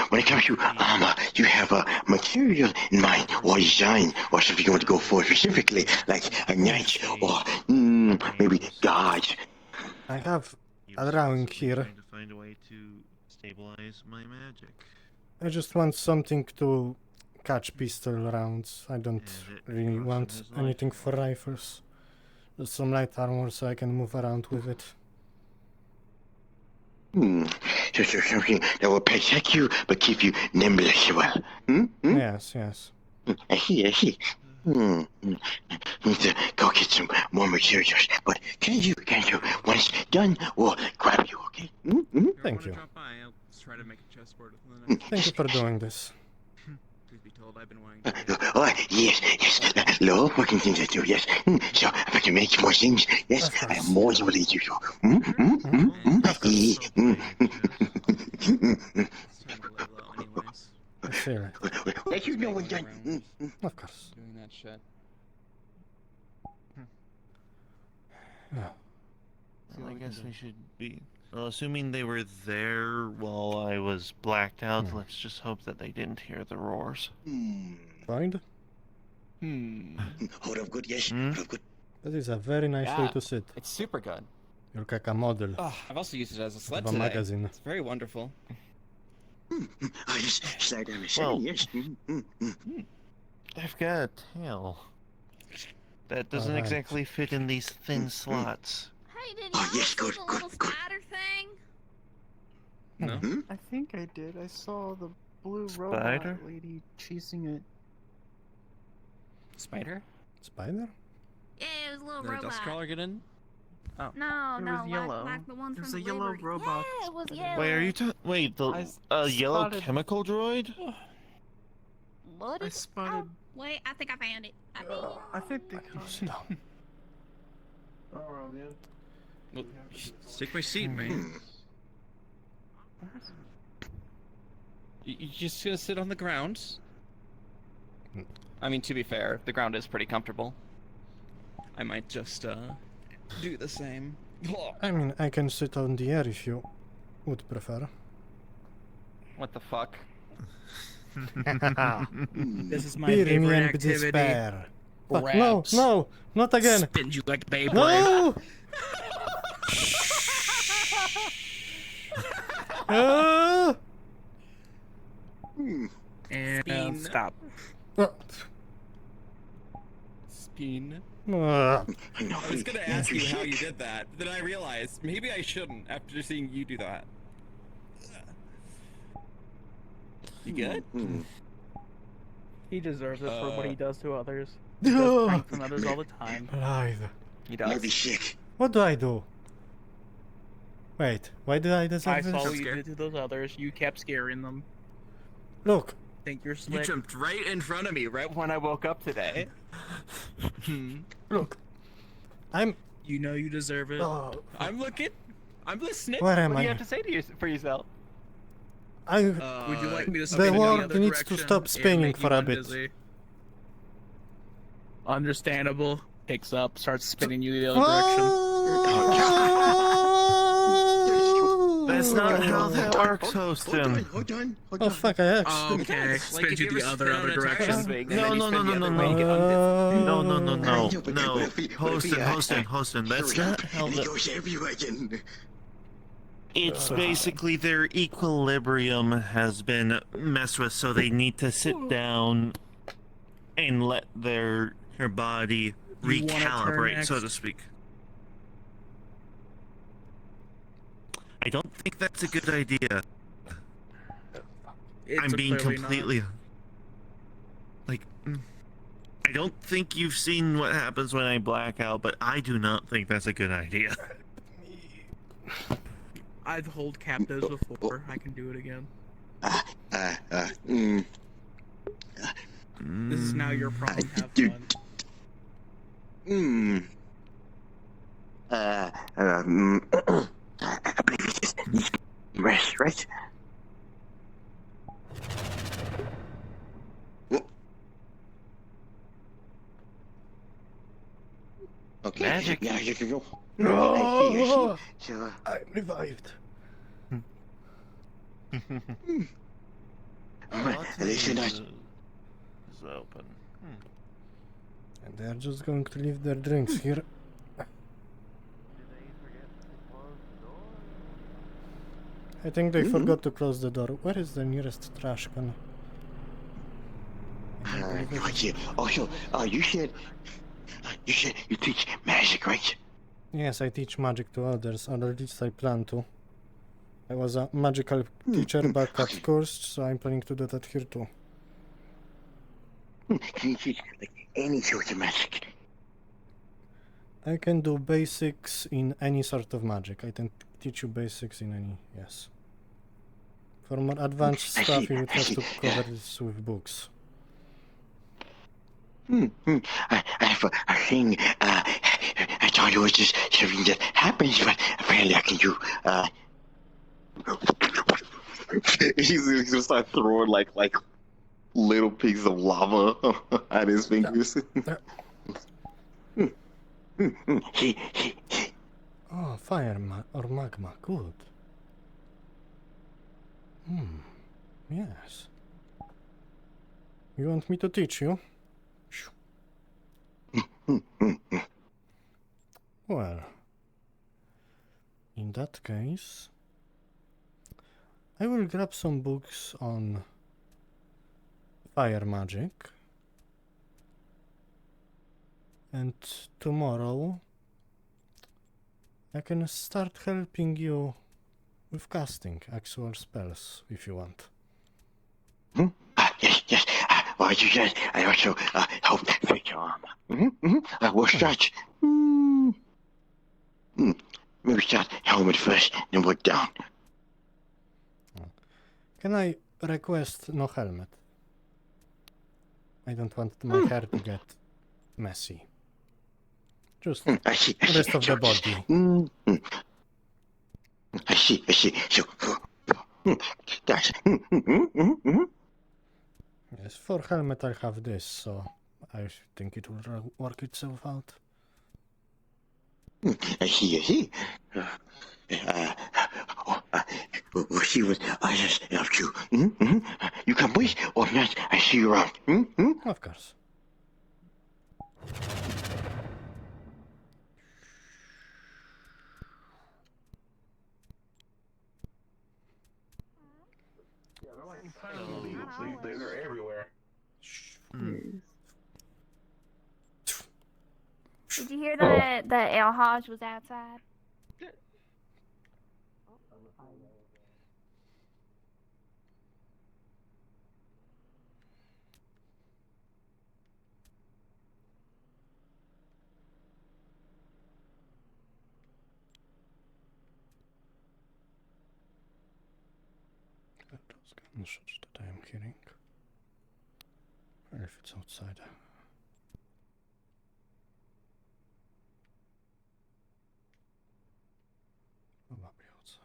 When it comes to armor, you have a material in mind, or design, or something you want to go for specifically, like a knight, or maybe guards. I have a drawing here. Trying to find a way to stabilize my magic. I just want something to catch pistol rounds. I don't really want anything for rifles. Just some light armor so I can move around with it. So something that will protect you, but keep you nimble as well. Yes, yes. I see. Need to go get some more materials, but can you, once done, we'll grab you, okay? Thank you. Drop by. I'll try to make a chessboard within the next. Thank you for doing this. Truth be told, I've been wanting to. Oh, yes. Little working things I do, yes. So, if I can make more things, yes, I am more than willing to do so. Sure. Let you know when done. Of course. Doing that shit. Well, I guess we should be. Well, assuming they were there while I was blacked out, let's just hope that they didn't hear the roars. Find? Hold up good, yes. Hold up good. That is a very nice way to sit. It's super good. You look like a model. Oh, I've also used it as a sled of a today. magazine. It's very wonderful. Oh, yes, slide down the Well, yes. I've got a tail. That doesn't Alright. exactly fit in these thin slots. Hey, did Oh, y'all yes, see good, the good, little good. spider thing? No? I think I did. I saw the blue Spider? robot lady chasing it. Spider? Spider? Yeah, it was a little Did the robot. dust crawler get in? No, It no, was yellow. like the one It was from a yellow Delivery. robot. Yeah, it was yellow. Wait, are you wait, I the yellow spotted- chemical droid? What I is... spotted. Oh, wait, I think I found it. I think they caught it. Well, take my seat, man. You're just gonna sit on the ground? I mean, to be fair, the ground is pretty comfortable. I might just do the same. I mean, I can sit on the air if you would prefer. What the fuck? This is my Fear me favorite and activity. despair. Fuck, no, Raps. no, not again. Spins you like Beyblade. No! Ah! And Spin. stop. joking. Ugh. I was gonna ask you how you did that, but then I realized maybe I shouldn't after seeing you do that. You good? He deserves it for what he does to others. He He does does pranks on others all the time. Alive. He does. What do I do? Wait, why did I deserve I this? saw what you did to those others. You kept scaring them. Look. Think you're You slick. jumped right in front of me right when I woke up today. Look. I'm... You know you deserve it. I'm looking. I'm listening. Where am what do I? you have to say to for yourself? Would you like me to the spin in the world other needs to direction stop and spinning make for you a bit. undizzy? Understandable. Picks up, starts spinning you the other direction. That's not how that works, Hostin. Hold on. Oh fuck, I actually... Okay, spins you the other direction. No. No. Hostin. That's not how It that... goes everywhere again. It's basically their equilibrium has been messed with, so they need to sit down and let their body You wanna turn recalibrate, so next? to speak. I don't think that's a good idea. I'm being clearly completely... Like, I don't think you've seen what happens when I black out, but I do not think that's a good idea. I've held captives before. I can do it again. This is now your problem. Have fun. I believe it is rest, right? Okay. Magic. Yeah, you can go. Oh, I see. So, I'm revived. at least you're not. Is open. And they're just going to leave their drinks here. I think they forgot to close the door. Where is the nearest trash can? Right here. Also, you said you teach magic, right? Yes, I teach magic to others, or at least I plan to. I was a magical teacher back at Cursed, so I'm planning to do that here too. Can you teach like any sort of magic? I can do basics in any sort of magic. I can teach you basics in any, yes. For more advanced stuff, you would have to cover this with books. I have a thing. I thought it was just something that happens, but apparently I can do. He's gonna start throwing like little pieces of lava at his fingers. Oh, fire or magma, good. Yes. You want me to teach you? Well, in that case, I will grab some books on fire magic, and tomorrow I can start helping you with casting actual spells if you want. Yes. Well, you guys, I also help fix your armor. We'll start. Maybe start helmet first, then work down. Can I request no helmet? I don't want my hair to get messy. Just the rest of the body. I see. So, that's. Yes, for helmet I have this, so I think it will work itself out. I see. We'll see what others are up to. You come with or not? I see you around. Of course. They're everywhere. Did you hear that El Haj was outside? Those gunshots that I am hearing. Or if it's outside. Probably outside.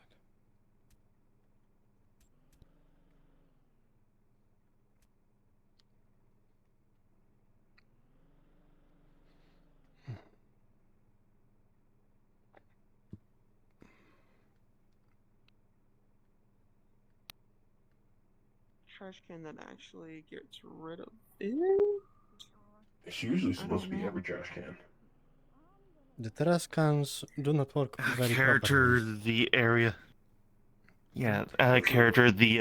Trash can that actually gets rid of it? It's usually supposed to be every trash can. The trash cans do not work very Character, properly. the area. Yeah, character, the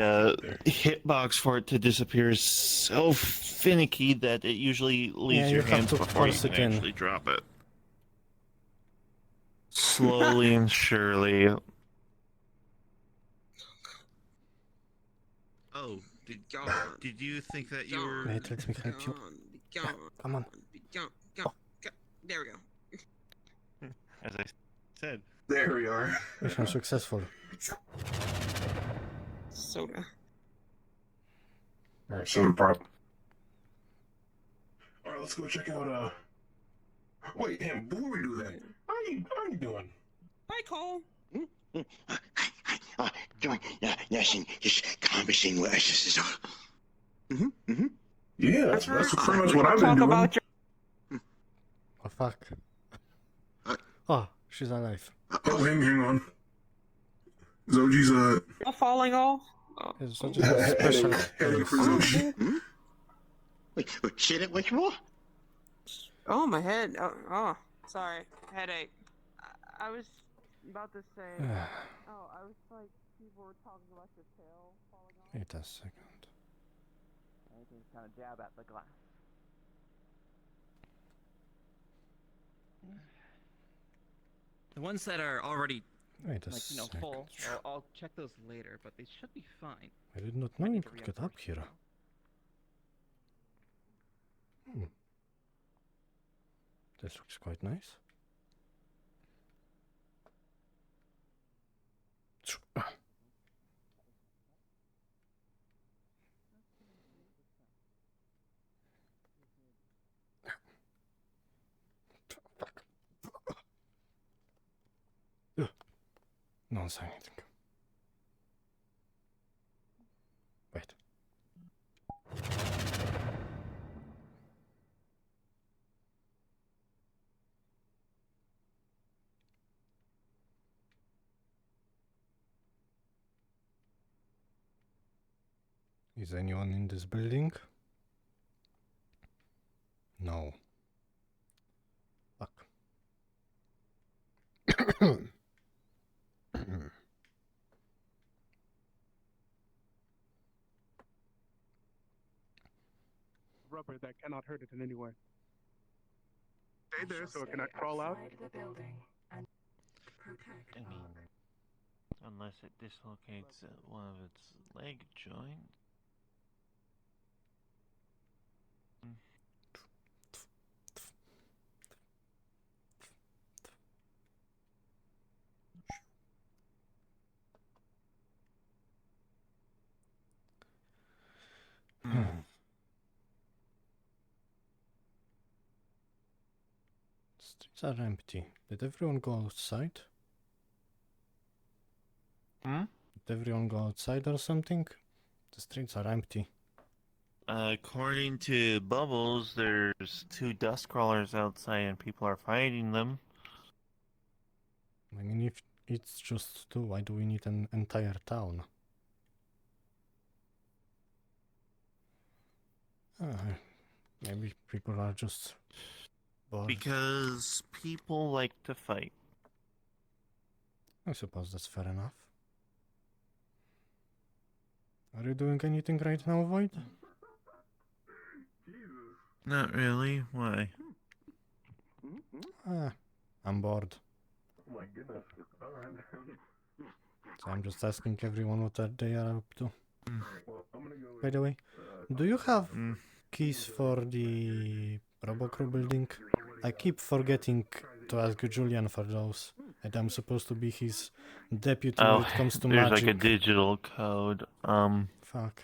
hitbox for it to disappear is so finicky that it usually leaves Yeah, your you have hands to before you force can it in. actually drop it. Slowly and surely. Oh, did you think that you were... Wait, let me help you. Yeah, come on. There we go. As I said. There we are. Mission successful. Soda. Alright, soda prop. Alright, let's go check out, Wait, damn, before we do that, how you doing? Hi, Cole. Join, nothing, just conversing with us, this is all. Yeah, that's pretty much what I've been doing. Oh, fuck. Oh, she's alive. Oh, hang on. Zoji's, You're falling off? It's such a special headache for Zoji. Wait, say that once more? Oh, my head. Oh, sorry. Headache. I was about to say. I was like, people were talking about your tail falling off. Wait a second. I just kind of jab at the glass. The ones that are already, Wait a like, second. full, I'll check those later, but they should be fine. I did not know you could get up here. This looks quite nice. Don't say anything. Wait. Is anyone in this building? No. Fuck. Rubber that cannot hurt it in any way. Stay there so it cannot crawl out. The building and protect. I mean, unless it dislocates one of its leg joints. Streets are empty. Did everyone go outside? Did everyone go outside or something? The streets are empty. According to Bubbles, there's 2 dust crawlers outside and people are fighting them. I mean, if it's just 2, why do we need an entire town? Maybe people are just bored. Because people like to fight. I suppose that's fair enough. Are you doing anything right now, Void? Not really. Why? I'm bored. Oh my goodness. Alright. So I'm just asking everyone what they are up to. Well, I'm gonna go By the way, do you have keys for the RoboCrew building? I keep forgetting to ask Julian for those. And I'm supposed to be his deputy when it comes to there's magic. like a digital code. Fuck.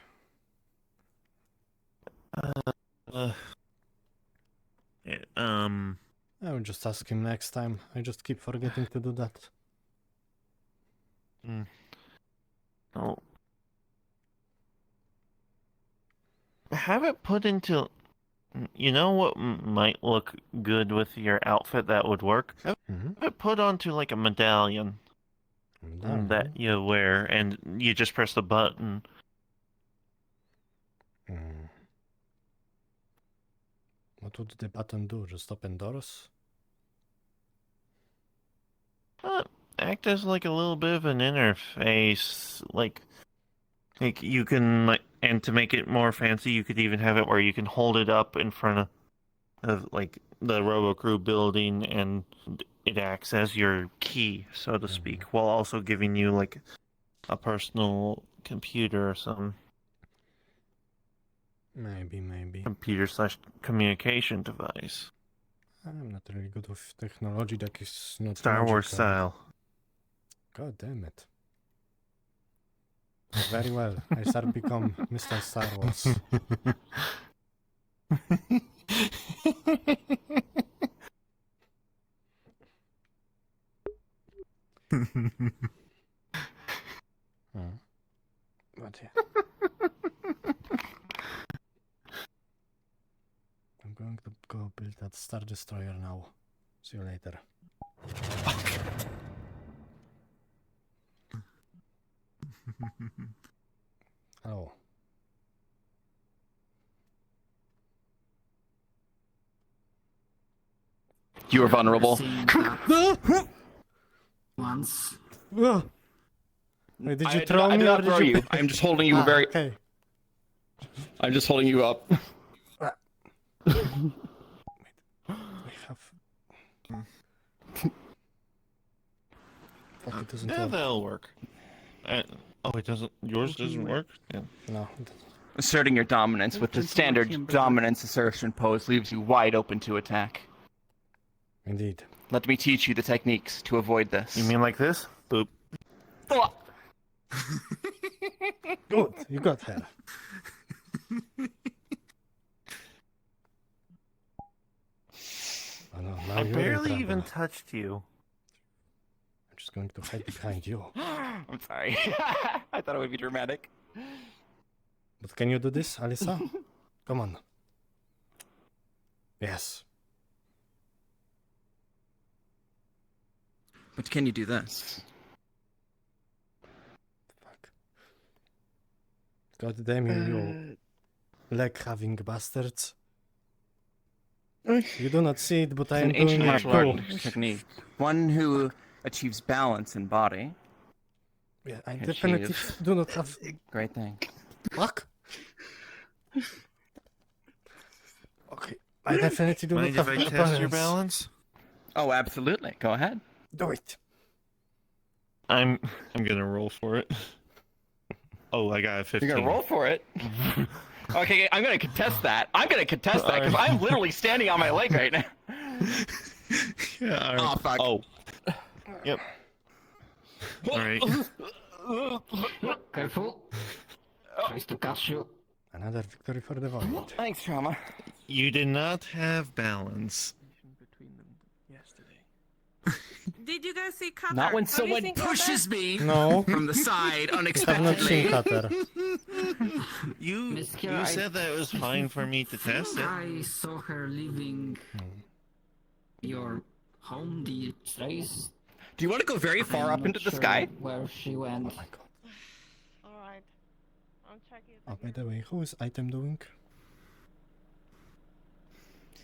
I will just ask him next time. I just keep forgetting to do that. Oh. Have it put into. You know what might look good with your outfit that would work? Have it put onto like a medallion that you wear, and you just press the button. What would the button do? Just open doors? Act as like a little bit of an interface, like you can, and to make it more fancy, you could even have it where you can hold it up in front of like the RoboCrew building, and it acts as your key, so to speak, while also giving you like a personal computer or some Maybe. computer/communication device. I'm not really good with technology that is not Star Wars magical. style. God damn it. Very well. I start become Mr. Star Wars. But yeah. I'm going to go build that Star Destroyer now. See you later. Hello. You are vulnerable. Once. Wait, did you throw me? I did or not throw did you. I'm just holding you very. Okay. I'm just holding you up. We have. Fuck, it doesn't Yeah, work. that'll work. It doesn't. Yours doesn't work? Yeah. No. Asserting your dominance with the standard dominance assertion pose leaves you wide open to attack. Indeed. Let me teach you the techniques to avoid this. You mean like this? Boop. Good, you got her. Oh no, now I you're in barely trouble. even touched you. I'm just going to hide behind you. I'm sorry. I thought it would be dramatic. But can you do this, Alyssa? Come on. Yes. But can you do this? God damn you leg-having bastards. You do not see it, but I am It's an ancient doing it martial too. art technique. One who achieves balance in body. Yeah, I can definitely achieve do not have... great thing. Fuck. Okay, I definitely do not Mind have if I test your balance. balance? Oh, absolutely. Go ahead. Do it. I'm gonna roll for it. Oh, I got a 15. You're gonna roll for it? Okay, I'm gonna contest that. Because I'm literally standing on my leg right now. Yeah, Oh, fuck. Oh. Yep. Alright. Careful. Tries to catch you. Another victory for the void. Thanks, Trauma. You did not have balance. Did you guys see Cutter? Not when Have you someone seen pushes Cutter? me No. from the side I have not seen unexpectedly. Cutter. You I- said that it was fine for me to test it. I saw her leaving your home, the trace. Do you want to go very far I'm up not into the sure sky? where she went. Oh my god. Alright. I'm checking. Oh, by the way, who is Item doing?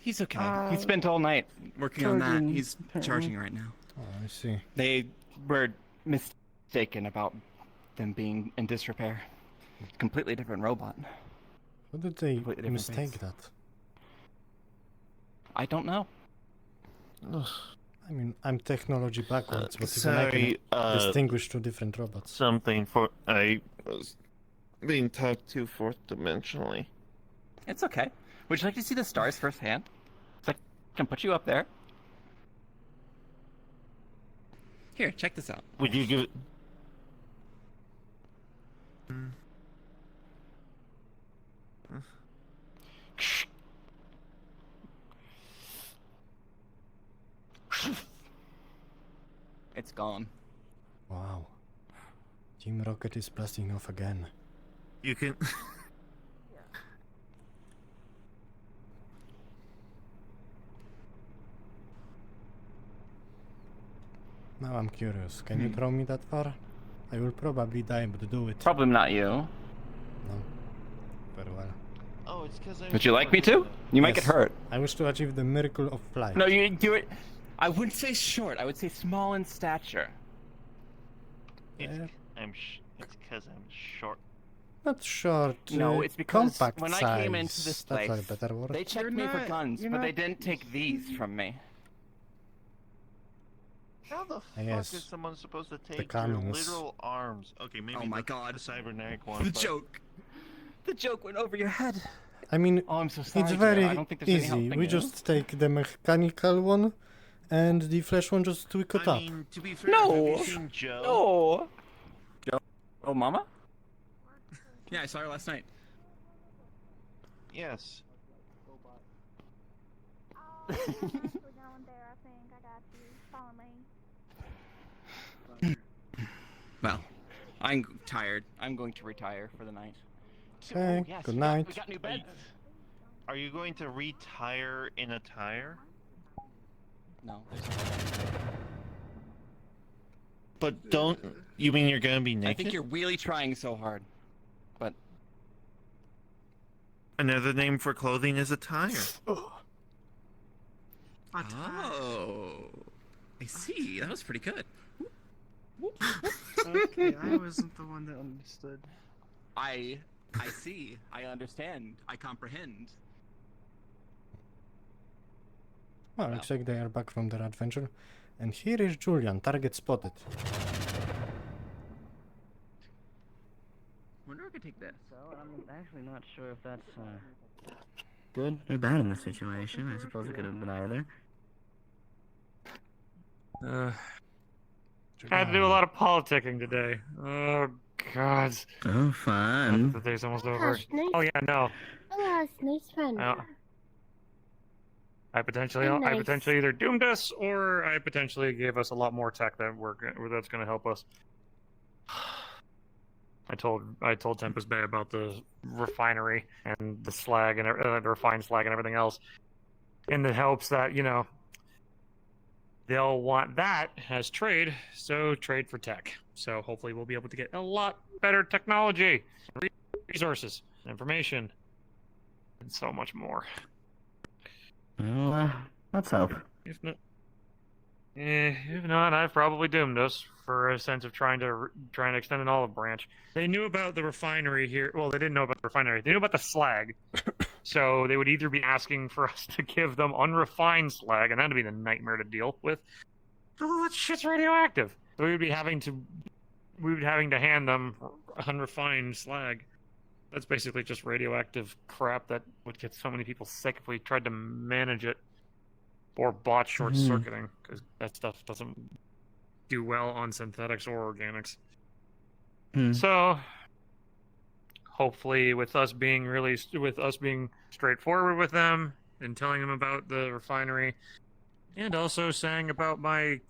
He's okay. He spent all night Working on that. Charging, He's apparently. charging right now. Oh, I see. They were mistaken about them being in disrepair. Completely different robot. How did they Completely different mistake face. that? I don't know. I mean, I'm technology backwards, but even I Sorry, can distinguish two different robots. Something for I was being talked to fourth dimensionally. It's okay. Would you like to see the stars firsthand? So I can put you up there. Here, check this out. Would you give it? It's gone. Wow. Team Rocket is blasting off again. You can. Now I'm curious. Can you throw me that far? I will probably die, but do it. Probably not you. No. Very well. Oh, it's because I. Would you like me to? You might get hurt. I wish to achieve the miracle of flight. No, you do it. I wouldn't say short. I would say small in stature. It's because I'm short. Not short. No, it's because compact when size. I came into this place, That's a better word. they checked me for guns, but they didn't take these from me. How the fuck Yes. is someone supposed to The take your cannons. literal arms? Okay, maybe Oh my the, God. the cybernetic one. The but- joke. The joke went over your head. I mean, Oh, I'm so sorry, it's Joe. very I don't think there's any easy. helping We you. just take the mechanical one, and the flesh one just tweak it I up. mean, to be fair, No. have you seen Joe? No. Joe? Oh, Mama? Yeah, I saw her last night. Yes. We're going there, I think. I got you. Follow me. Well, I'm tired. I'm going to retire for the night. Okay, yes, good we got- night. We got new beds. Are you going to retire in a tire? No. But don't. You mean you're gonna be naked? I think you're really trying so hard. But Another name for clothing is a tire. Oh, I see. That was pretty good. Okay, I wasn't the one that understood. I see. I understand. I comprehend. Well, looks like they are back from their adventure. And here is Julian, target spotted. Wonder if I could take this. So, I'm actually not sure if that's good or bad in this situation. I suppose it could have been either. Had to do a lot of politicking today. Oh, God. Oh, fun. The day's almost over. Gosh, nice. Oh, yeah, no. Oh, it's nice fun. I potentially either doomed us or I potentially gave us a lot more tech that's going to help us. I told Tempest Bay about the refinery and the slag and the refined slag and everything else, in the hopes that they'll want that as trade, so trade for tech. So hopefully we'll be able to get a lot better technology, resources, information, and so much more. Well, let's hope. If not, I've probably doomed us for a sense of trying to extend an olive branch. They knew about the refinery here. Well, they didn't know about the refinery. They knew about the slag. So they would either be asking for us to give them unrefined slag, and that'd be the nightmare to deal with. Oh, that shit's radioactive. So we would be having to hand them unrefined slag. That's basically just radioactive crap that would get so many people sick if we tried to manage it. Or bot short-circuiting, because that stuff doesn't do well on synthetics or organics. So, hopefully, with us being straightforward with them and telling them about the refinery, and also saying about and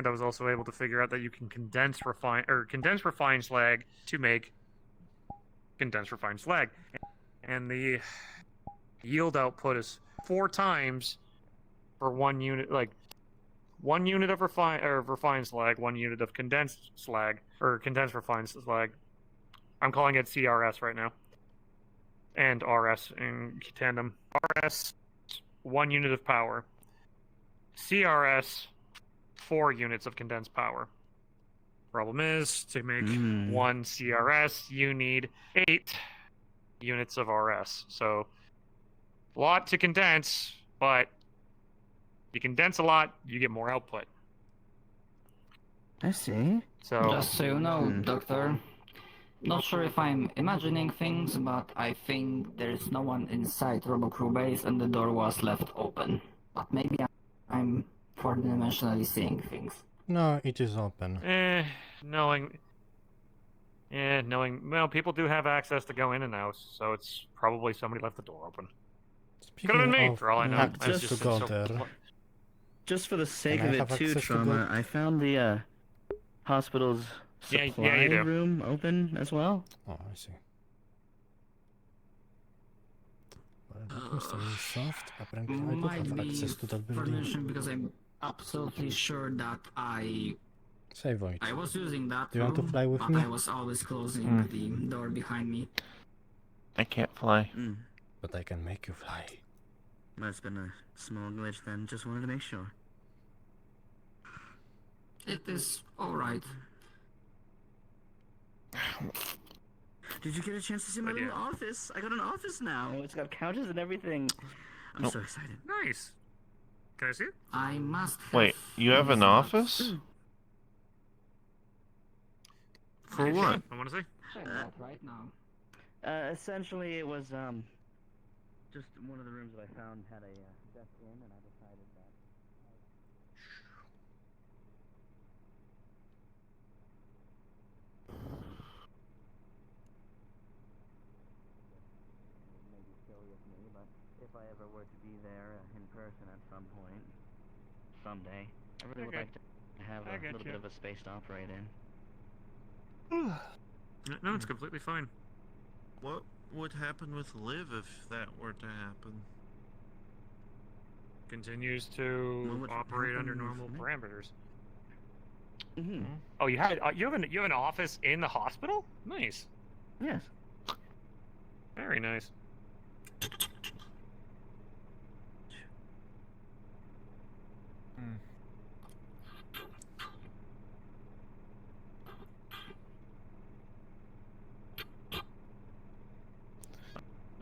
I was also able to figure out that you can condense refined slag to make condensed refined slag, and the yield output is 4 times. For 1 unit, like 1 unit of refined slag, 1 unit of condensed slag, or condensed refined slag. I'm calling it CRS right now. And RS in tandem. RS, 1 unit of power. CRS, 4 units of condensed power. Problem is, to make 1 CRS, you need 8 units of RS. So, a lot to condense, but You condense a lot, you get more output. I see. So Just so you know, Doctor, not sure if I'm imagining things, but I think there's no one inside RoboCrew base and the door was left open. But maybe I'm four-dimensionally seeing things. No, it is open. knowing, well, people do have access to go in and out, so it's probably somebody left the door open. Could have been me, for all I know. Access to go there. Just for the sake Can of I it have too, access to Trauma, go- I found the hospital's Yeah, supply you do. room open as well. Oh, I see. Well, Mr. Soft, apparently I do Might have be access to that building. permission because I'm absolutely sure that I Void. was using that Do you want to room, fly with but me? I was always closing the door behind me. I can't fly. But I can make you fly. Must have been a small glitch then. Just wanted to make sure. It is alright. Did you get a chance to see my little office? I got an office now. It's got couches and everything. I'm so excited. Nice. Can I see it? I must Wait, you have an office? For what? I want to see. Right now. Essentially, it was just one of the rooms that I found had a desk in, and I decided that. Maybe silly of me, but if I ever were to be there in person at some point, someday, I really would like to have a little bit of a space to operate in. No, it's completely fine. What would happen with Liv if that were to happen? Continues to operate under normal parameters. Mm-hmm. Oh, you have an office in the hospital? Nice. Yes. Very nice.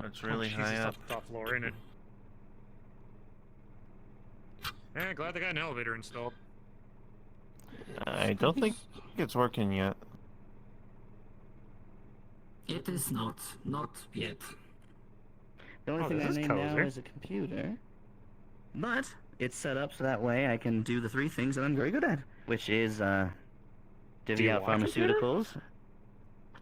It's really Jesus, high up. Top floor, isn't it? Yeah, glad they got an elevator installed. I don't think it's working yet. It is not yet. The only thing I need now is a computer. But it's set up so that way I can do the three things that I'm very good at, which is divvy out pharmaceuticals.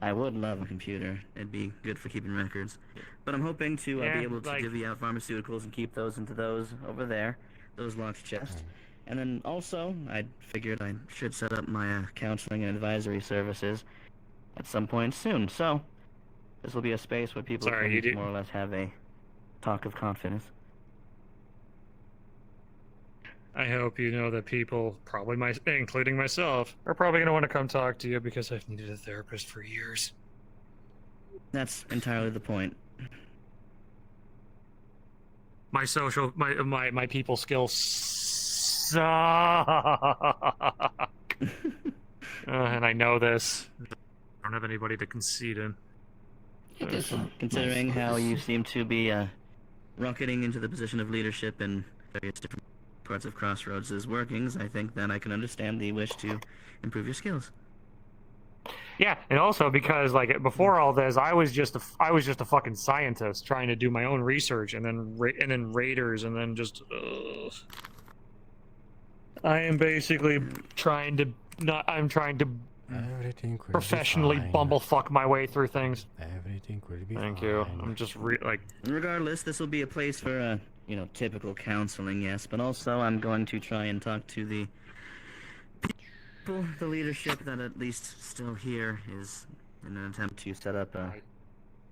I would love a computer. It'd be good for keeping records. But I'm hoping to be able to divvy out pharmaceuticals and keep those into those over there, those locked chests. And then also, I figured I should set up my counseling and advisory services at some point soon. So, this will be a space where people can more or less have a talk of confidence. I hope you know that people, probably including myself, are probably going to want to come talk to you because I've needed a therapist for years. That's entirely the point. My people skills suck. And I know this. I don't have anybody to concede in. Considering how you seem to be rocketing into the position of leadership in various different parts of Crossroads' workings, I think that I can understand the wish to improve your skills. Yeah, and also because like before all this, I was just a fucking scientist trying to do my own research, and then raiders, and then just. I am basically trying to professionally bumblefuck my way through things. Everything will be Thank you. I'm just Regardless, this will be a place for typical counseling, yes, but also I'm going to try and talk to the people, the leadership that at least still here is in an attempt to set up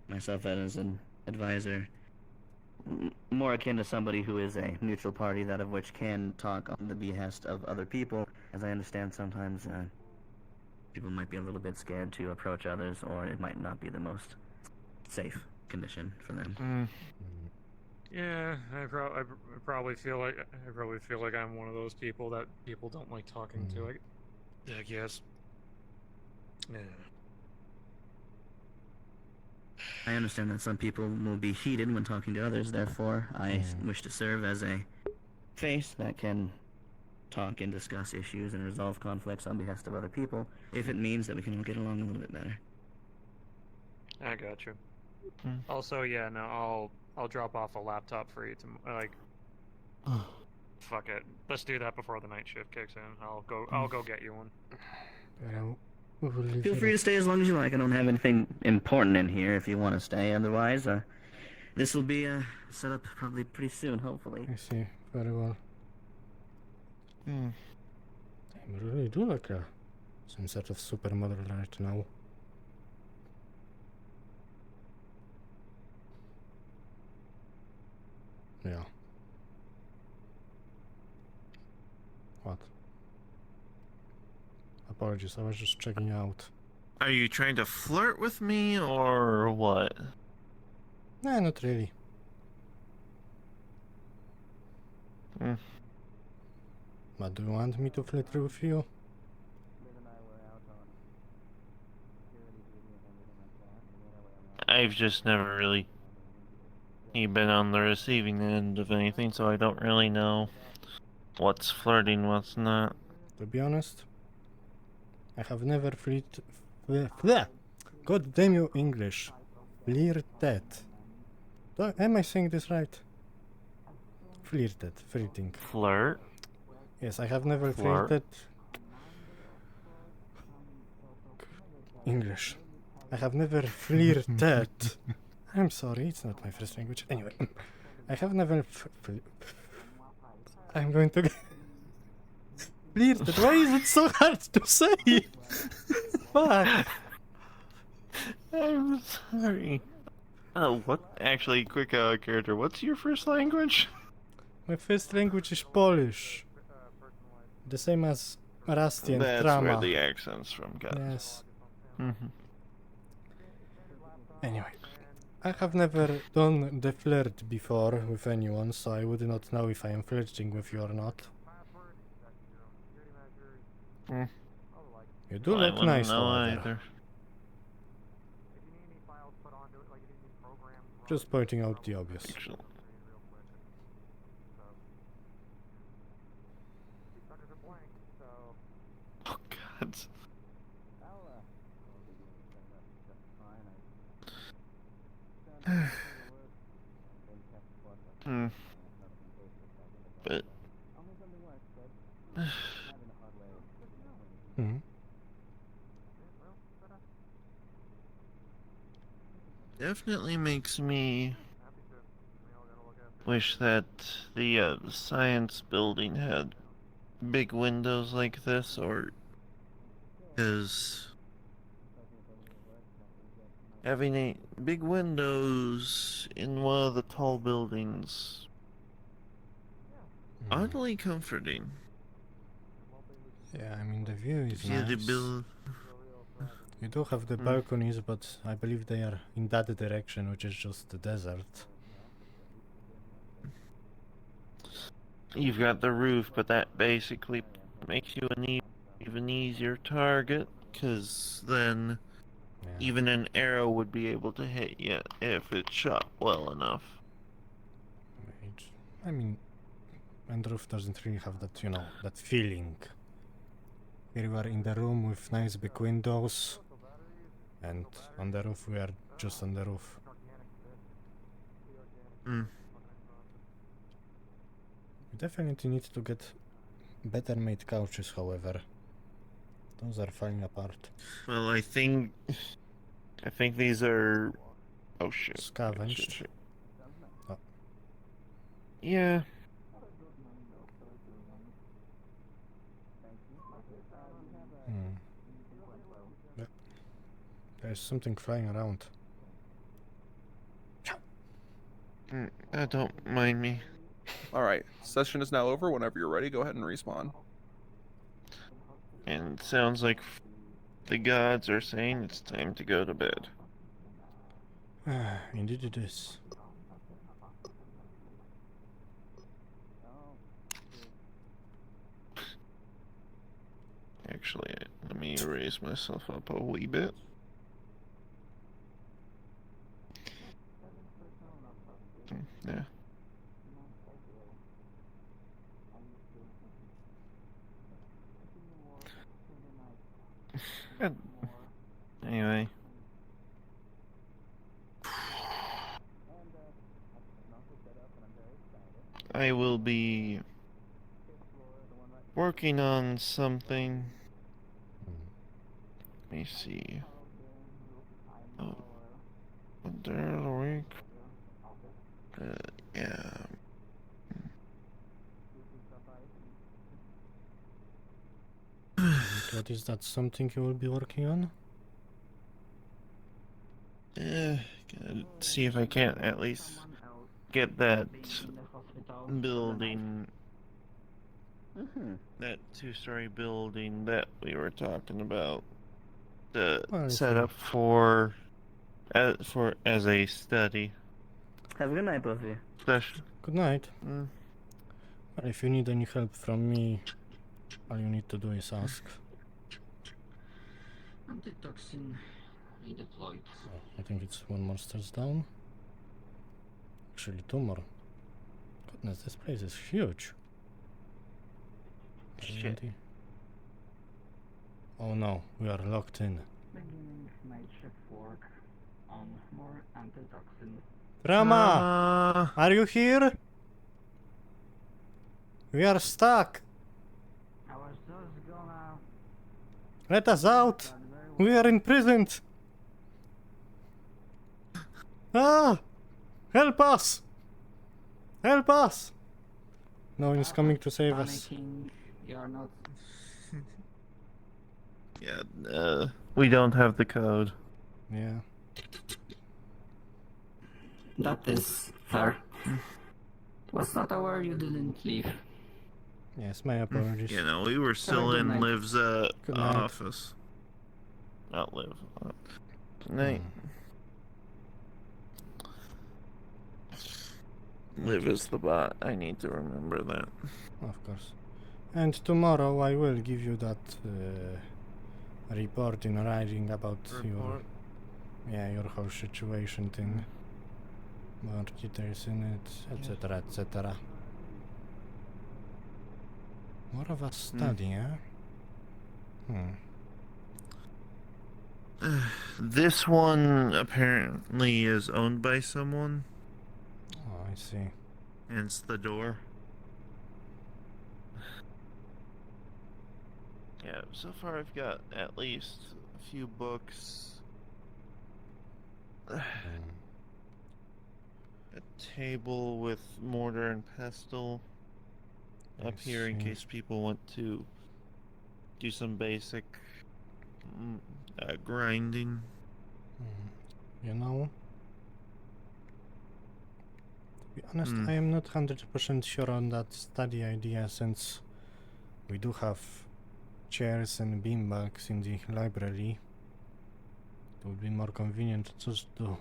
myself as an advisor, more akin to somebody who is a neutral party, that of which can talk on the behest of other people. As I understand, sometimes people might be a little bit scared to approach others, or it might not be the most safe condition for them. Yeah, I probably feel like I'm one of those people that people don't like talking to. I guess. Yeah. I understand that some people will be heated when talking to others, therefore I wish to serve as a face that can talk and discuss issues and resolve conflicts on behalf of other people if it means that we can all get along a little bit better. I got you. Also, yeah, no, I'll drop off a laptop for you to like. Fuck it. Let's do that before the night shift kicks in. I'll go get you one. Feel free to stay as long as you like. I don't have anything important in here if you want to stay. Otherwise, this will be set up probably pretty soon, hopefully. I see. Very well. I really do look like some sort of supermodel right now. Yeah. What? Apologies, I was just checking out. Are you trying to flirt with me or what? Nah, not really. But do you want me to flirt with you? I've just never really been on the receiving end of anything, so I don't really know what's flirting, what's not. To be honest, I have never God damn you, English. Flirted. Am I saying this right? Flirted. Flirting. Flirt? Yes, I have never Flirt. flirted. English. I have never flirted. I'm sorry, it's not my first language. Anyway, I have never I'm going to get flirted. Why is it so hard to say? Fuck. I'm sorry. What? Actually, quick character, what's your first language? My first language is Polish. The same as Rusty and That's Trama. where the accent's from, guys. Yes. Mm-hmm. Anyway, I have never done the flirt before with anyone, so I would not know if I am flirting with you or not. You do look nice, however. Just pointing out the obvious. Oh God. But definitely makes me wish that the science building had big windows like this, or because having big windows in one of the tall buildings oddly comforting. Yeah, I mean the view is Yeah, the nice. You do have the balconies, but I believe they are in that direction, which is just the desert. You've got the roof, but that basically makes you an even easier target, because then even an arrow would be able to hit you if it's shot well enough. I mean, and roof doesn't really have that, you know, that feeling. Here we are in the room with nice big windows, and on the roof we are just on the roof. We definitely need to get better made couches, however. Those are falling apart. Well, I think these are... Oh shit. Scavenged. Shit. Oh. Yeah. Yeah. There's something flying around. Don't mind me. Alright, session is now over. Whenever you're ready, go ahead and respawn. And it sounds like the gods are saying it's time to go to bed. Indeed it is. Actually, let me raise myself up a wee bit. Yeah. I will be working on something. Let me see. Oh, what day of the week? Yeah. What is that something you will be working on? Gotta see if I can't at least get that building, that two-story building that we were talking about, set up for as a study. Have a good night, both of you. Session. Good night. Well, if you need any help from me, all you need to do is ask. Antitoxin redeployed. I think it's one more stairs down. Actually, two more. Goodness, this place is huge. Shit. Oh no, we are locked in. Beginning night shift work on more antitoxin. Rama! Are you here? We are stuck. I was just gonna... Let us out. We are imprisoned. Ah! Help us! Help us! No one is coming to save us. Panicking. You're not... Yeah, we don't have the code. Yeah. That is fair. Was not aware you didn't leave. Yes, my apologies. You know, we were still Good in night. Liv's Good night. office. Not Liv. Good night. Liv is the bot. I need to remember that. Of course. And tomorrow I will give you that report in writing about Report? your whole situation thing. More details in it, etc., etc. More of a study, This one apparently is owned by someone. Oh, I see. Hence the door. Yeah, so far I've got at least a few books. A table with mortar and pestle up here in case people want to do some basic grinding. You know, to be honest, I am not 100% sure on that study idea, since we do have chairs and beanbags in the library. It would be more convenient just to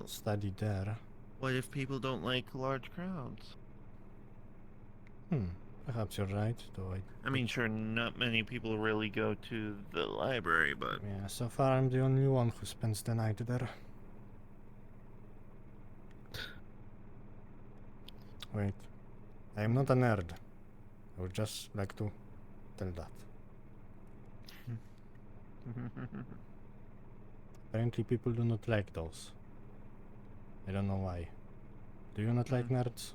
study there. What if people don't like large crowds? Perhaps you're right, though I mean, sure, not many people really go to the library, but... Yeah, so far I'm the only one who spends the night there. Wait, I am not a nerd. I would just like to tell that. Apparently people do not like those. I don't know why. Do you not like nerds?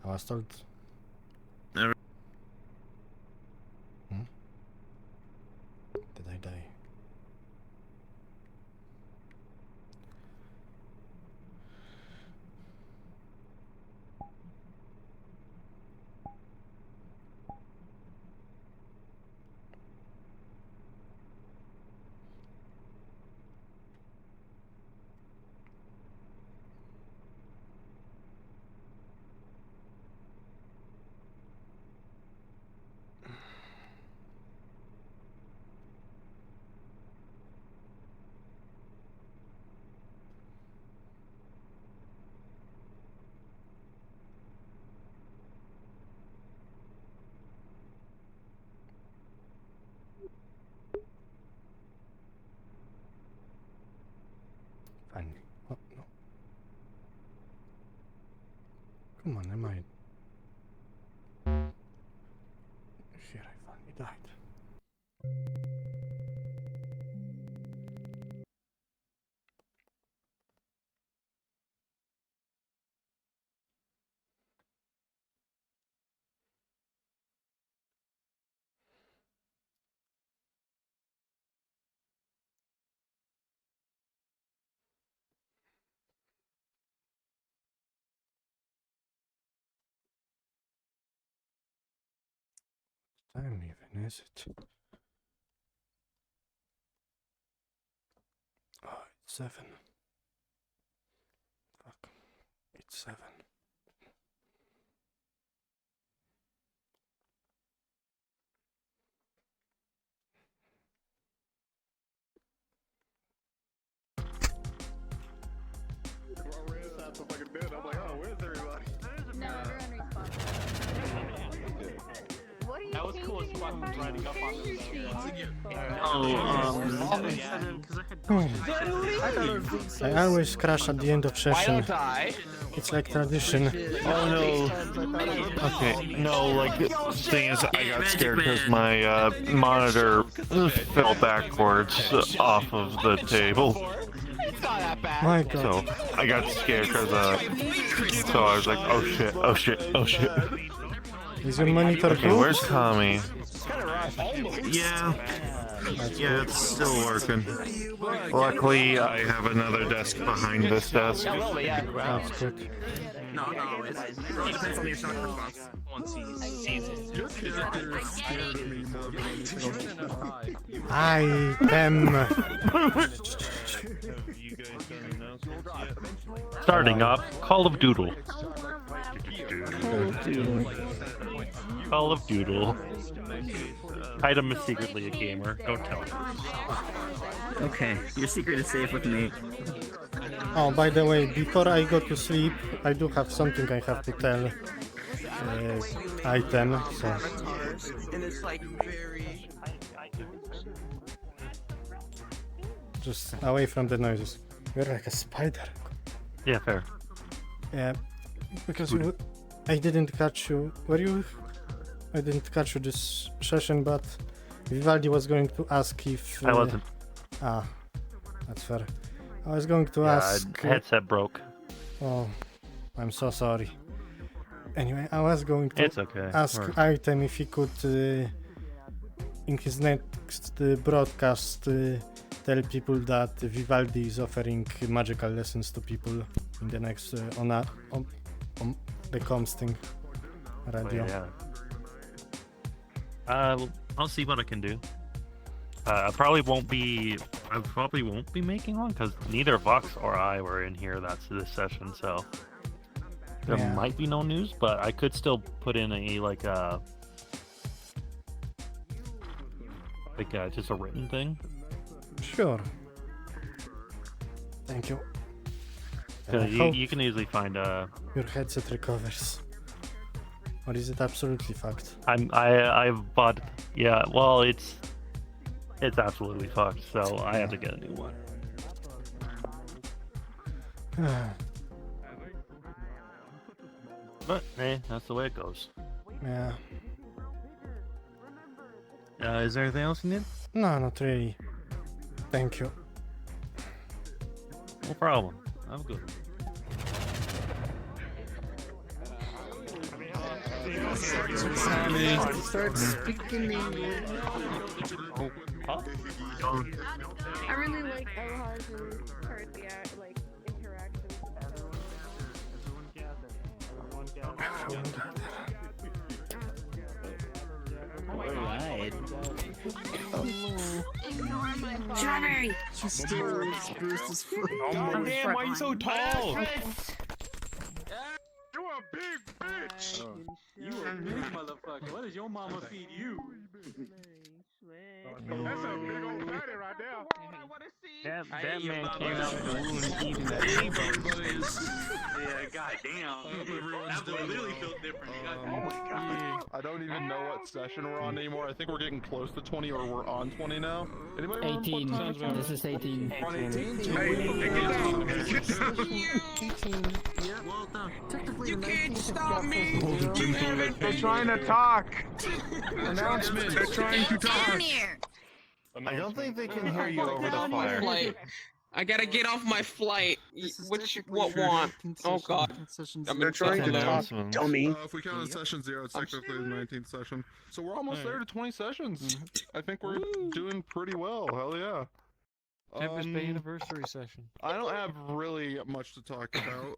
I was told... Never. Did I die? Finally. Oh, no. Come on, am I... Here, I finally died. time even, is it? Oh, it's 7. Fuck. It's 7. I'm like, oh, where's everybody? No, everyone respawned. What are you That was cool as fuck riding up on them. I always crash at the end of session. It's like tradition. Oh no. Okay, no, like, the thing is, I got scared because my monitor fell backwards off of the table. My God. So, I got scared because, so I was like, oh shit, oh shit, oh shit. Is your monitor Okay, cool? where's Tommy? Yeah. Yeah, it's still working. Luckily, I have another desk behind this desk. That's good. No, it depends on the shock response. Once he sees it. I am. Starting up, Call of Doodle. Call of Doodle. Item is secretly a gamer. Don't tell me. Okay, your secret is safe with me. Oh, by the way, before I go to sleep, I do have something I have to tell. Item, so. And it's like very. Just away from the noises. You're like a spider. Yeah, fair. Yeah, because I didn't catch you. Were you? I didn't catch you this session, but Vivaldi was going to ask if. I wasn't. Ah, that's fair. I was going to ask. Headset broke. Oh, I'm so sorry. Anyway, I was going to It's okay. ask Item if he could, in his next broadcast, tell people that Vivaldi is offering magical lessons to people in the next on the comms thing radio. Yeah. I'll see what I can do. I probably won't be making one because neither Vox or I were in here. That's this session, so there might be no news. But I could still put in just a written thing. Sure. Thank you. You can easily find your headset recovers. Or is it absolutely fucked? I've bought. Yeah. Well, it's absolutely fucked. So I have to get a new one. But hey, that's the way it goes. Yeah. Is there anything else you need? No, not really. Thank you. No problem. I'm good. Start speaking English. I really like Elhaz's interactions. Alright. Strawberry! Oh, damn, why are you so tall? You a big bitch! You a big motherfucker. What does your mama feed you? That's a big old fatty right there. That man came out the womb eating that. Yeah, goddamn. That boy literally felt different. Oh my god. I don't even know what session we're on anymore. I think we're getting close to 20 or we're on 20 now. Anybody remember 18. what time? This is 18. 18? Yeah, well done. Technically, You can't stop me! They're trying to talk! Announcement! They're trying to talk! I don't think they can hear you over the fire. I gotta get off my flight. What want? Oh god. They're trying to talk. Dummy. If we count on session 0, it's technically the 19th session. So we're almost there to 20 sessions. I think we're doing pretty well. Hell yeah. Tempest Bay anniversary session. I don't have really much to talk about.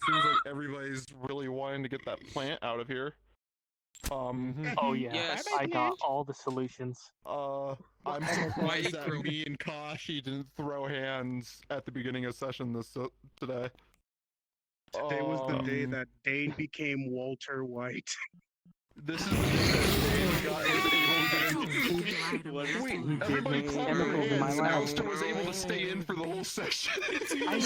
Seems like everybody's really wanting to get that plant out of here. Oh yeah, Yes. I got all the solutions. I'm surprised that me and Kashi didn't throw hands at the beginning of session today. Today was the day that Dane became Walter White. This is the day that Dane was able to get into. Wait, everybody clapped their hands. Alistair was able to stay in for the whole session. I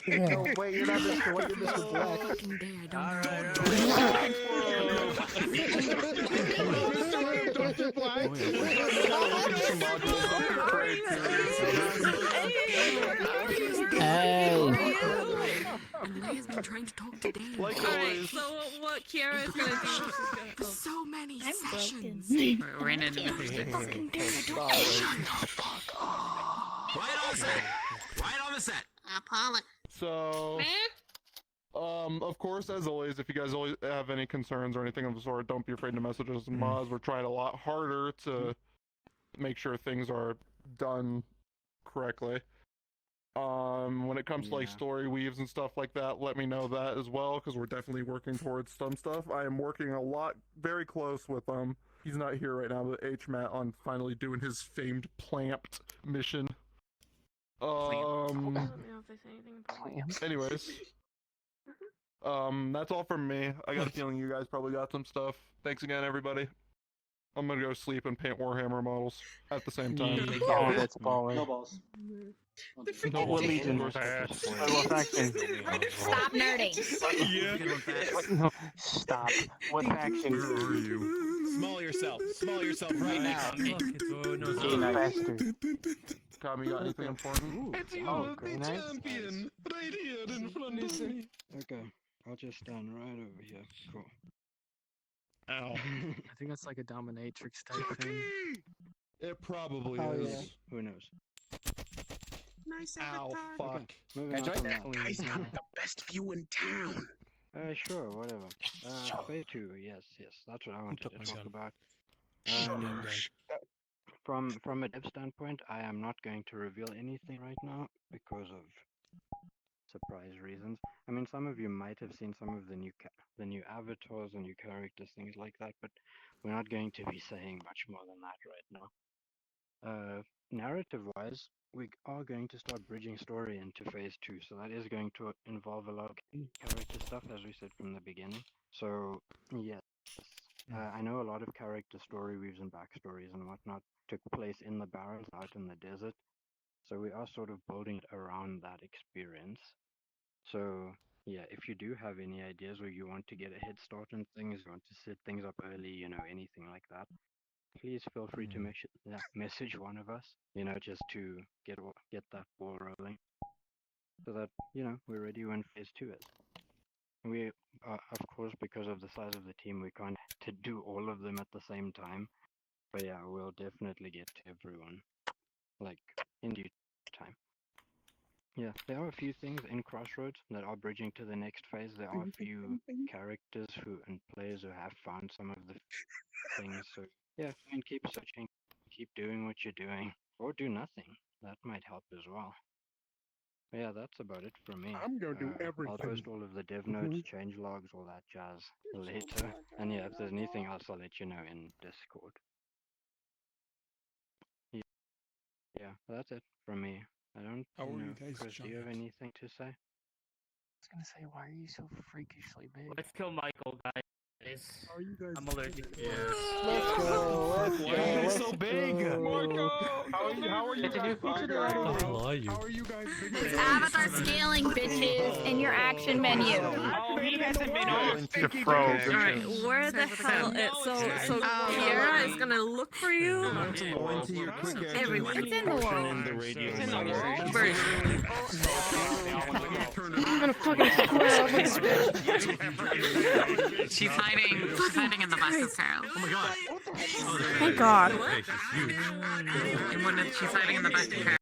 No, wait, you're not Mr. White, you're Mr. Black. Dr. Black. Hey. And Renee's been trying to talk to Dane. Like Alright, so what Kiara is gonna do is she's gonna For so many sessions. We're in it. Fucking Dane, Shut the fuck up. Right on the set. Right on the set. Apollo. So, of course, as always, if you guys always have any concerns or anything of the sort, don't be afraid to message us in Moz. We're trying a lot harder to make sure things are done correctly. When it comes to like story weaves and stuff like that, let me know that as well, because we're definitely working towards some stuff. I am working a lot, very close with he's not here right now, but H-Matt on finally doing his famed Plamped mission. Anyways, that's all from me. I got a feeling you guys probably got some stuff. Thanks again, everybody. I'm gonna go sleep and paint Warhammer models at the same time. Oh, that's baller. No balls. No, what legion? What faction? Stop nerding. No, stop. What faction? Where are you? Small yourself. Small yourself right now. Tommy, got anything important? It's Green Knight? champion right here in front of me. Okay, I'll just stand right over here. Cool. Ow. I think that's like a dominatrix type thing. It probably Oh, is. yeah. Who knows? Nice Ow, fuck. Okay, moving on from that. Guys have the best view in town. Sure, whatever. Phase 2, yes, that's what I wanted to talk about. From a dev standpoint, I am not going to reveal anything right now because of surprise reasons. I mean, some of you might have seen some of the new avatars, the new characters, things like that, but we're not going to be saying much more than that right now. Narrative-wise, we are going to start bridging story into Phase 2, so that is going to involve a lot of character stuff, as we said from the beginning. So, yes, I know a lot of character story weaves and backstories and whatnot took place in the barrens out in the desert, so we are sort of building it around that experience. So, yeah, if you do have any ideas or you want to get a head start on things, you want to set things up early, you know, anything like that, please feel free to message one of us, you know, just to get that ball rolling, so that, you know, we're ready when Phase 2 is. We, of course, because of the size of the team, we can't to do all of them at the same time, but yeah, we'll definitely get to everyone, like, in due time. Yeah, there are a few things in Crossroads that are bridging to the next phase. There are a few characters and players who have found some of the things, so yeah, I mean, keep searching, keep doing what you're doing, or do nothing. That might help as well. But yeah, that's about it for me. I'm gonna do everything. I'll post all of the dev notes, change logs, all that jazz later. And yeah, if there's anything else, I'll let you know in Discord. Yeah, that's it from me. I don't know. Chris, do you have anything to say? I was gonna say, why are you so freakishly big? Let's kill Michael, guys. Are you guys? I'm allergic to Let's go. Why are you so big? Marco! How are you guys? How are you? How are you guys? It's avatar scaling, bitches, in your action menu. Oh, he hasn't been on. Alright, where the hell is so Kiara is gonna look for you? Everywhere. It's in the wall. It's in the wall. Where is I'm gonna fucking square up with this bitch. She's hiding in the back of Carol. Oh my god. Thank God. Okay, she's huge. And when she's hiding in the back of Carol.